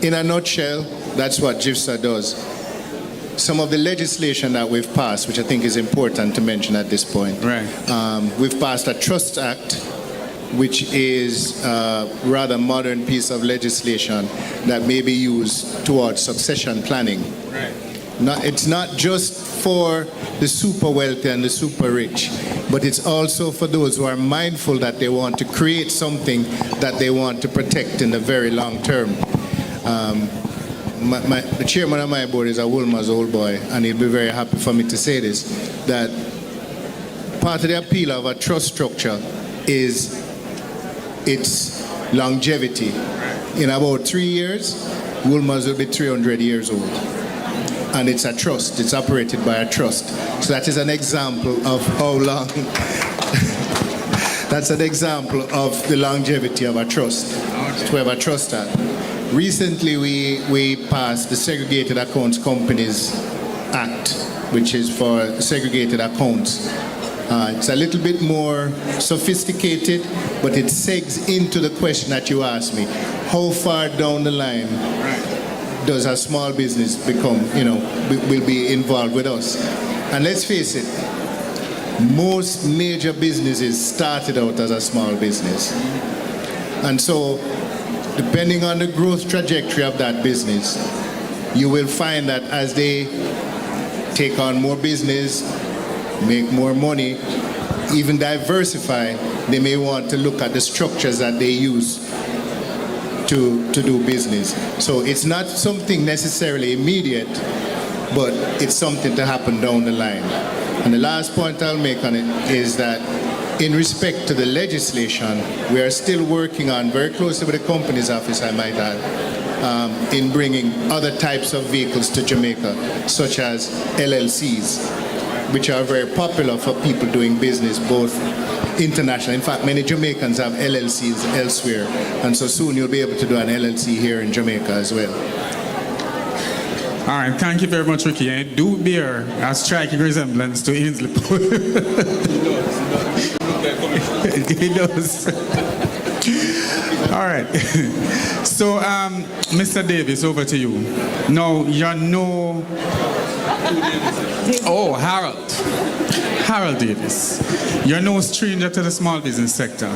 in a nutshell, that's what GIFSA does. Some of the legislation that we've passed, which I think is important to mention at this point. Right. We've passed a Trust Act, which is a rather modern piece of legislation that may be used towards succession planning. Right. It's not just for the super wealthy and the super rich, but it's also for those who are mindful that they want to create something that they want to protect in the very long term. The chairman of my board is a Woolmer's old boy, and he'll be very happy for me to say this, that part of the appeal of a trust structure is its longevity. In about 3 years, Woolmer's will be 300 years old. And it's a trust. It's operated by a trust. So that is an example of how long, that's an example of the longevity of a trust. So we have a trust act. Recently, we passed the Segregated Accounts Companies Act, which is for segregated accounts. It's a little bit more sophisticated, but it segs into the question that you asked me. How far down the line does a small business become, will be involved with us? And let's face it, most major businesses started out as a small business. And so, depending on the growth trajectory of that business, you will find that as they take on more business, make more money, even diversify, they may want to look at the structures that they use to do business. So it's not something necessarily immediate, but it's something to happen down the line. And the last point I'll make on it is that in respect to the legislation, we are still working on, very closely with the Companies Office, I might add, in bringing other types of vehicles to Jamaica, such as LLCs, which are very popular for people doing business, both international. In fact, many Jamaicans have LLCs elsewhere, and so soon you'll be able to do an LLC here in Jamaica as well. All right, thank you very much, Ricky. I do bear a striking resemblance to Ainsley Pool. He does. All right. So, Mr. Davis, over to you. Now, you're no... Oh, Harold. Harold Davis. You're no stranger to the small business sector.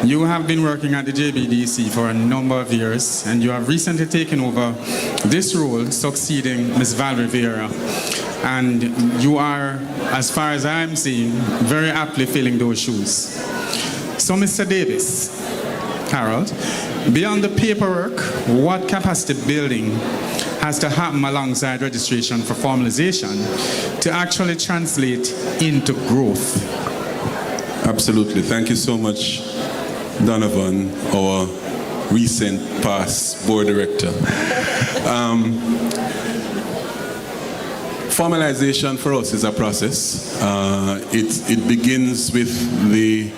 You have been working at the JBDC for a number of years, and you have recently taken over this role, succeeding Ms. Valerie Vieira. And you are, as far as I'm seeing, very aptly filling those shoes. So, Mr. Davis, Harold, beyond the paperwork, what capacity building has to happen alongside registration for formalization to actually translate into growth? Absolutely. Thank you so much, Donovan, our recent past board director. Formalization for us is a process. It begins with the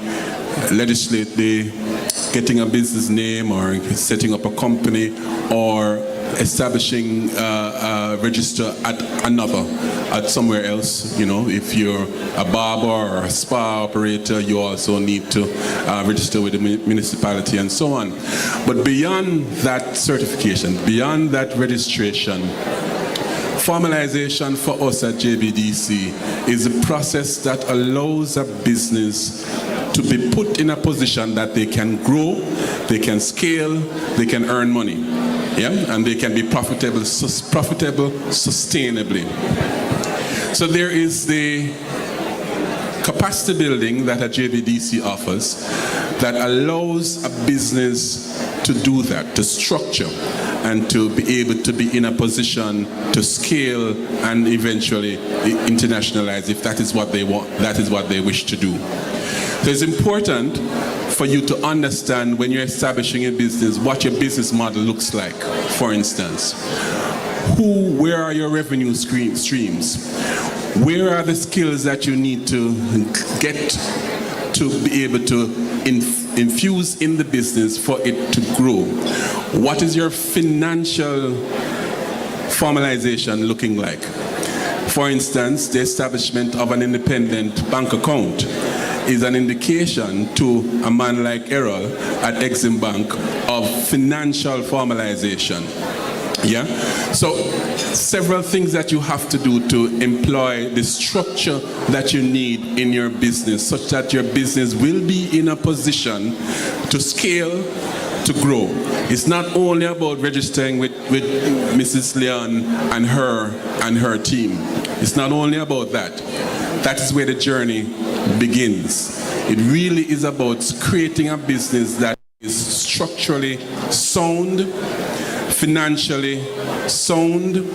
getting a business name or setting up a company or establishing a register at somewhere else. If you're a barber or a spa operator, you also need to register with the municipality and so on. But beyond that certification, beyond that registration, formalization for us at JBDC is a process that allows a business to be put in a position that they can grow, they can scale, they can earn money. And they can be profitable sustainably. So there is the capacity building that a JBDC offers that allows a business to do that, to structure, and to be able to be in a position to scale and eventually internationalize if that is what they want, that is what they wish to do. So it's important for you to understand when you're establishing a business what your business model looks like. For instance, where are your revenue streams? Where are the skills that you need to get to be able to infuse in the business for it to grow? What is your financial formalization looking like? For instance, the establishment of an independent bank account is an indication to a man like Errol at Exim Bank of financial formalization. So several things that you have to do to employ the structure that you need in your business such that your business will be in a position to scale, to grow. It's not only about registering with Mrs. Leon and her team. It's not only about that. That is where the journey begins. It really is about creating a business that is structurally sound, financially sound,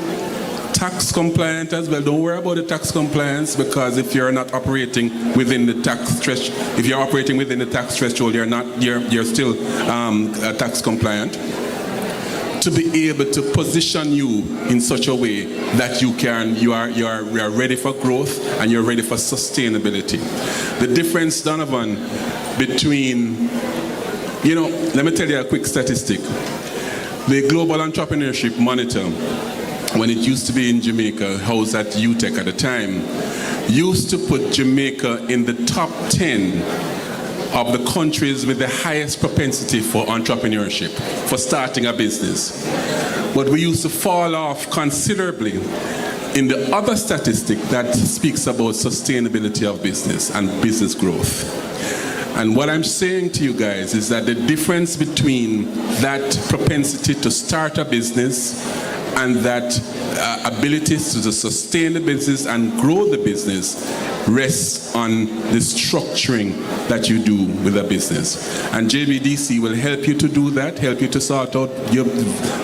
tax compliant as well. Don't worry about the tax compliance, because if you're not operating within the tax threshold, if you're operating within the tax threshold, you're still tax compliant. To be able to position you in such a way that you are ready for growth and you're ready for sustainability. The difference, Donovan, between, let me tell you a quick statistic. The Global Entrepreneurship Monitor, when it used to be in Jamaica, housed at UTEC at the time, used to put Jamaica in the top 10 of the countries with the highest propensity for entrepreneurship, for starting a business. But we used to fall off considerably in the other statistic that speaks about sustainability of business and business growth. And what I'm saying to you guys is that the difference between that propensity to start a business and that abilities to sustain the business and grow the business rests on the structuring that you do with a business. And JBDC will help you to do that, help you to sort out your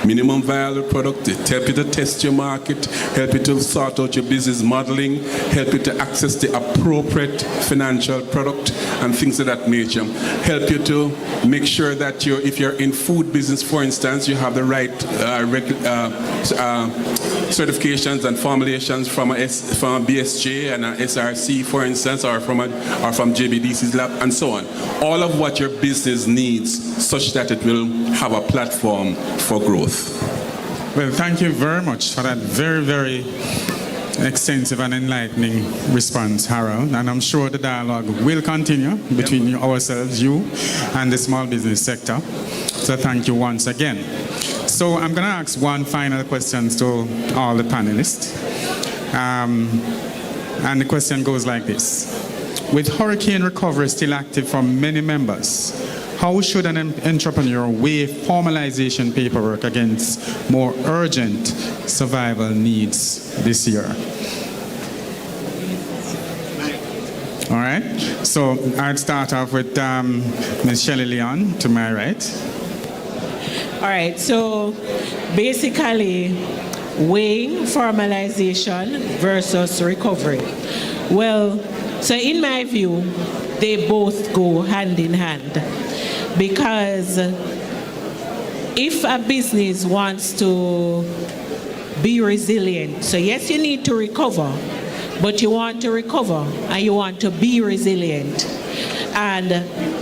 minimum viable product, help you to test your market, help you to sort out your business modeling, help you to access the appropriate financial product and things of that nature, help you to make sure that if you're in food business, for instance, you have the right certifications and formulations from a BSJ and a SRC, for instance, or from JBDC's lab, and so on. All of what your business needs, such that it will have a platform for growth. Well, thank you very much for that very, very extensive and enlightening response, Harold. And I'm sure the dialogue will continue between ourselves, you, and the small business sector. So thank you once again. So I'm going to ask one final question to all the panelists. And the question goes like this. With hurricane recovery still active for many members, how should an entrepreneur weigh formalization paperwork against more urgent survival needs this year? All right. So I'd start off with Ms. Shelley Leon to my right. All right. So basically, weighing formalization versus recovery. Well, so in my view, they both go hand in hand, because if a business wants to be resilient, so yes, you need to recover, but you want to recover and you want to be resilient, and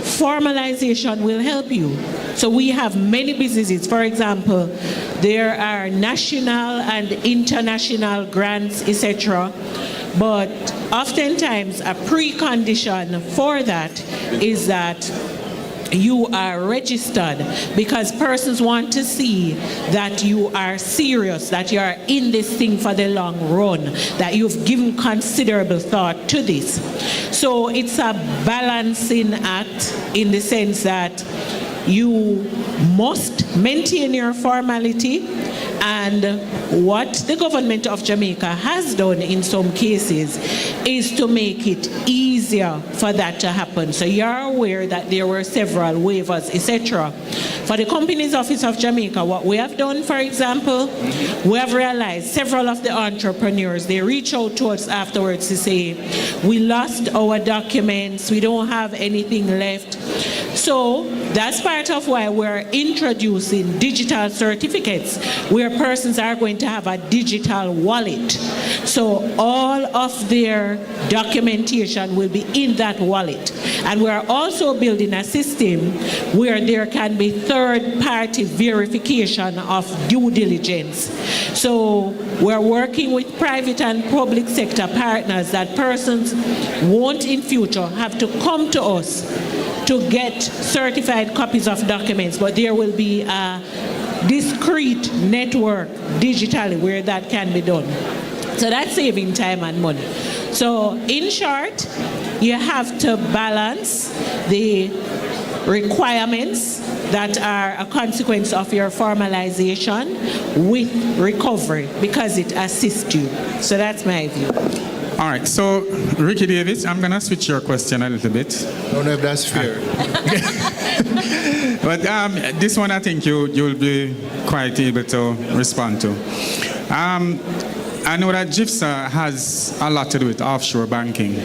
formalization will help you. So we have many businesses. For example, there are national and international grants, etc. But oftentimes a precondition for that is that you are registered, because persons want to see that you are serious, that you are in this thing for the long run, that you've given considerable thought to this. So it's a balancing act in the sense that you must maintain your formality, and what the government of Jamaica has done in some cases is to make it easier for that to happen. So you're aware that there were several waivers, etc. For the Companies Office of Jamaica, what we have done, for example, we have realized several of the entrepreneurs, they reach out to us afterwards to say, we lost our documents, we don't have anything left. So that's part of why we're introducing digital certificates, where persons are going to have a digital wallet. So all of their documentation will be in that wallet. And we're also building a system where there can be third-party verification of due diligence. So we're working with private and public sector partners that persons won't in future have to come to us to get certified copies of documents, but there will be a discrete network digitally where that can be done. So that's saving time and money. So in short, you have to balance the requirements that are a consequence of your formalization with recovery because it assists you. So that's my view. All right, so Ricky Davis, I'm going to switch your question a little bit. I don't know if that's fair. But this one I think you'll be quite able to respond to. I know that GIFSA has a lot to do with offshore banking,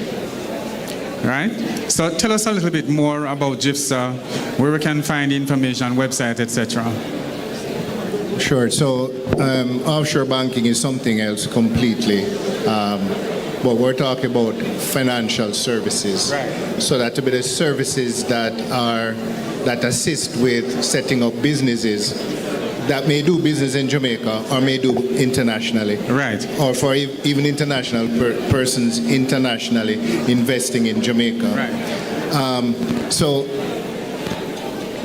right? So tell us a little bit more about GIFSA, where we can find information, website, etc. Sure. So offshore banking is something else completely. But we're talking about financial services. Right. So that to be the services that assist with setting up businesses that may do business in Jamaica or may do internationally. Right. Or for even international persons internationally investing in Jamaica. Right. So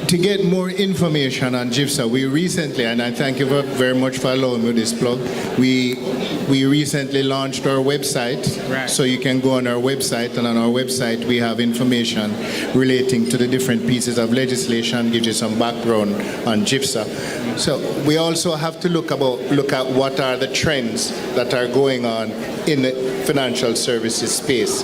to get more information on GIFSA, we recently, and I thank you very much for allowing me this plug, we recently launched our website. Right. So you can go on our website, and on our website we have information relating to the different pieces of legislation, gives you some background on GIFSA. So we also have to look at what are the trends that are going on in the financial services space.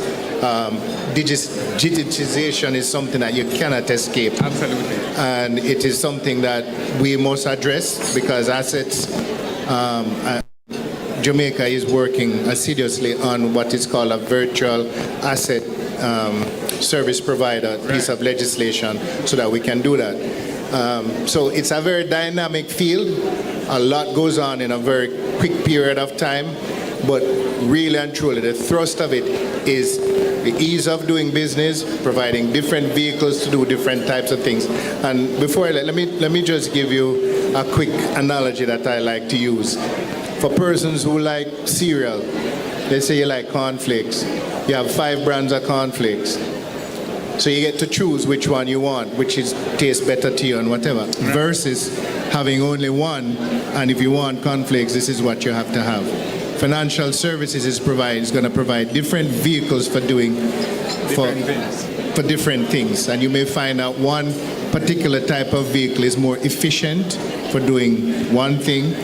Digitization is something that you cannot escape. Absolutely. And it is something that we must address because assets, Jamaica is working assiduously on what is called a virtual asset service provider piece of legislation so that we can do that. So it's a very dynamic field. A lot goes on in a very quick period of time, but really and truly the thrust of it is the ease of doing business, providing different vehicles to do different types of things. And before let me just give you a quick analogy that I like to use. For persons who like cereal, let's say you like cornflakes, you have 5 brands of cornflakes. So you get to choose which one you want, which tastes better to you and whatever, right. Versus having only one, and if you want cornflakes, this is what you have to have. Financial services is going to provide different vehicles for doing for different things, and you may find out one particular type of vehicle is more efficient for doing one thing.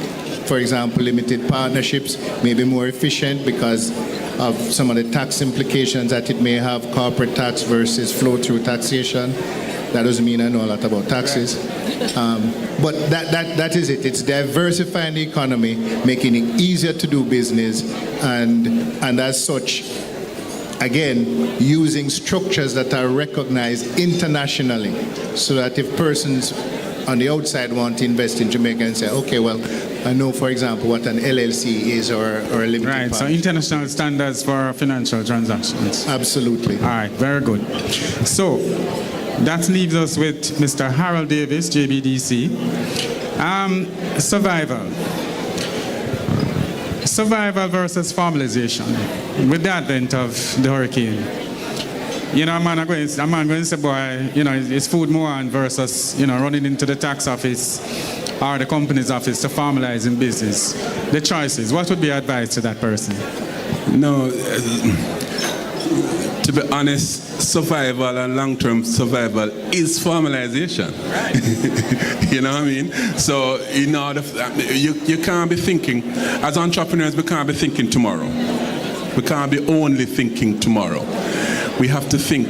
For example, limited partnerships may be more efficient because of some of the tax implications that it may have, corporate tax versus flow-through taxation. That doesn't mean I know a lot about taxes. But that is it. It's diversifying the economy, making it easier to do business, and as such, again, using structures that are recognized internationally so that if persons on the outside want to invest in Jamaica and say, okay, well, I know, for example, what an LLC is or a limited Right, partnership. so international standards for financial transactions. Absolutely. All right, very good. So that leaves us with Mr. Harold Davis, JBDC. Survival versus formalization. With the advent of the hurricane, you know, a man going to say, boy, you know, it's food more on versus, you know, running into the tax office or the company's office to formalize in business. The choices, what would be advice to that person? No, to be honest, survival and long-term survival is formalization. Right. You know what I mean? So, in order, you can't be thinking, as entrepreneurs, we can't be thinking tomorrow. We can't be only thinking tomorrow. We have to think.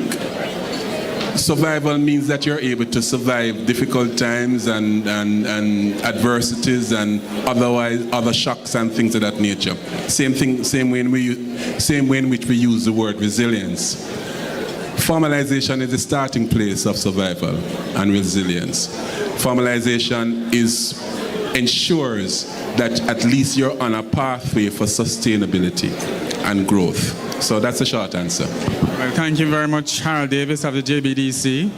Survival means that you're able to survive difficult times and adversities and other shocks and things of that nature. Same way in which we use the word resilience. Formalization is the starting place of survival and resilience. Formalization ensures that at least you're on a pathway for sustainability and growth. So that's the short answer. Well, thank you very much, Harold Davis of the JBDC.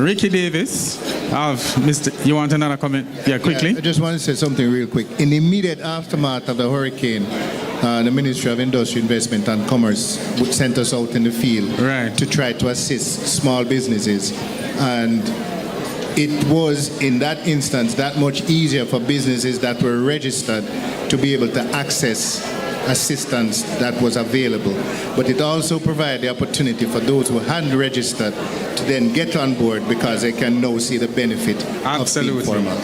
Ricky Davis of Mr. You want another comment? Yeah, quickly. Yeah, I just want to say something real quick. In the immediate aftermath of the hurricane, the Ministry of Industry, Investment and Commerce sent us out in the field to try to assist small businesses. And it was, in that instance, that much easier for businesses that were registered to be able to access assistance that was available. But it also provided the opportunity for those who hadn't registered to then get on board because they can now see the benefit of being formal.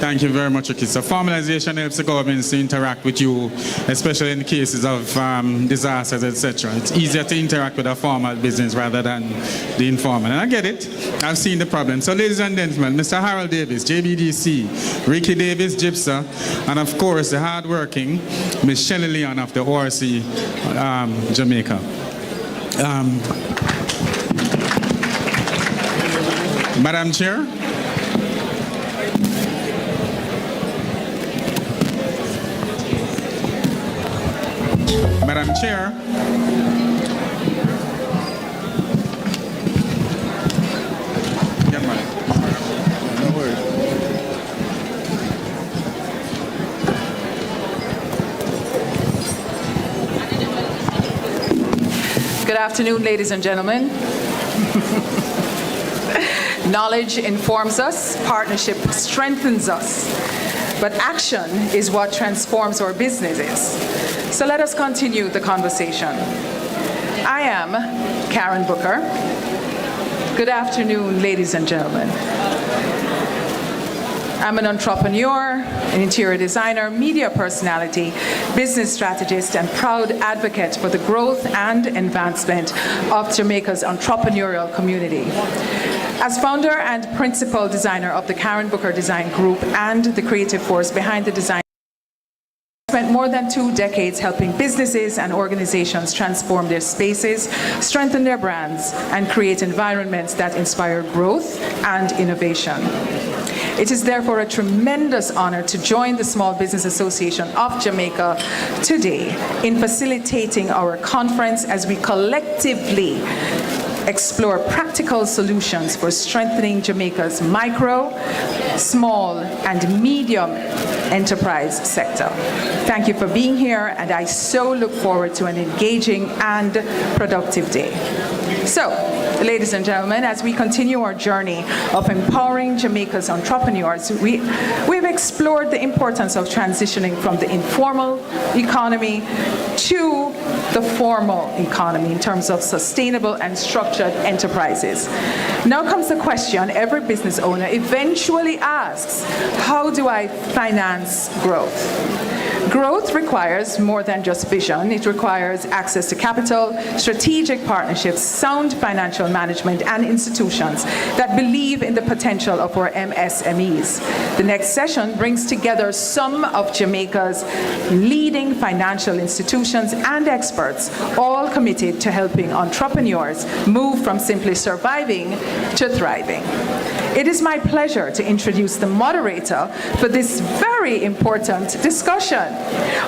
Thank you very much, Ricky. So formalization helps the governments to interact with you, especially in cases of disasters, etc. It's easier to interact with a formal business rather than the informal. And I get it. I've seen the problem. So ladies and gentlemen, Mr. Harold Davis, JBDC, Ricky Davis, GIPSA, and of course the hardworking Ms. Shelley Leon of the ORC Jamaica. Madam Chair. Madam Chair. No worries. Good afternoon, ladies and gentlemen. Knowledge informs us, partnership strengthens us, but action is what transforms our businesses. So let us continue the conversation. I am Karen Booker. Good afternoon, ladies and gentlemen. I'm an entrepreneur, an interior designer, media personality, business strategist, and proud advocate for the growth and advancement of Jamaica's entrepreneurial community. As founder and principal designer of the Karen Booker Design Group and the creative force behind the design, spent more than 2 decades helping businesses and organizations transform their spaces, strengthen their brands, and create environments that inspire growth and innovation. It is therefore a tremendous honor to join the Small Business Association of Jamaica today in facilitating our conference as we collectively explore practical solutions for strengthening Jamaica's micro, small, and medium enterprise sector. Thank you for being here, and I so look forward to an engaging and productive day. So, ladies and gentlemen, as we continue our journey of empowering Jamaica's entrepreneurs, we've explored the importance of transitioning from the informal economy to the formal economy in terms of sustainable and structured enterprises. Now comes the question every business owner eventually asks: how do I finance growth? Growth requires more than just vision. It requires access to capital, strategic partnerships, sound financial management, and institutions that believe in the potential of our MSMEs. The next session brings together some of Jamaica's leading financial institutions and experts, all committed to helping entrepreneurs move from simply surviving to thriving. It is my pleasure to introduce the moderator for this very important discussion.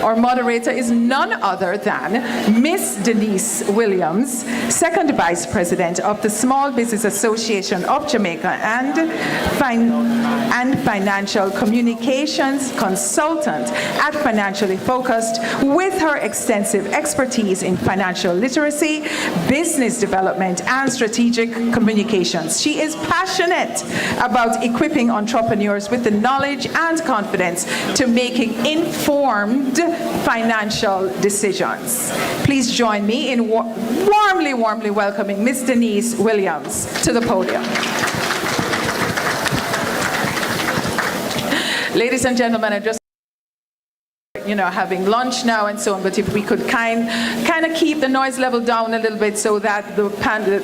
Our moderator is none other than Miss Denise Williams, Second Vice President of the Small Business Association of Jamaica and Financial Communications Consultant at Financially Focused, with her extensive expertise in financial literacy, business development, and strategic communications. She is passionate about equipping entrepreneurs with the knowledge and confidence to making informed financial decisions. Please join me in warmly welcoming Ms. Denise Williams to the podium. Ladies and gentlemen, I just having lunch now and so on, but if we could kind of keep the noise level down a little bit so that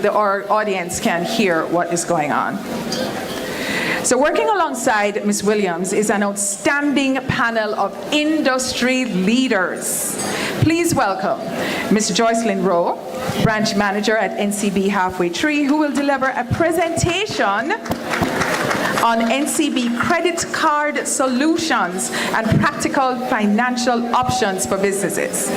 our audience can hear what is going on. So working alongside Ms. Williams is an outstanding panel of industry leaders. Please welcome Ms. Joycelyn Rowe, Branch Manager at NCB Halfway Tree, who will deliver a presentation on NCB credit card solutions and practical financial options for businesses.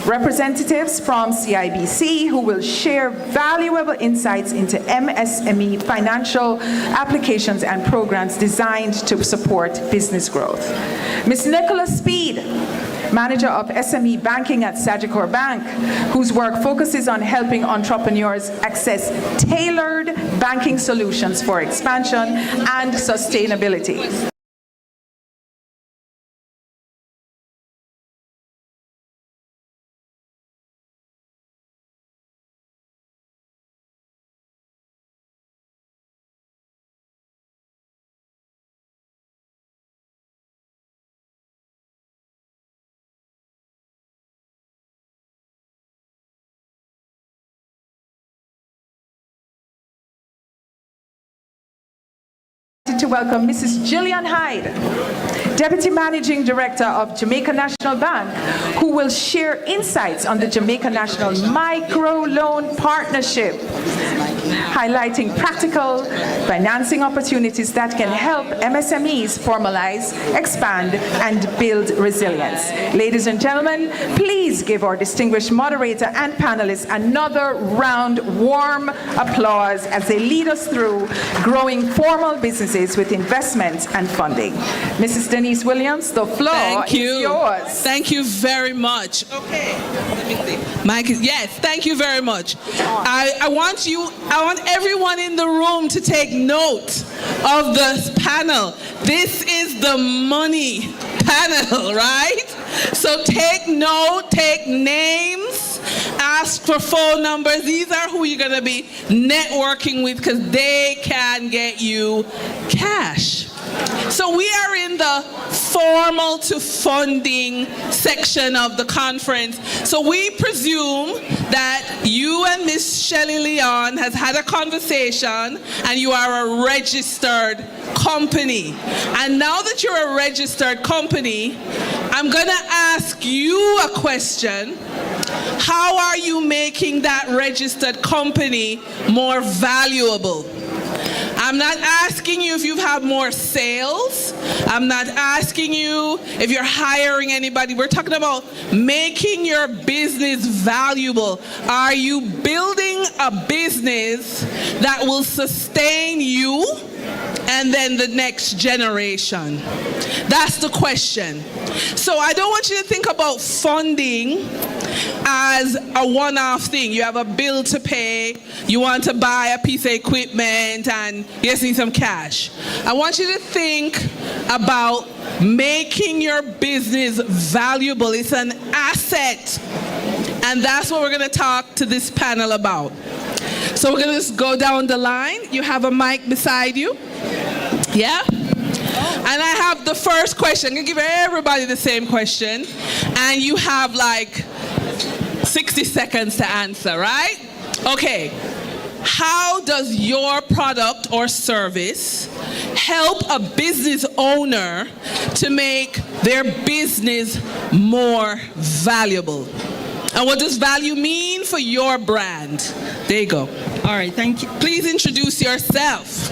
Representatives from CIBC who will share valuable insights into MSME financial applications and programs designed to support business growth. Ms. Nicola Speed, Manager of SME Banking at Sagicor Bank, whose work focuses on helping entrepreneurs access tailored banking solutions for expansion and sustainability. to welcome Mrs. Gillian Hyde, Deputy Managing Director of Jamaica National Bank, who will share insights on the Jamaica National Microloan Partnership, highlighting practical financing opportunities that can help MSMEs formalize, expand, and build resilience. Ladies and gentlemen, please give our distinguished moderator and panelists another round warm applause as they lead us through growing formal businesses with investments and funding. Mrs. Denise Williams, the floor is yours. Thank you very much. Okay, let me see. Mike, yes, thank you very much. I want everyone in the room to take note of this panel. This is the money panel, right? So take note, take names, ask for phone numbers. These are who you're going to be networking with because they can get you cash. So we are in the formal to funding section of the conference. So we presume that you and Miss Shelley Leon has had a conversation and you are a registered company. And now that you're a registered company, I'm going to ask you a question. How are you making that registered company more valuable? I'm not asking you if you've had more sales. I'm not asking you if you're hiring anybody. We're talking about making your business valuable. Are you building a business that will sustain you and then the next generation? That's the question. So I don't want you to think about funding as a one-off thing. You have a bill to pay, you want to buy a piece of equipment, and you just need some cash. I want you to think about making your business valuable. It's an asset. And that's what we're going to talk to this panel about. So we're going to just go down the line. You have a mic beside you. Yeah? And I have the first question. I'm going to give everybody the same question. And you have like 60 seconds to answer, right? Okay. How does your product or service help a business owner to make their business more valuable? And what does value mean for your brand? There you go. All right, thank you. Please introduce yourself.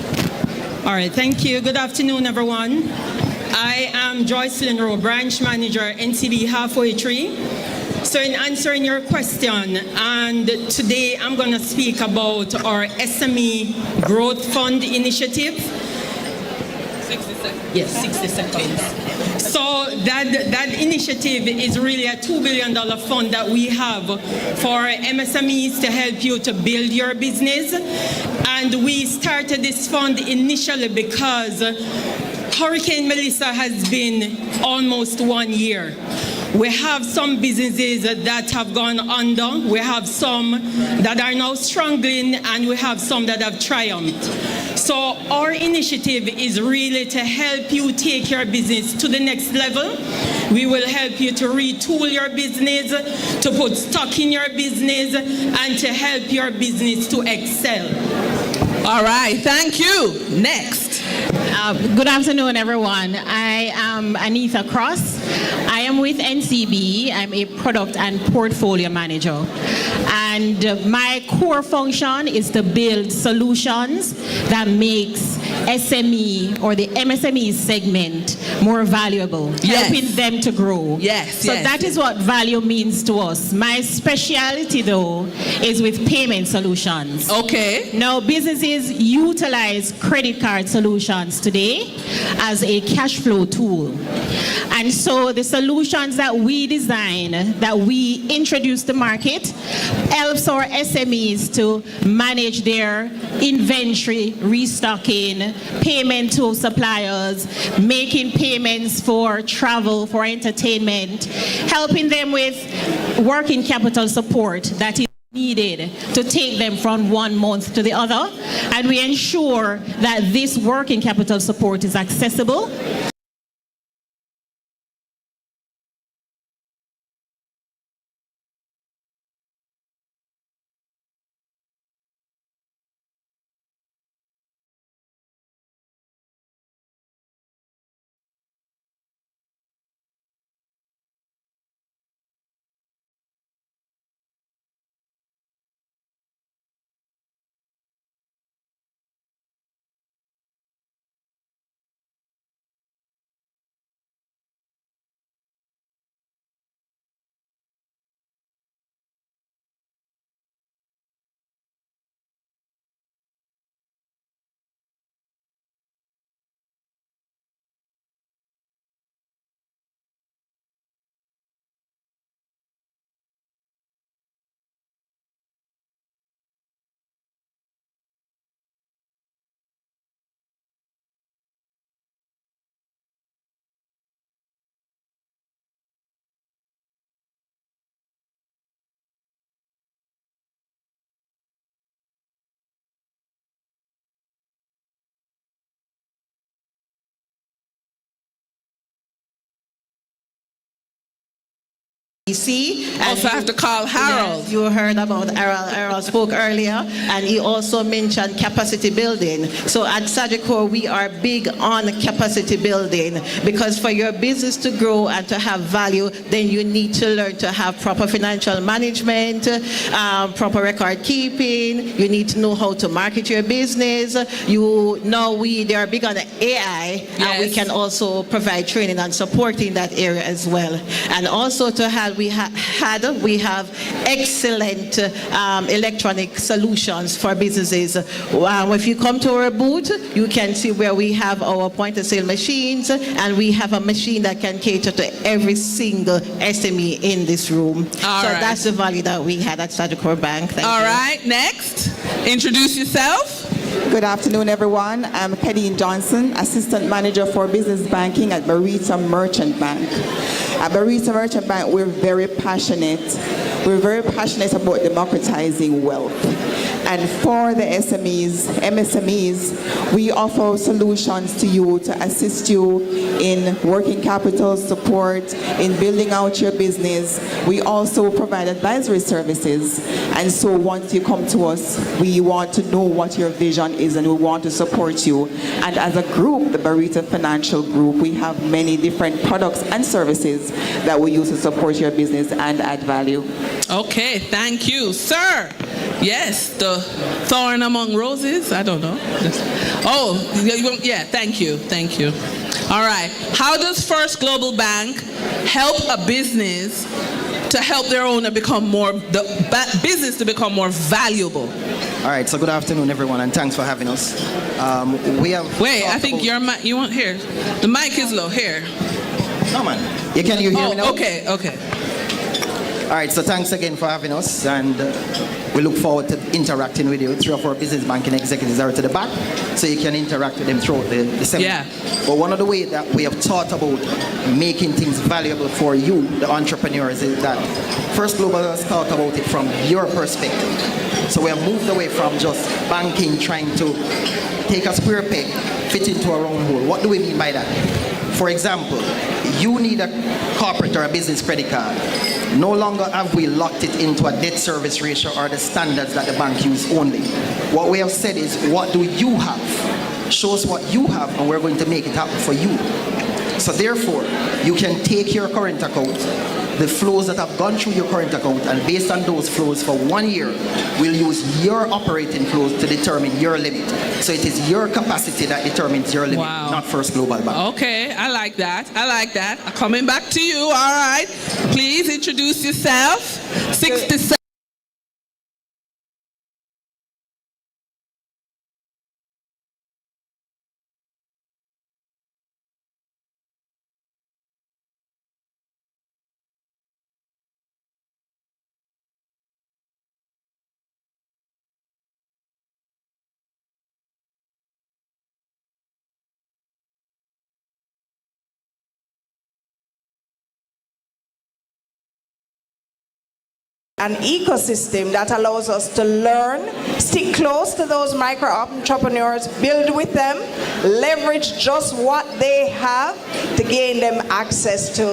All right, thank you. Good afternoon, everyone. I am Joycelyn Rowe, Branch Manager, NCB Halfway Tree. So in answering your question, and today I'm going to speak about our SME Growth Fund initiative. 60 seconds. Yes, 60 seconds. So that initiative is really a $2 billion fund that we have for MSMEs to help you to build your business. And we started this fund initially because Hurricane Melissa has been almost 1 year. We have some businesses that have gone under, we have some that are now struggling, and we have some that have triumphed. So our initiative is really to help you take your business to the next level. We will help you to retool your business, to put stock in your business, and to help your business to excel. All right, thank you. Next. Good afternoon, everyone. I am Anita Cross. I am with NCB. I'm a product and portfolio manager. And my core function is to build solutions that makes SME or the MSME segment more valuable, helping them to grow. So that is what value means to us. My specialty, though, is with payment solutions. Okay. Now, businesses utilize credit card solutions today as a cash flow tool. And so the solutions that we design, that we introduce to market, helps our SMEs to manage their inventory, restocking, payment to suppliers, making payments for travel, for entertainment, helping them with working capital support that is needed to take them from 1 month to the other. And we ensure that this working capital support is accessible Also have to call Harold. Yes, you heard about Harold. Harold spoke earlier, and he also mentioned capacity building. So at Sagicor, we are big on capacity building, because for your business to grow and to have value, then you need to learn to have proper financial management, proper record keeping. You need to know how to market your business. They are big on the AI, and we can also provide training and support in that area as well. And also we have excellent electronic solutions for businesses. If you come to our booth, you can see where we have our point-of-sale machines, and we have a machine that can cater to every single SME in this room. That's the value that we had at Sagicor Bank. Thank you. All right, next, introduce yourself. Good afternoon, everyone. I'm Kadeen Johnson, Assistant Manager for Business Banking at Barita Merchant Bank. At Barita Merchant Bank, we're very passionate. We're very passionate about democratizing wealth. And for the MSMEs, we offer solutions to you to assist you in working capital support, in building out your business. We also provide advisory services. And so once you come to us, we want to know what your vision is, and we want to support you. And as a group, the Barita Financial Group, we have many different products and services that we use to support your business and add value. Okay, thank you. Sir, yes, the thorn among roses, I don't know. Thank you. All right, how does First Global Bank help a business to help their owner become business to become more valuable? All right, so good afternoon, everyone, and thanks for having us. I think you want here. The mic is low, here. No, man. Can you hear me now? Okay. All right, so thanks again for having us, and we look forward to interacting with you. 3 or 4 business banking executives are to the back, so you can interact with them throughout the seminar. But one of the ways that we have thought about making things valuable for you, the entrepreneurs, is that First Global has thought about it from your perspective. So we have moved away from just banking trying to take a square peg, fit into a round hole. What do we mean by that? For example, you need a corporate or a business credit card. No longer have we locked it into a debt service ratio or the standards that the bank use only. What we have said is, what do you have? Show us what you have, and we're going to make it happen for you. So therefore, you can take your current account, the flows that have gone through your current account, and based on those flows for 1 year, we'll use your operating flows to determine your limit. So it is your capacity that determines your limit, not First Global Bank. Okay, I like that. Coming back to you, all right. Please introduce yourself. 67. An ecosystem that allows us to learn, stick close to those micro entrepreneurs, build with them, leverage just what they have to gain them access to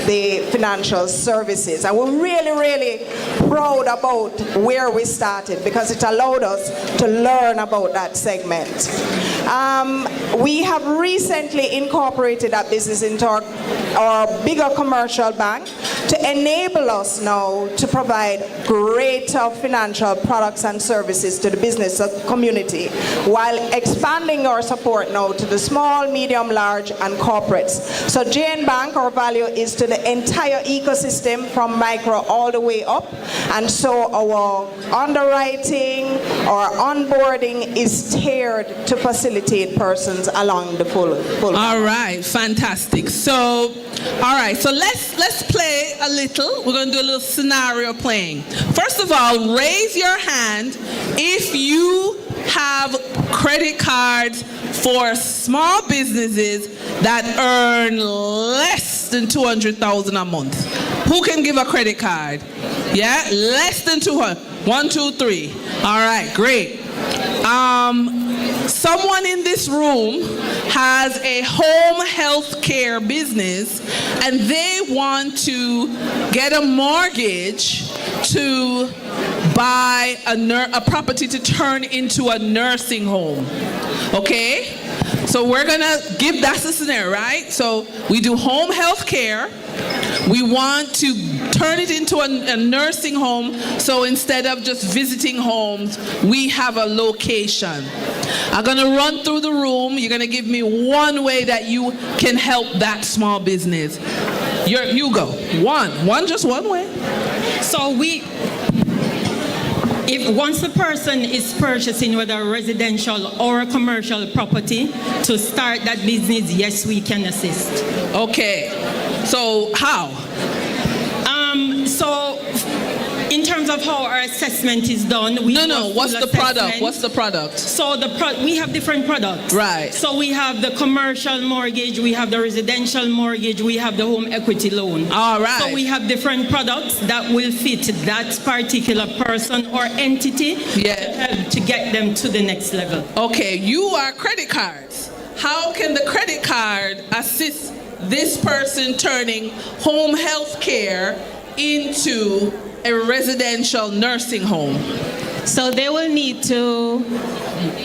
the financial services. And we're really, really proud about where we started, because it allowed us to learn about that segment. We have recently incorporated that business into our bigger commercial bank to enable us now to provide greater financial products and services to the business community, while expanding our support now to the small, medium, large, and corporates. So JN Bank, our value is to the entire ecosystem from micro all the way up. And so our underwriting, our onboarding is tailored to facilitate persons along the full. All right, fantastic. So, all right, so let's play a little. We're going to do a little scenario playing. First of all, raise your hand if you have credit cards for small businesses that earn less than $200,000 a month. Who can give a credit card? Yeah, less than 200. 1, 2, 3. All right, great. someone in this room has a home health care business and they want to get a mortgage to buy a property to turn into a nursing home, okay? So we're gonna give, that's the scenario, right? So we do home health care. We want to turn it into a nursing home, so instead of just visiting homes, we have a location. I'm gonna run through the room. You're gonna give me one way that you can help that small business. You go. Just one way. So if once the person is purchasing whether a residential or a commercial property to start that business, yes, we can assist. Okay. So how? So in terms of how our assessment is done, what's the product? What's the product? So we have different products. Right. So we have the commercial mortgage, we have the residential mortgage, we have the home equity loan. All right. So we have different products that will fit that particular person or entity to get them to the next level. Okay, you are credit cards. How can the credit card assist this person turning home health care into a residential nursing home? So they will need to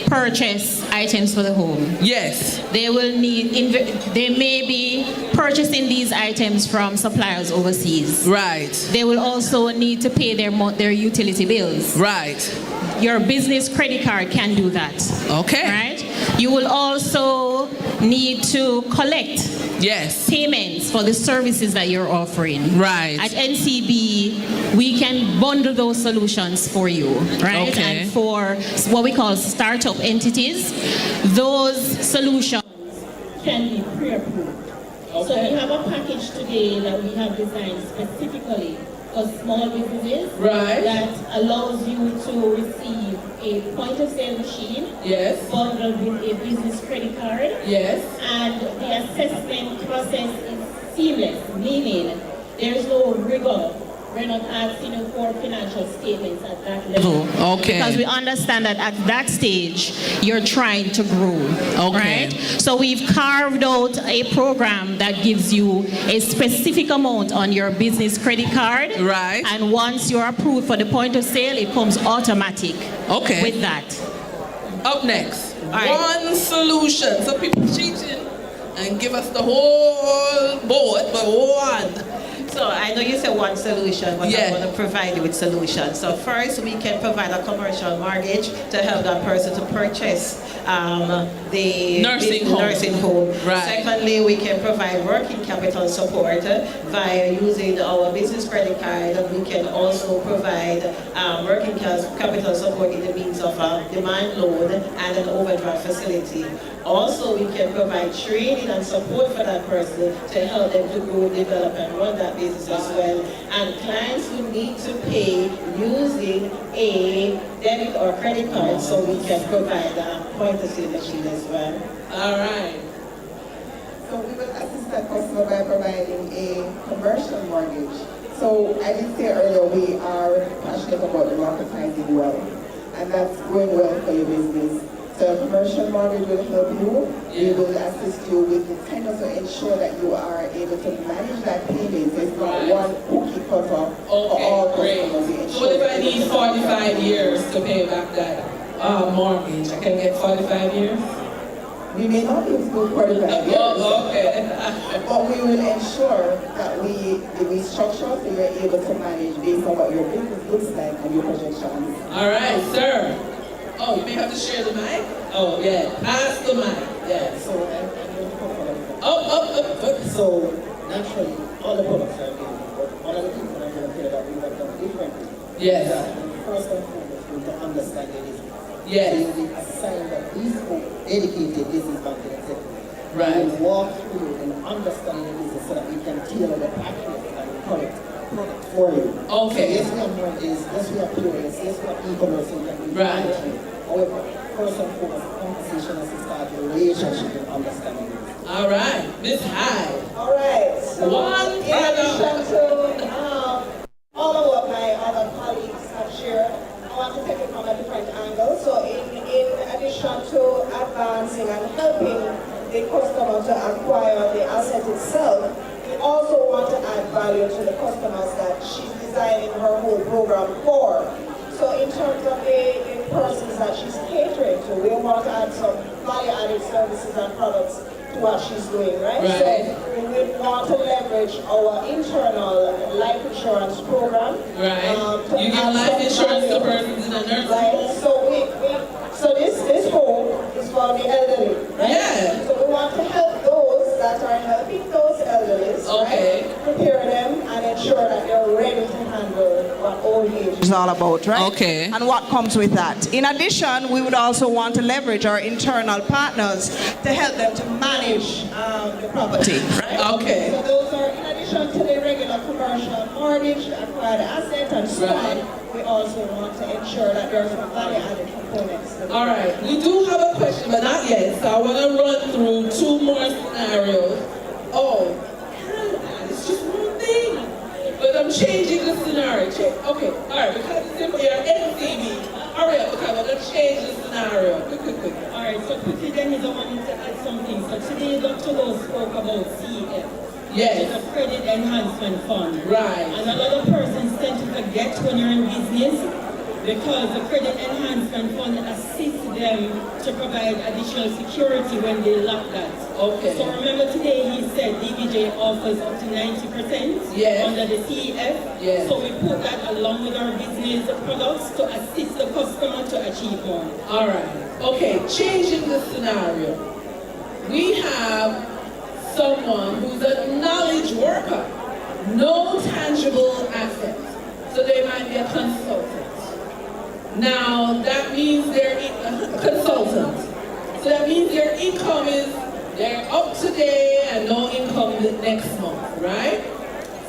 purchase items for the home. Yes. They will need, they may be purchasing these items from suppliers overseas. Right. They will also need to pay their utility bills. Right. Your business credit card can do that. Okay. Right? You will also need to collect payments for the services that you're offering. Right. At NCB, we can bundle those solutions for you, right? Okay. And for what we call startup entities, those solutions can be pre-approved. Okay. So we have a package today that we have designed specifically for small businesses that allows you to receive a point-of-sale machine bundled with a business credit card. And the assessment process is seamless, meaning there's no rigor. We're not asking you for financial statements at that level. Okay. Because we understand that at that stage, you're trying to grow. Okay. Right? So we've carved out a program that gives you a specific amount on your business credit card. Right. And once you're approved for the point of sale, it comes automatic. Okay. With that. Up next, one solution. Some people cheating and give us the whole board, but one. So I know you said one solution, but I want to provide you with solutions. So first, we can provide a commercial mortgage to help that person to purchase the nursing home. Right. Secondly, we can provide working capital support via using our business credit card. We can also provide working capital support in the means of a demand loan and an overdraft facility. Also, we can provide training and support for that person to help them to grow, develop, and run that business as well. And clients who need to pay using a debit or credit card, so we can provide a point-of-sale machine as well. All right. So we will assist that customer by providing a commercial mortgage. So I did say earlier, we are passionate about democratizing wealth, and that's going well for your business. So a commercial mortgage will help you. We will assist you with the kind to ensure that you are able to manage that payment. It's not one cookie cutter for all customers. So what if I need 45 years to pay back that mortgage? I can get 45 years? We may not be able to go 45 years. Oh, okay. But we will ensure that we structure so you're able to manage based on what your business looks like and your projections. All right, sir. Oh, you may have to share the mic? Oh, yeah. Pass the mic. Yeah. So, So, naturally, all the products are different, but one of the things that I'm going to say that we have done differently yes. is that first and foremost, we have to understand the business. Yes. So we assign that these dedicated business banking executives. Right. We will walk through and understand the business so that we can tailor the package and the product for you. Okay. So yes, we have mortgages, yes, we have POS, yes, we have e-commerce, so we can do management. However, first and foremost, conversation has to start a relationship and understanding. All right, Miss Hyde. All right. So one in addition to all of what my other colleagues have shared, I want to take it from a different angle. So in addition to want to acquire the asset itself, we also want to add value to the customers that she's designing her whole program for. So in terms of the persons that she's catering to, we want to add some value-added services and products to what she's doing, right? So we want to leverage our internal life insurance program. You give life insurance to persons in a nursing home? So this home is for the elderly, right? So we want to help those that are helping those elderly, right? Prepare them and ensure that they're ready to handle what old age is all about, right? Okay. And what comes with that. In addition, we would also want to leverage our internal partners to help them to manage the property, right? Okay. So those are in addition to the regular commercial mortgage, acquired asset, and so on. We also want to ensure that there's some value-added components. All right, we do have a question, but not yet. So I want to run through two more scenarios. Oh, it's just one thing, but I'm changing the scenario. Okay, all right, because it's simple, you're MCB. Hurry up, because I'm going to change the scenario. Quick. All right, so quickly then I wanted to add something. So today Dr. Lowe spoke about CEF. Yes. It's a credit enhancement fund. Right. And a lot of persons tend to forget when you're in business because the credit enhancement fund assists them to provide additional security when they lack that. Okay. So remember today he said DBJ offers up to 90% under the CEF. Yes. So we put that along with our business products to assist the customer to achieve more. All right. Okay, changing the scenario. We have someone who's a knowledge worker, no tangible assets. So they might be a consultant. Now, that means they're a consultant. So that means their income is, they're up to date and no income the next month, right?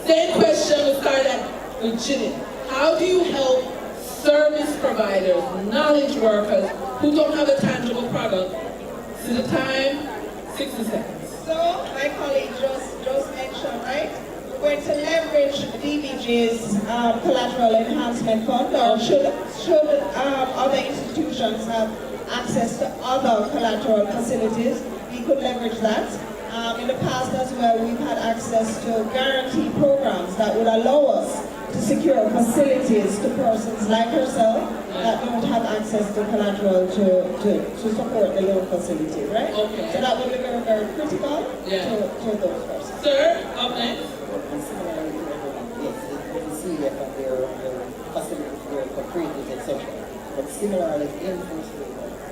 Same question we started with Ginny. How do you help service providers, knowledge workers who don't have a tangible product? See the time? 60 seconds. So, my colleague just mentioned, right? We're going to leverage DBJ's collateral enhancement fund, or should other institutions have access to other collateral facilities, we could leverage that. In the past as well, we've had access to guarantee programs that would allow us to secure facilities to persons like herself that don't have access to collateral to support the loan facility, right? Okay. So that would be very, very critical to those persons. Sir, up next. Facilities there for creatives, etc. But similarly, in First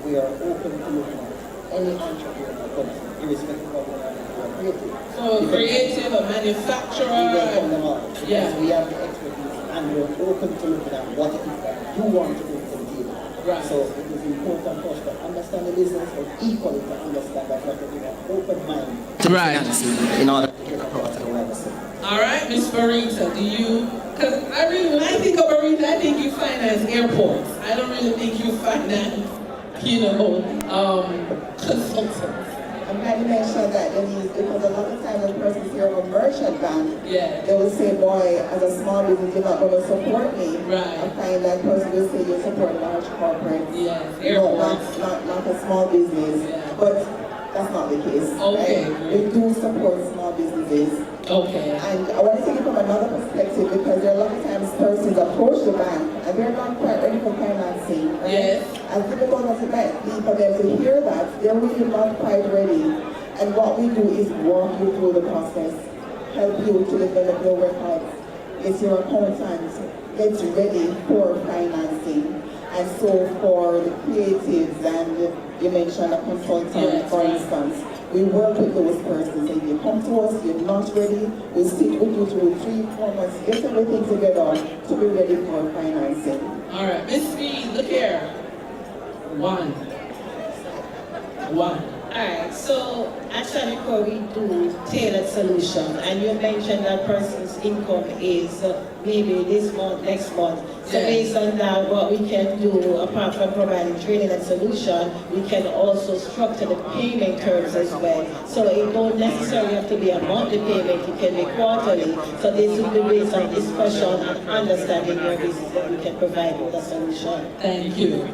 we are open to looking at any entrepreneur that comes, irrespective of whether they are creative. So creative, a manufacturer. We welcome them all. Yeah. We have the expertise and we're open to looking at what it is that you want to bring to the table. Right. So it is important for us to understand the business, but equally to understand that we have to be an open mind to financing in order to get across the website. All right, Ms. Barita, do you, because when I think of Barita, I think you finance airports. I don't really think you finance, consultants. I'm glad you mentioned that, Denise, because a lot of times when persons hear of a merchant bank, they will say, boy, as a small business, you're not going to support me. Right. I find that person will say you support large corporate. Yes, no, not a small business. Yeah. But that's not the case. Okay. Right? We do support small businesses. Okay. And I want to take it from another perspective because there are a lot of times persons approach the bank and they're not quite ready for financing. Right? Yes. As difficult as it might be for them to hear that, they're really not quite ready. And what we do is walk you through the process, help you to develop your records, get your accountant, get ready for financing. And so for the creatives, and you mentioned a consultant, for instance, we work with those persons. If you come to us, you're not ready, we sit with you through 3-4 months, get everything together to be ready for financing. All right, Miss Speed, look here. One. All right, so at Shanico we do tailored solution, and you mentioned that person's income is maybe this month, next month. So based on that, what we can do, apart from providing training and solution, we can also structure the payment curves as well. So it don't necessarily have to be a monthly payment, it can be quarterly. So this will be based on discussion and understanding your business that we can provide with a solution. Thank you.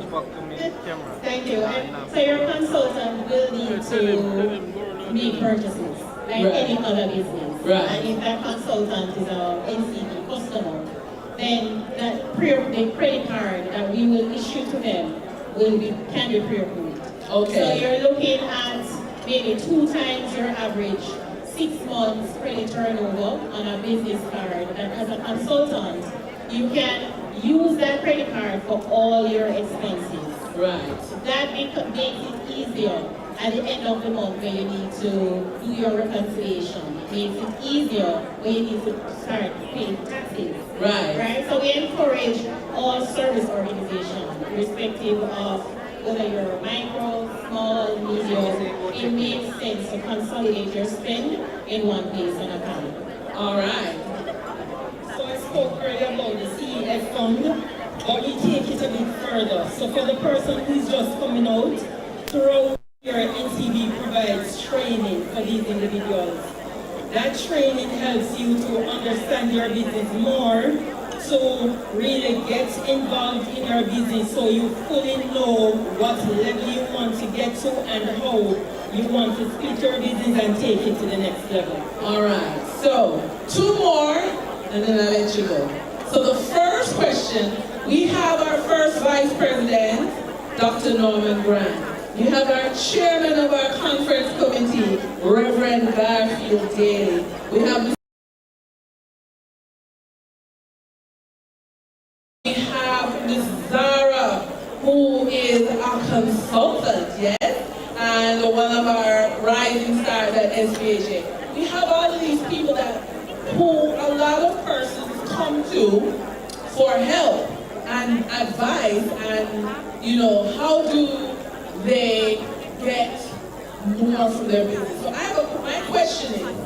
Thank you. And so your consultant will need to make purchases like any other business. And if that consultant is a NCB customer, then the credit card that we will issue to them can be pre-approved. Okay. So you're looking at maybe 2 times your average 6 months credit turnover on a business card, and as a consultant, you can use that credit card for all your expenses. Right. So that makes it easier at the end of the month when you need to do your reconciliation. It makes it easier when you need to start paying taxes. Right. So we encourage all service organizations, irrespective of whether you're micro, small, medium, it makes sense to consolidate your spend in one place on account. All right. So I spoke earlier about the CEF fund, but we take it a bit further. So for the person who's just coming out, throughout your NCB provides training for these individuals. That training helps you to understand your business more, to really get involved in your business so you fully know what level you want to get to and how you want to split your business and take it to the next level. All right, so 2 more, and then I'll let you go. So the first question, we have our first Vice President, Dr. Norman Grant. We have our Chairman of our Conference Committee, Reverend Garfield Daly. We have Ms. Zara, who is a consultant, yes, and one of our rising stars at SBAJ. We have all of these people who a lot of persons come to for help and advice, and how do they get more from their business. So my question is,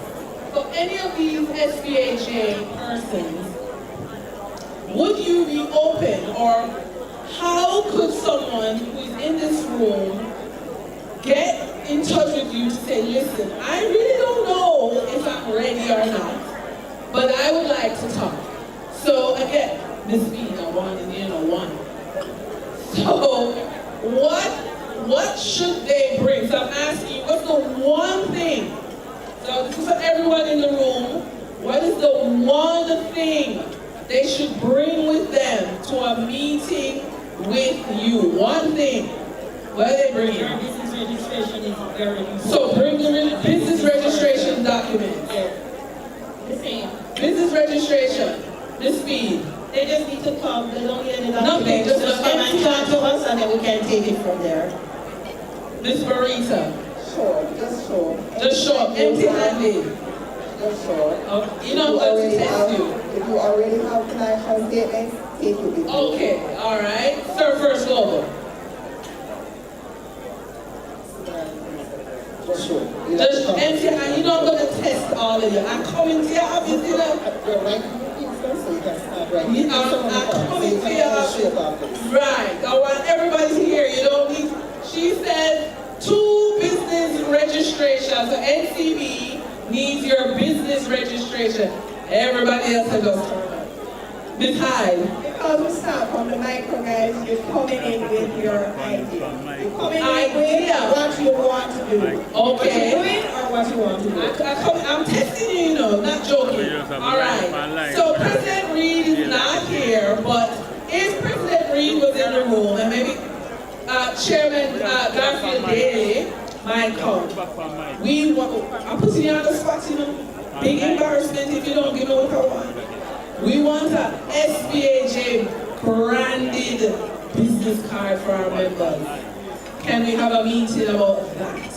for any of these SBAJ persons, would you be open, or how could someone who is in this room get in touch with you to say, listen, I really don't know if I'm ready or not, but I would like to talk. So again, Ms. B, one and one. So what should they bring? So I'm asking you, what's the one thing? So this is for everyone in the room. What is the one thing they should bring with them to a meeting with you? One thing. What are they bringing? Your business registration is very important. So bring the business registration documents. The same. Business registration. The speed. They just need to come. They don't need any Nothing. documents. Just come and talk to us, and then we can take it from there. Miss Marisa. Just show. Just show up. Empty-handed. Just show. You know what to test you. If you already have financial statements, take it with you. Okay, all right. Sir, first global. Just show. Just empty hand. You know I'm going to test all of you. I'm coming to your office, You're right. So you can start right. I'm coming to your office. Right. I want everybody to hear. You don't need. She said 2 business registrations. So NCB needs your business registration. Everybody else has just turned up. Ms. Hyde. Because we start from the micro, guys, you're coming in with your idea. You're coming in with what you want to do. Okay. What you're doing or what you want to do. I'm testing you, not joking. All right. So President Reed is not here, but if President Reed was in the room, and maybe Chairman Garfield Daly might come. I'm putting you on the spot, Big embarrassment if you don't give me what I want. We want a SBAJ branded business card for our members. Can we have a meeting about that?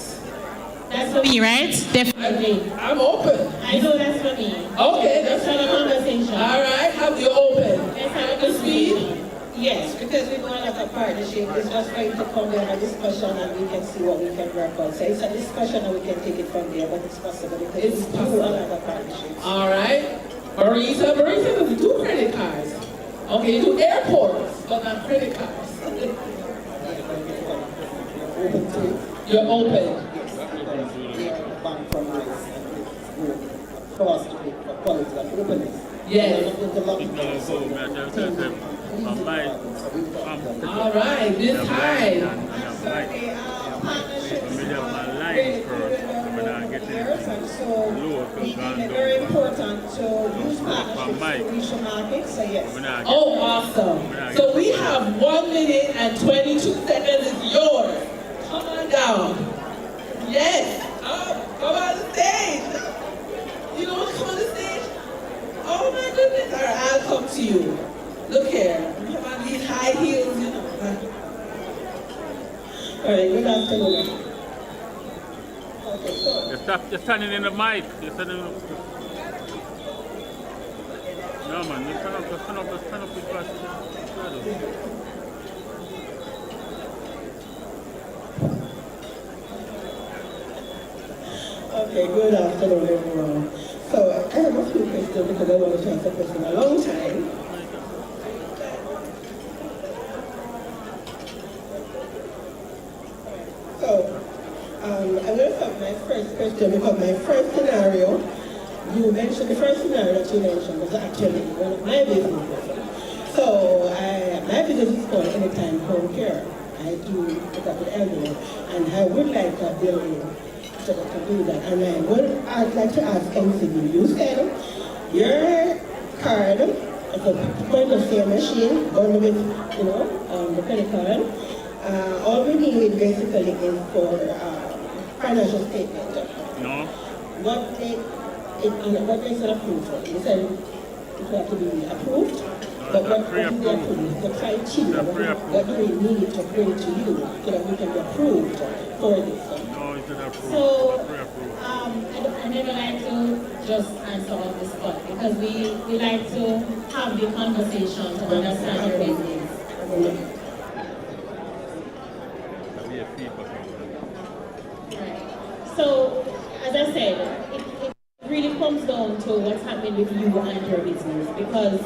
That's for me, right? Definitely. I'm open. I know that's for me. Okay, that's for the conversation. All right, have you open? Let's have the speed. Yes, because we're going like a partnership. It's just for you to come there and a discussion, and we can see what we can work on. So it's a discussion and we can take it from there, but it's possible because it's possible like a partnership. All right. Marisa doesn't do credit cards. Okay, you do airports, but not credit cards. You're open. Yes. All right, this time. years, and so we deem it very important to use partnerships to reach the market. So yes. Oh, awesome. So we have 1 minute and 22 seconds. Is yours. Come on down. Yes. Come on the stage. You don't want to come on the stage? Oh my goodness. All right, I'll come to you. Look here. You have on these high heels, you know. All right, good afternoon. Okay, so. You're standing in the mic. You're standing in the... No, man. You stand up with us. Okay, good afternoon, everyone. So I have a few questions because I want to answer questions a long time. So I'm going to start my first question because my first scenario, you mentioned the first scenario that you mentioned was actually one of my businesses. So my business is called Anytime Home Care. I do look after the elderly, and I would like a building to do that. And I'd like to ask MCB, you said your card is a point of sale machine, only with, the credit card. All we need basically is for financial statement. No. What makes it approved? You said it have to be approved, but what is the approved? The criteria, what do we need to bring to you so that we can be approved for this? So, I never like to just answer on the spot because we like to have the conversation to understand your business. Right. So, as I said, it really comes down to what's happening with you and your business because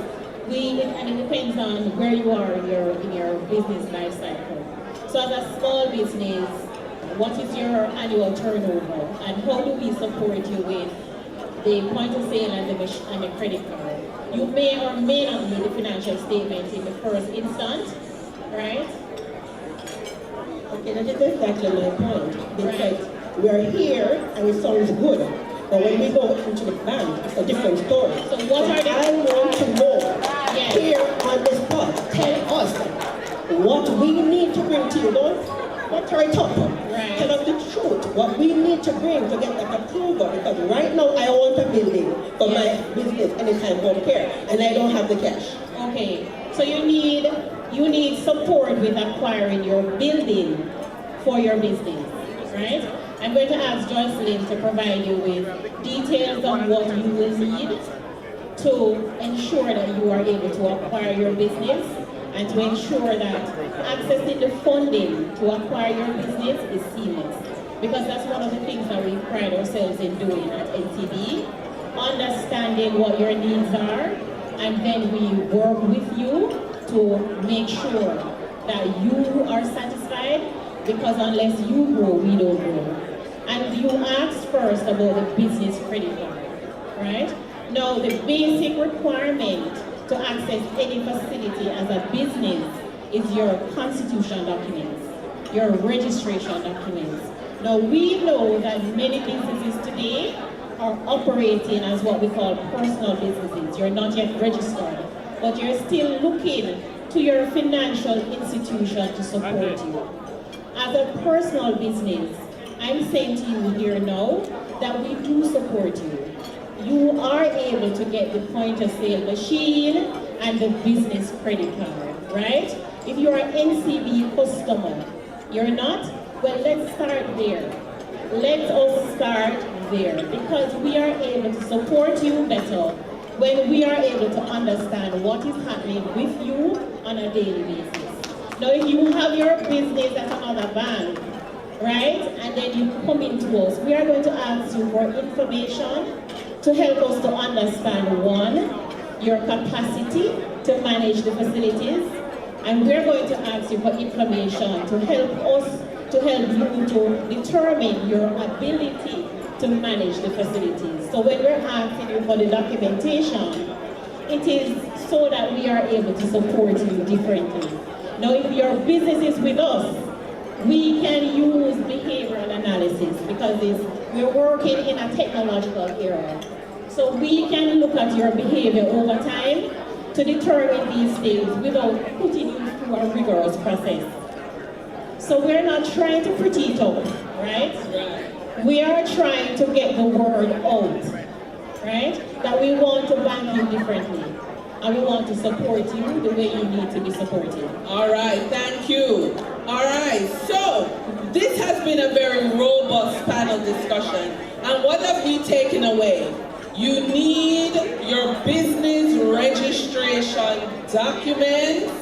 it depends on where you are in your business life cycle. So, as a small business, what is your annual turnover and how do we support you with the point of sale and the credit card? You may or may not need the financial statement in the first instance, right? Okay, that is exactly my point. Because we are here and it sounds good, but when we go into the bank, it's a different story. So what are the... I want to know here on the spot, tell us what we need to bring to you. Not right up. Tell us the truth, what we need to bring to get that approval, because right now I want a building for my business Anytime Home Care, and I don't have the cash. Okay, so you need support with acquiring your building for your business, right? I'm going to ask Jocelyn to provide you with details on what you will need to ensure that you are able to acquire your business and to ensure that accessing the funding to acquire your business is seamless. Because that's one of the things that we pride ourselves in doing at NTB, understanding what your needs are, and then we work with you to make sure that you are satisfied, because unless you grow, we don't grow. And you asked first about the business credit card, right? Now, the basic requirement to access any facility as a business is your constitution documents, your registration documents. Now, we know that many businesses today are operating as what we call personal businesses. You're not yet registered, but you're still looking to your financial institution to support you. As a personal business, I'm saying to you here now that we do support you. You are able to get the point of sale machine and the business credit card, right? If you're an NCB customer, you're not? Well, let's start there. Let us start there, because we are able to support you better when we are able to understand what is happening with you on a daily basis. Now, if you have your business at another bank, right, and then you come into us, we are going to ask you for information to help us to understand, one, your capacity to manage the facilities, and we're going to ask you for information to help us, to help you to determine your ability to manage the facilities. So when we're asking you for the documentation, it is so that we are able to support you differently. Now, if your business is with us, we can use behavioral analysis because it's we're working in a technological era. So we can look at your behavior over time to determine these things without putting you through a rigorous process. So we're not trying to pretty it up, right? We are trying to get the word out, right? That we want to bank you differently. And we want to support you the way you need to be supported. All right, thank you. All right, so this has been a very robust panel discussion. And what have we taken away? You need your business registration documents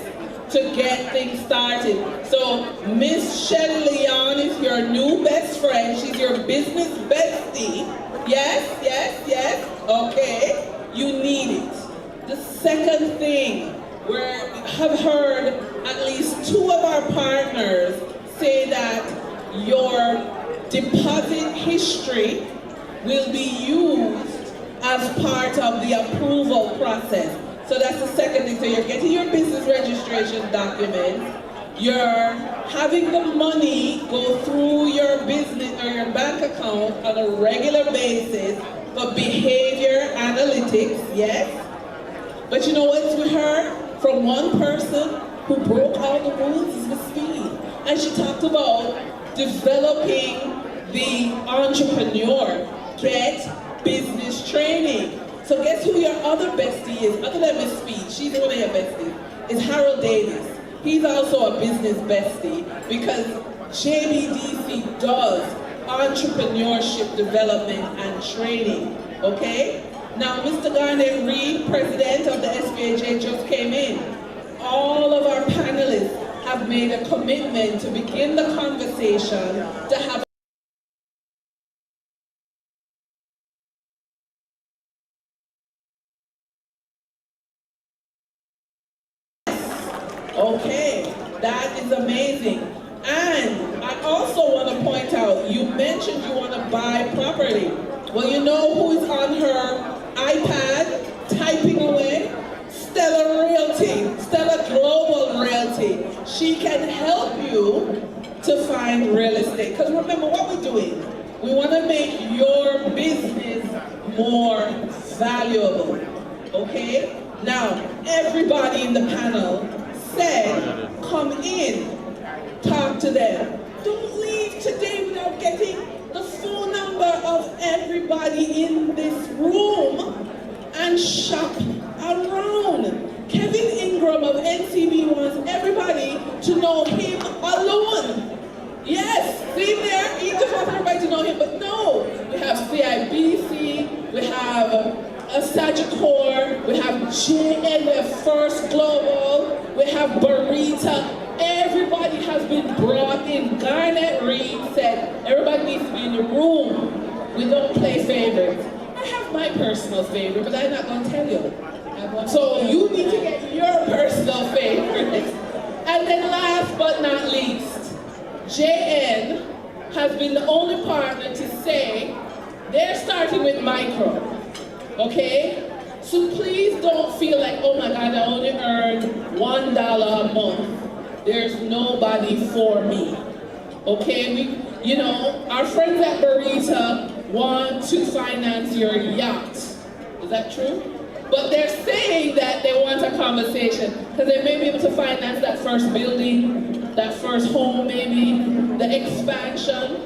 to get things started. So Miss Shelly Leon is your new best friend. She's your business bestie. Yes, yes, yes. Okay, you need it. The second thing, we have heard at least 2 of our partners say that your deposit history will be used as part of the approval process. So that's the second thing. So you're getting your business registration documents, you're having the money go through your business or your bank account on a regular basis for behavior analytics, yes? But you know what we heard from one person who broke all the rules is Miss Speed. And she talked about developing the entrepreneur, get business training. So guess who your other bestie is, other than Miss Speed, she's one of your besties, is Harold Davis. He's also a business bestie because JBDC does entrepreneurship development and training, okay? Now, Mr. Garnet Reed, president of the SBAJ, just came in. All of our panelists have made a commitment to begin the conversation, to have okay, that is amazing. And I also want to point out, you mentioned you want to buy property. Well, you know who is on her iPad typing away? Stella Realty, Stella Global Realty. She can help you to find real estate. Because remember what we're doing. We want to make your business more valuable. Okay? Now, everybody in the panel said, come in, talk to them. Don't leave today without getting the phone number of everybody in this room and shop around. Kevin Ingram of NCB wants everybody to know him alone. Yes, see there, he just wants everybody to know him, but no. We have CIBC, we have Sagicor, we have JN, we have First Global, we have Burrita. Everybody has been brought in. Garnet Reed said everybody needs to be in the room. We don't play favorites. I have my personal favorite, but I'm not going to tell you. So you need to get your personal favorite. And then last but not least, JN has been the only partner to say they're starting with micro. Okay? So please don't feel like, oh my God, I only earned $1 a month. There's nobody for me. Okay? Our friends at Burrita want to finance your yacht. Is that true? But they're saying that they want a conversation because they may be able to finance that first building, that first home maybe, the expansion.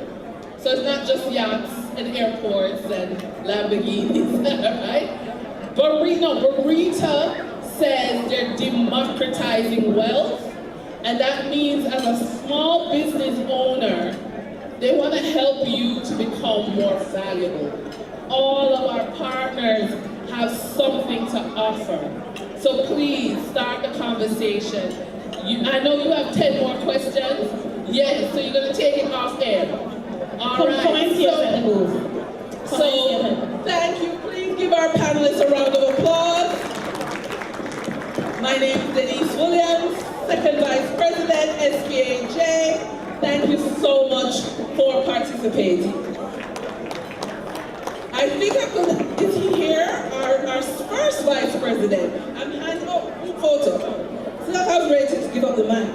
So it's not just yachts and airports and Lamborghinis, right? Burrita says they're democratizing wealth, and that means as a small business owner, they want to help you to become more valuable. All of our partners have something to offer. So please start the conversation. I know you have 10 more questions. Yes, so you're going to take it off air. All right. So thank you. Please give our panelists a round of applause. My name is Denise Williams, Second Vice President, SBAJ. Thank you so much for participating. I think I'm going to, is he here? Our first Vice President. I'm handing up photo. So I was ready to give up the mic.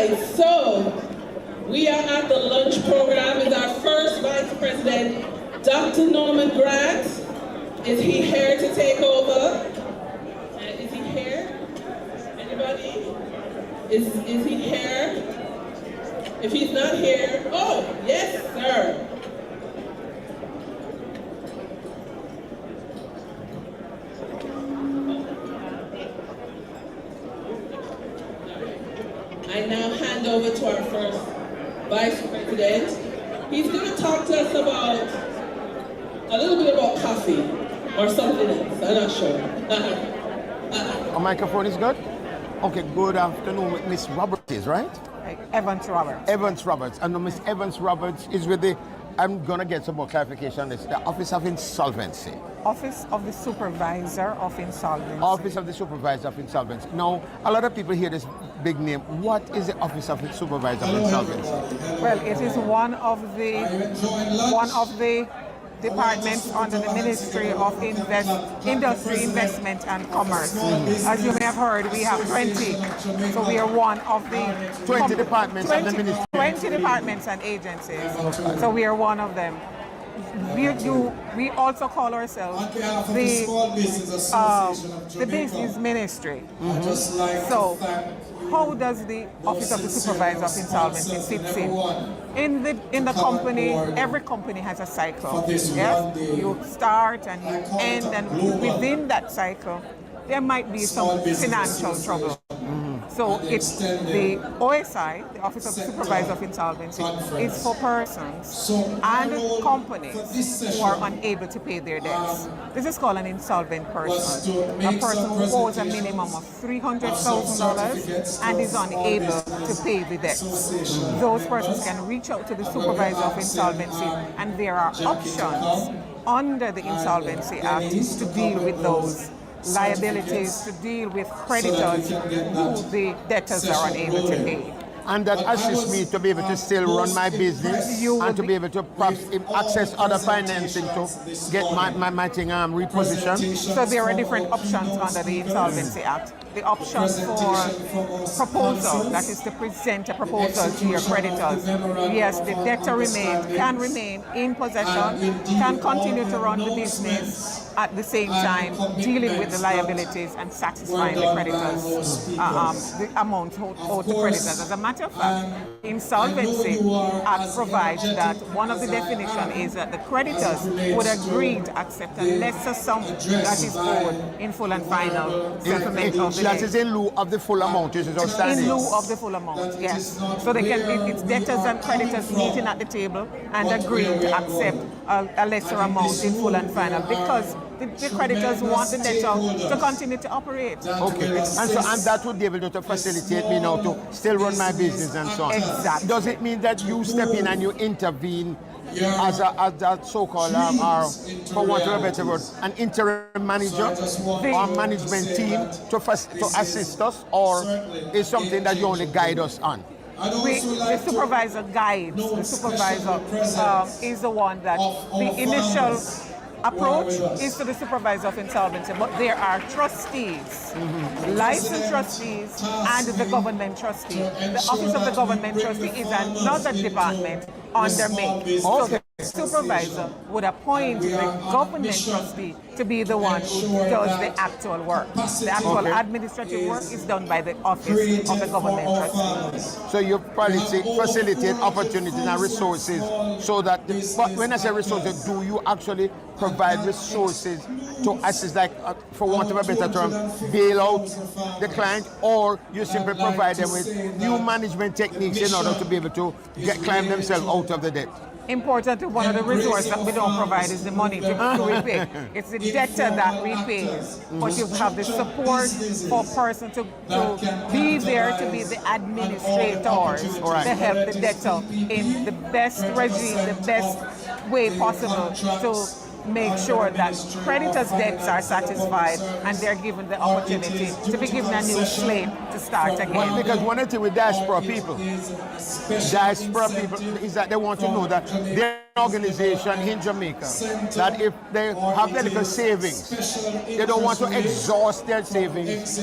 right, so we are at the lunch program with our first Vice President, Dr. Norman Grant. Is he here to take over? Is he here? Anybody? Is he here? If he's not here, oh, yes, sir. I now hand over to our first Vice President. He's going to talk to us about a little bit about coffee or something else. I'm not sure. A microphone is good? Okay, good afternoon with Miss Roberts, right? Evans Roberts. Evans Roberts. And Miss Evans Roberts is with the, I'm going to get some more clarification on this, the Office of Insolvency. Office of the Supervisor of Insolvency. Office of the Supervisor of Insolvency. Now, a lot of people hear this big name. What is the Office of the Supervisor of Insolvency? Well, it is one of the departments under the Ministry of Industry, Investment and Commerce. As you may have heard, we have 20. So we are one of the 20 departments of the ministry. 20 departments and agencies. So we are one of them. We also call ourselves the business ministry. So how does the Office of the Supervisor of Insolvency fit in the company? Every company has a cycle. Yes, you start and you end, and within that cycle, there might be some financial trouble. So it's the OSI, the Office of the Supervisor of Insolvency, is for persons and companies who are unable to pay their debts. This is called an insolvent person. A person who owes a minimum of $300,000 and is unable to pay the debts. Those persons can reach out to the Supervisor of Insolvency, and there are options under the Insolvency Act to deal with those liabilities, to deal with creditors who the debtors are unable to pay. And that assists me to be able to still run my business and to be able to perhaps access other financing to get my thing repositioned. So there are different options under the Insolvency Act. The option for proposal, that is to present a proposal to your creditors. Yes, the debtor can remain in possession, can continue to run the business at the same time dealing with the liabilities and satisfying the creditors, the amount owed to creditors. As a matter of fact, Insolvency Act provides that one of the definitions is that the creditors would agree to accept a lesser sum that is owed in full and final settlement of the debt. That is in lieu of the full amount, is it outstanding? In lieu of the full amount, yes. So they can be, it's debtors and creditors meeting at the table and agreeing to accept a lesser amount in full and final, because the creditors want the debtor to continue to operate. Okay, and that would be able to facilitate me now to still run my business and so on. Exactly. Does it mean that you step in and you intervene as a so-called, or for want of a better word, an interim manager or management team to assist us, or is something that you only guide us on? The supervisor guides. The supervisor is the one that the initial approach is to the Supervisor of Insolvency, but there are trustees, licensed trustees, and the government trustee. The Office of the Government Trustee is another department under me. So the supervisor would appoint the government trustee to be the one who does the actual work. The actual administrative work is done by the Office of the Government Trustee. So you facilitate opportunities and resources so that, but when I say resources, do you actually provide resources to assist, like, for want of a better term, bail out the client, or you simply provide them with new management techniques in order to be able to climb themselves out of the debt? Important, one of the resources that we don't provide is the money to repay. It's the debtor that repays, but you have the support for a person to be there, to be the administrators, to help the debtor in the best regime, the best way possible to make sure that creditors' debts are satisfied and they're given the opportunity to be given a new slate to start again. Because one thing with diaspora people is that they want to know that their organization in Jamaica, that if they have their little savings, they don't want to exhaust their savings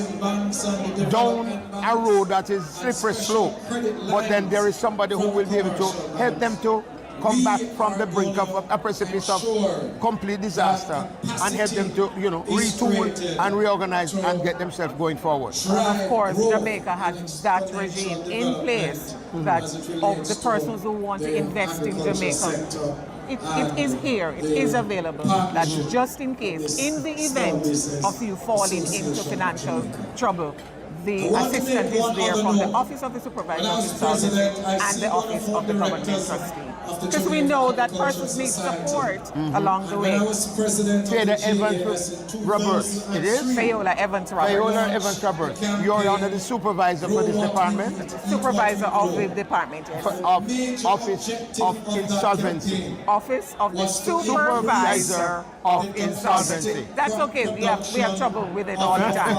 down a road that is slippery slope. But then there is somebody who will be able to help them to come back from the brink of a precipice of complete disaster and help them to, retool and reorganize and get themselves going forward. And of course, Jamaica has that regime in place that of the persons who want to invest in Jamaica. It is here, it is available, that just in case, in the event of you falling into financial trouble, the assistant is there from the Office of the Supervisor of Insolvency and the Office of the Government Trustee. Because we know that persons need support along the way. Fayola Evans Roberts, it is? Fayola Evans Roberts. Fayola Evans Roberts. You're under the supervisor for this department? Supervisor of the department, yes. Office of Insolvency. Office of the Supervisor of Insolvency. That's okay, we have trouble with it all the time.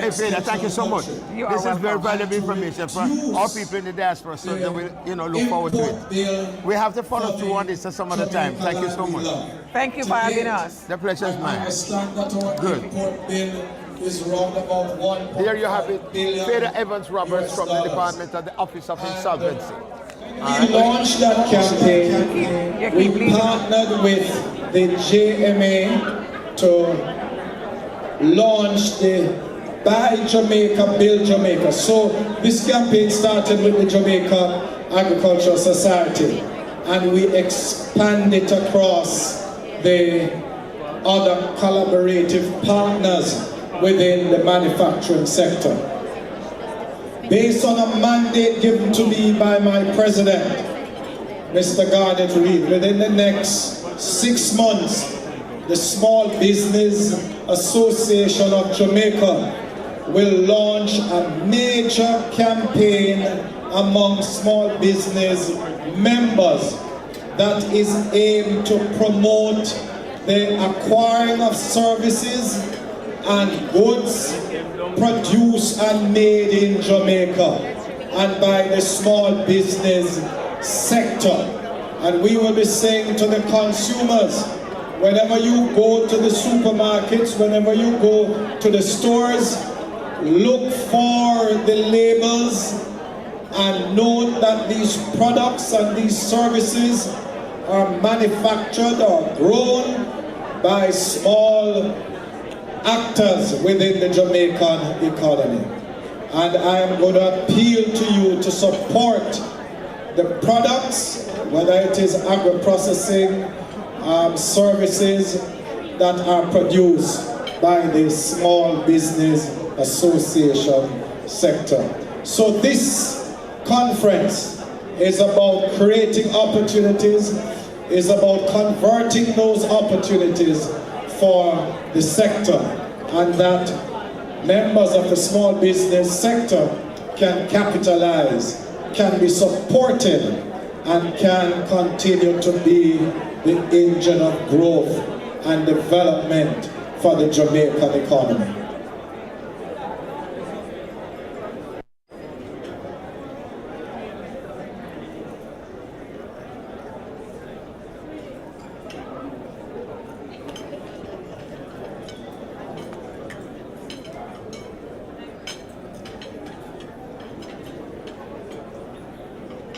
Hey Fayola, thank you so much. This is very valuable information for our people in the diaspora, so they will, look forward to it. We have to follow through on this at some other time. Thank you so much. Thank you for having us. The pleasure is mine. Good. There you have it. Fayola Evans Roberts from the Department of the Office of Insolvency. We launched that campaign. We partnered with the JMA to launch the Buy Jamaica, Build Jamaica. So this campaign started with the Jamaica Agricultural Society, and we expanded across the other collaborative partners within the manufacturing sector. Based on a mandate given to me by my president, Mr. Garnet Reid, within the next 6 months, the Small Business Association of Jamaica will launch a major campaign among small business members that is aimed to promote the acquiring of services and goods produced and made in Jamaica and by the small business sector. And we will be saying to the consumers, whenever you go to the supermarkets, whenever you go to the stores, look for the labels and note that these products and these services are manufactured or grown by small actors within the Jamaican economy. And I am going to appeal to you to support the products, whether it is agro-processing services that are produced by the Small Business Association sector. So this conference is about creating opportunities, is about converting those opportunities for the sector, and that members of the small business sector can capitalize, can be supported, and can continue to be the engine of growth and development for the Jamaican economy.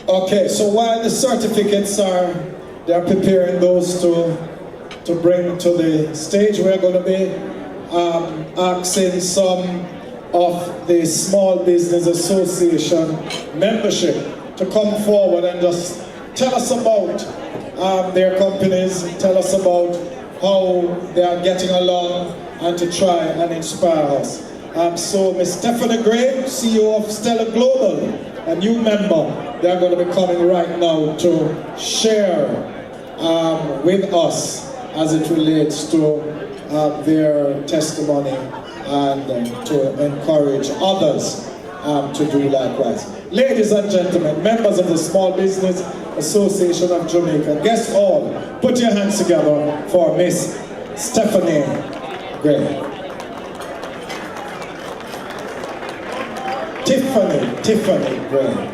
Okay, so while the certificates they're preparing those to bring to the stage, we're going to be asking some of the Small Business Association membership to come forward and just tell us about their companies, tell us about how they are getting along, and to try and inspire us. So Ms. Stephanie Gray, CEO of Stella Global, a new member, they're going to be coming right now to share with us as it relates to their testimony and to encourage others to do likewise. Ladies and gentlemen, members of the Small Business Association of Jamaica, guests all, put your hands together for Miss Stephanie Gray. Tiffany Gray.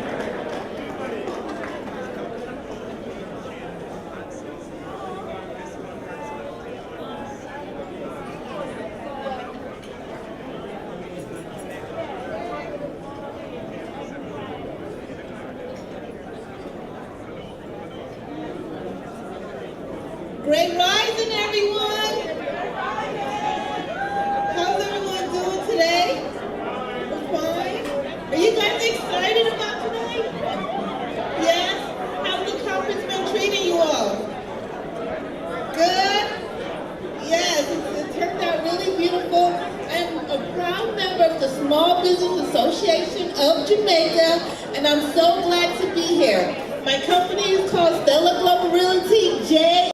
Great rising, everyone. How's everyone doing today? Fine. Are you guys excited about tonight? Yes? How's the conference been treating you all? Good? Yes, it turned out really beautiful. I'm a proud member of the Small Business Association of Jamaica, and I'm so glad to be here. My company is called Stella Global Realty, J.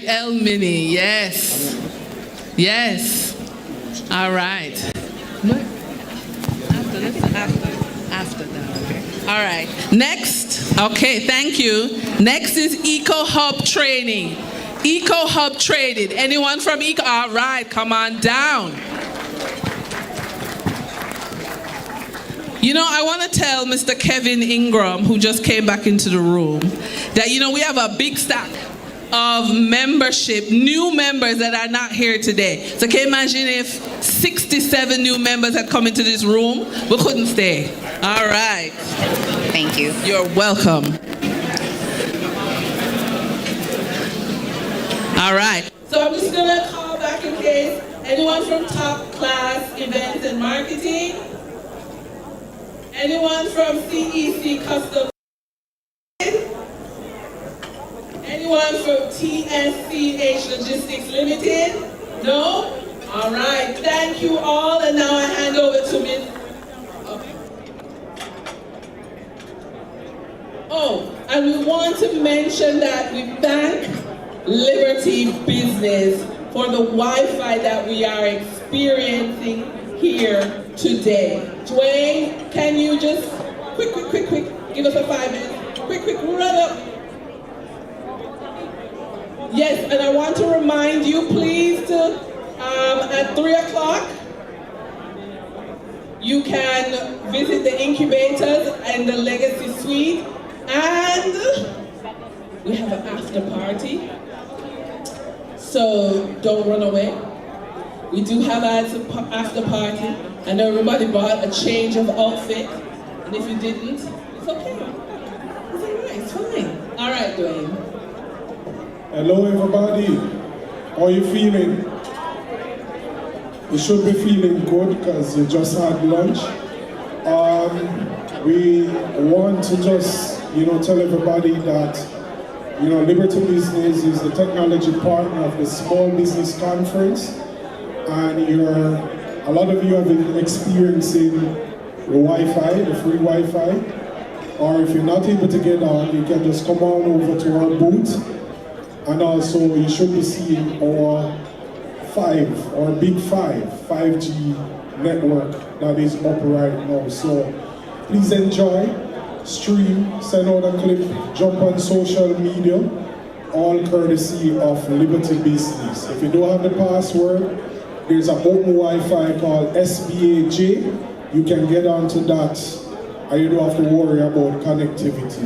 El Mini, yes. Yes. All right. After that, okay. All right. Next, okay, thank you. Next is Eco Hub Training. Eco Hub Trading. Anyone from Eco? All right, come on down. You know, I want to tell Mr. Kevin Ingram, who just came back into the room, that, you know, we have a big stack of membership, new members that are not here today. So can you imagine if 67 new members had come into this room? We couldn't stay. All right. Thank you. You're welcome. All right. So I'm just going to call back in case anyone from Top Class Events and Marketing? Anyone from CEC Customs? Anyone from TSCH Logistics Limited? No? All right. Thank you all. And now I hand over to Ms. Oh, and we want to mention that we thank Liberty Business for the Wi-Fi that we are experiencing here today. Dwayne, can you just quick, give us a 5 minutes. Quick, run up. Yes, and I want to remind you, please, to at 3 o'clock, you can visit the incubators and the Legacy Suite, and we have an after party, so don't run away. We do have an after party, and everybody bought a change of outfit, and if you didn't, it's okay. It's all right, it's fine. All right, Dwayne. Hello everybody, how are you feeling? You should be feeling good because you just had lunch. We want to just, tell everybody that, Liberty Business is the technology partner of the Small Business Conference, and a lot of you have been experiencing the Wi-Fi, the free Wi-Fi, or if you're not able to get on, you can just come on over to our booth. And also, you should be seeing our big 5G network that is up right now. So please enjoy, stream, send out a clip, jump on social media, all courtesy of Liberty Business. If you don't have the password, there's an open Wi-Fi called SBAJ. You can get onto that, and you don't have to worry about connectivity.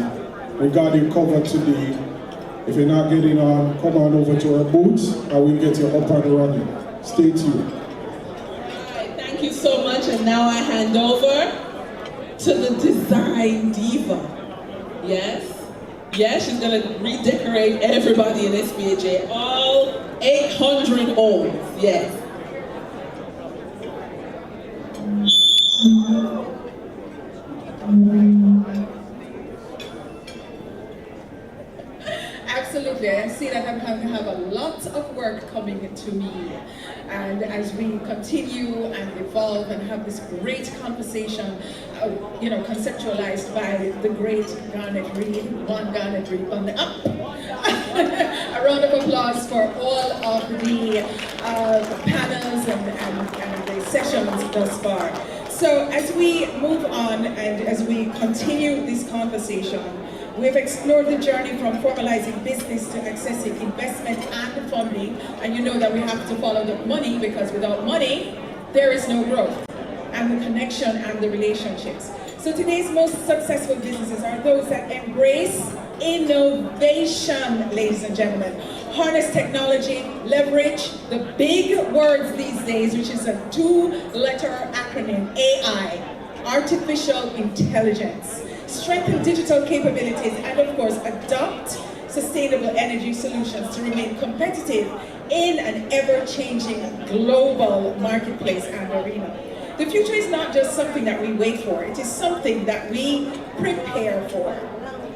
We got you covered today. If you're not getting on, come on over to our booth and we'll get you up and running. Stay tuned. All right, thank you so much. And now I hand over to the Design Diva. Yes? Yes, she's going to redecorate everybody in SBAJ. All 800 homes. Yes. Absolutely, I see that I'm going to have a lot of work coming to me, and as we continue and evolve and have this great conversation, conceptualized by the great Garnet Reed, one Garnet Reed on the up. A round of applause for all of the panels and the sessions thus far. So as we move on and as we continue this conversation, we've explored the journey from formalizing business to accessing investment and funding. And you know that we have to follow the money, because without money, there is no growth, and the connection and the relationships. So today's most successful businesses are those that embrace innovation, ladies and gentlemen. Harness technology, leverage the big words these days, which is a 2-letter acronym, AI, artificial intelligence. Strengthen digital capabilities, and of course adopt sustainable energy solutions to remain competitive in an ever-changing global marketplace and arena. The future is not just something that we wait for, it is something that we prepare for.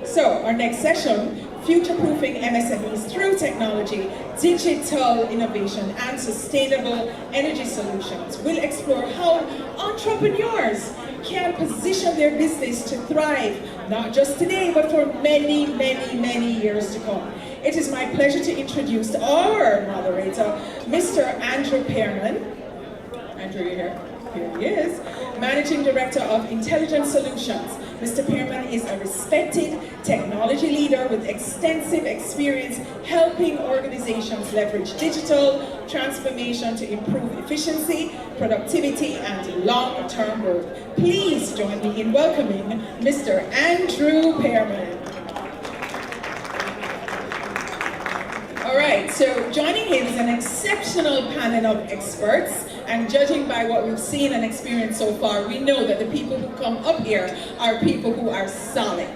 So our next session, future-proofing MSMEs through technology, digital innovation, and sustainable energy solutions. We'll explore how entrepreneurs can position their business to thrive, not just today, but for many, many, many years to come. it is my pleasure to introduce our moderator, Mr. Andrew Pearman. Andrew, you're here? Here he is. Managing Director of Intelligent Solutions. Mr. Pearman is a respected technology leader with extensive experience helping organizations leverage digital transformation to improve efficiency, productivity, and long-term growth. Please join me in welcoming Mr. Andrew Pearman. All right, so joining him is an exceptional panel of experts, and judging by what we've seen and experienced so far, we know that the people who come up here are people who are solid.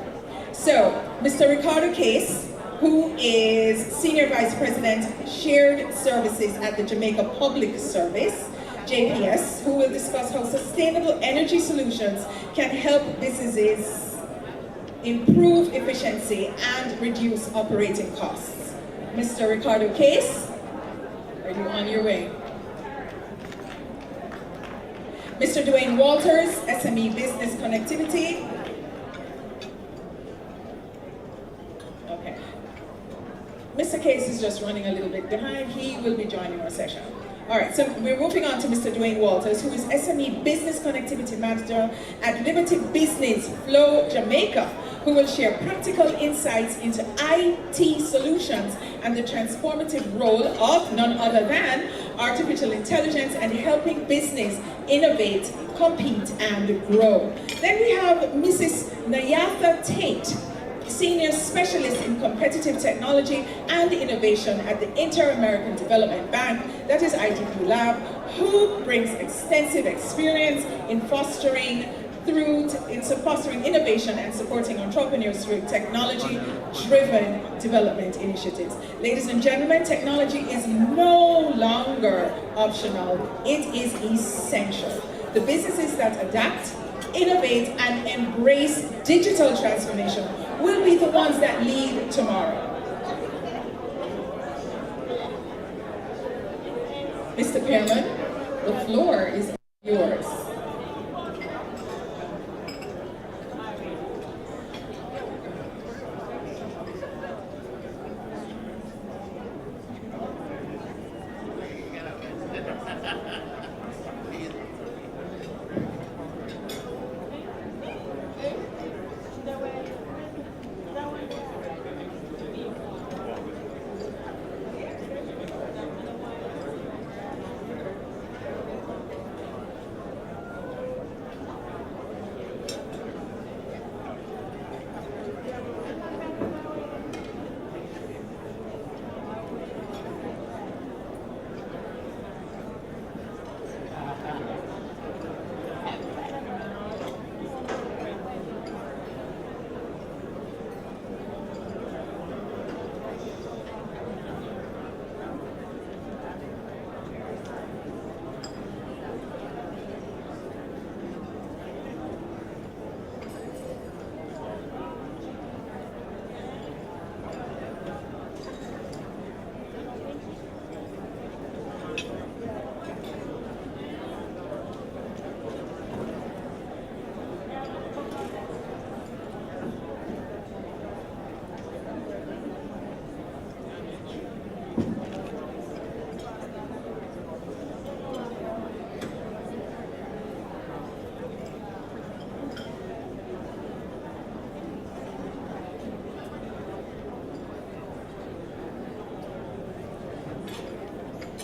So, Mr. Ricardo Case, who is Senior Vice President, Shared Services at the Jamaica Public Service, JPS, who will discuss how sustainable energy solutions can help businesses improve efficiency and reduce operating costs. Mr. Ricardo Case, are you on your way? Mr. Dwayne Walters, SME Business Connectivity. Okay. Mr. Case is just running a little bit behind. He will be joining our session. All right, so we're moving on to Mr. Dwayne Walters, who is SME Business Connectivity Manager at Liberty Business Flow Jamaica, who will share practical insights into IT solutions and the transformative role of none other than artificial intelligence and helping business innovate, compete, and grow. Then we have Mrs. Nayatha Tate, Senior Specialist in Competitive Technology and Innovation at the Inter-American Development Bank, that is IDP Lab, who brings extensive experience in fostering innovation and supporting entrepreneurs through technology-driven development initiatives. Ladies and gentlemen, technology is no longer optional, it is essential. The businesses that adapt, innovate, and embrace digital transformation will be the ones that lead tomorrow. Mr. Pearman, the floor is yours.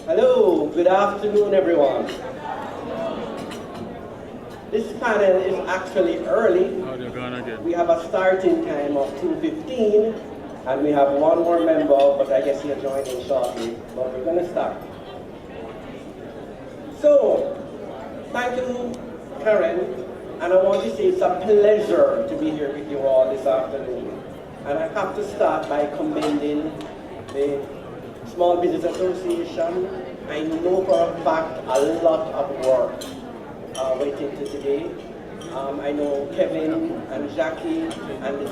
Hello, good afternoon everyone. This panel is actually early. We have a starting time of 2:15 and we have one more member, but I guess he'll join in shortly, but we're going to start. So, thank you Karen, and I want to say it's a pleasure to be here with you all this afternoon. And I have to start by commending the Small Business Association. I know for a fact a lot of work went into today. I know Kevin and Jackie and the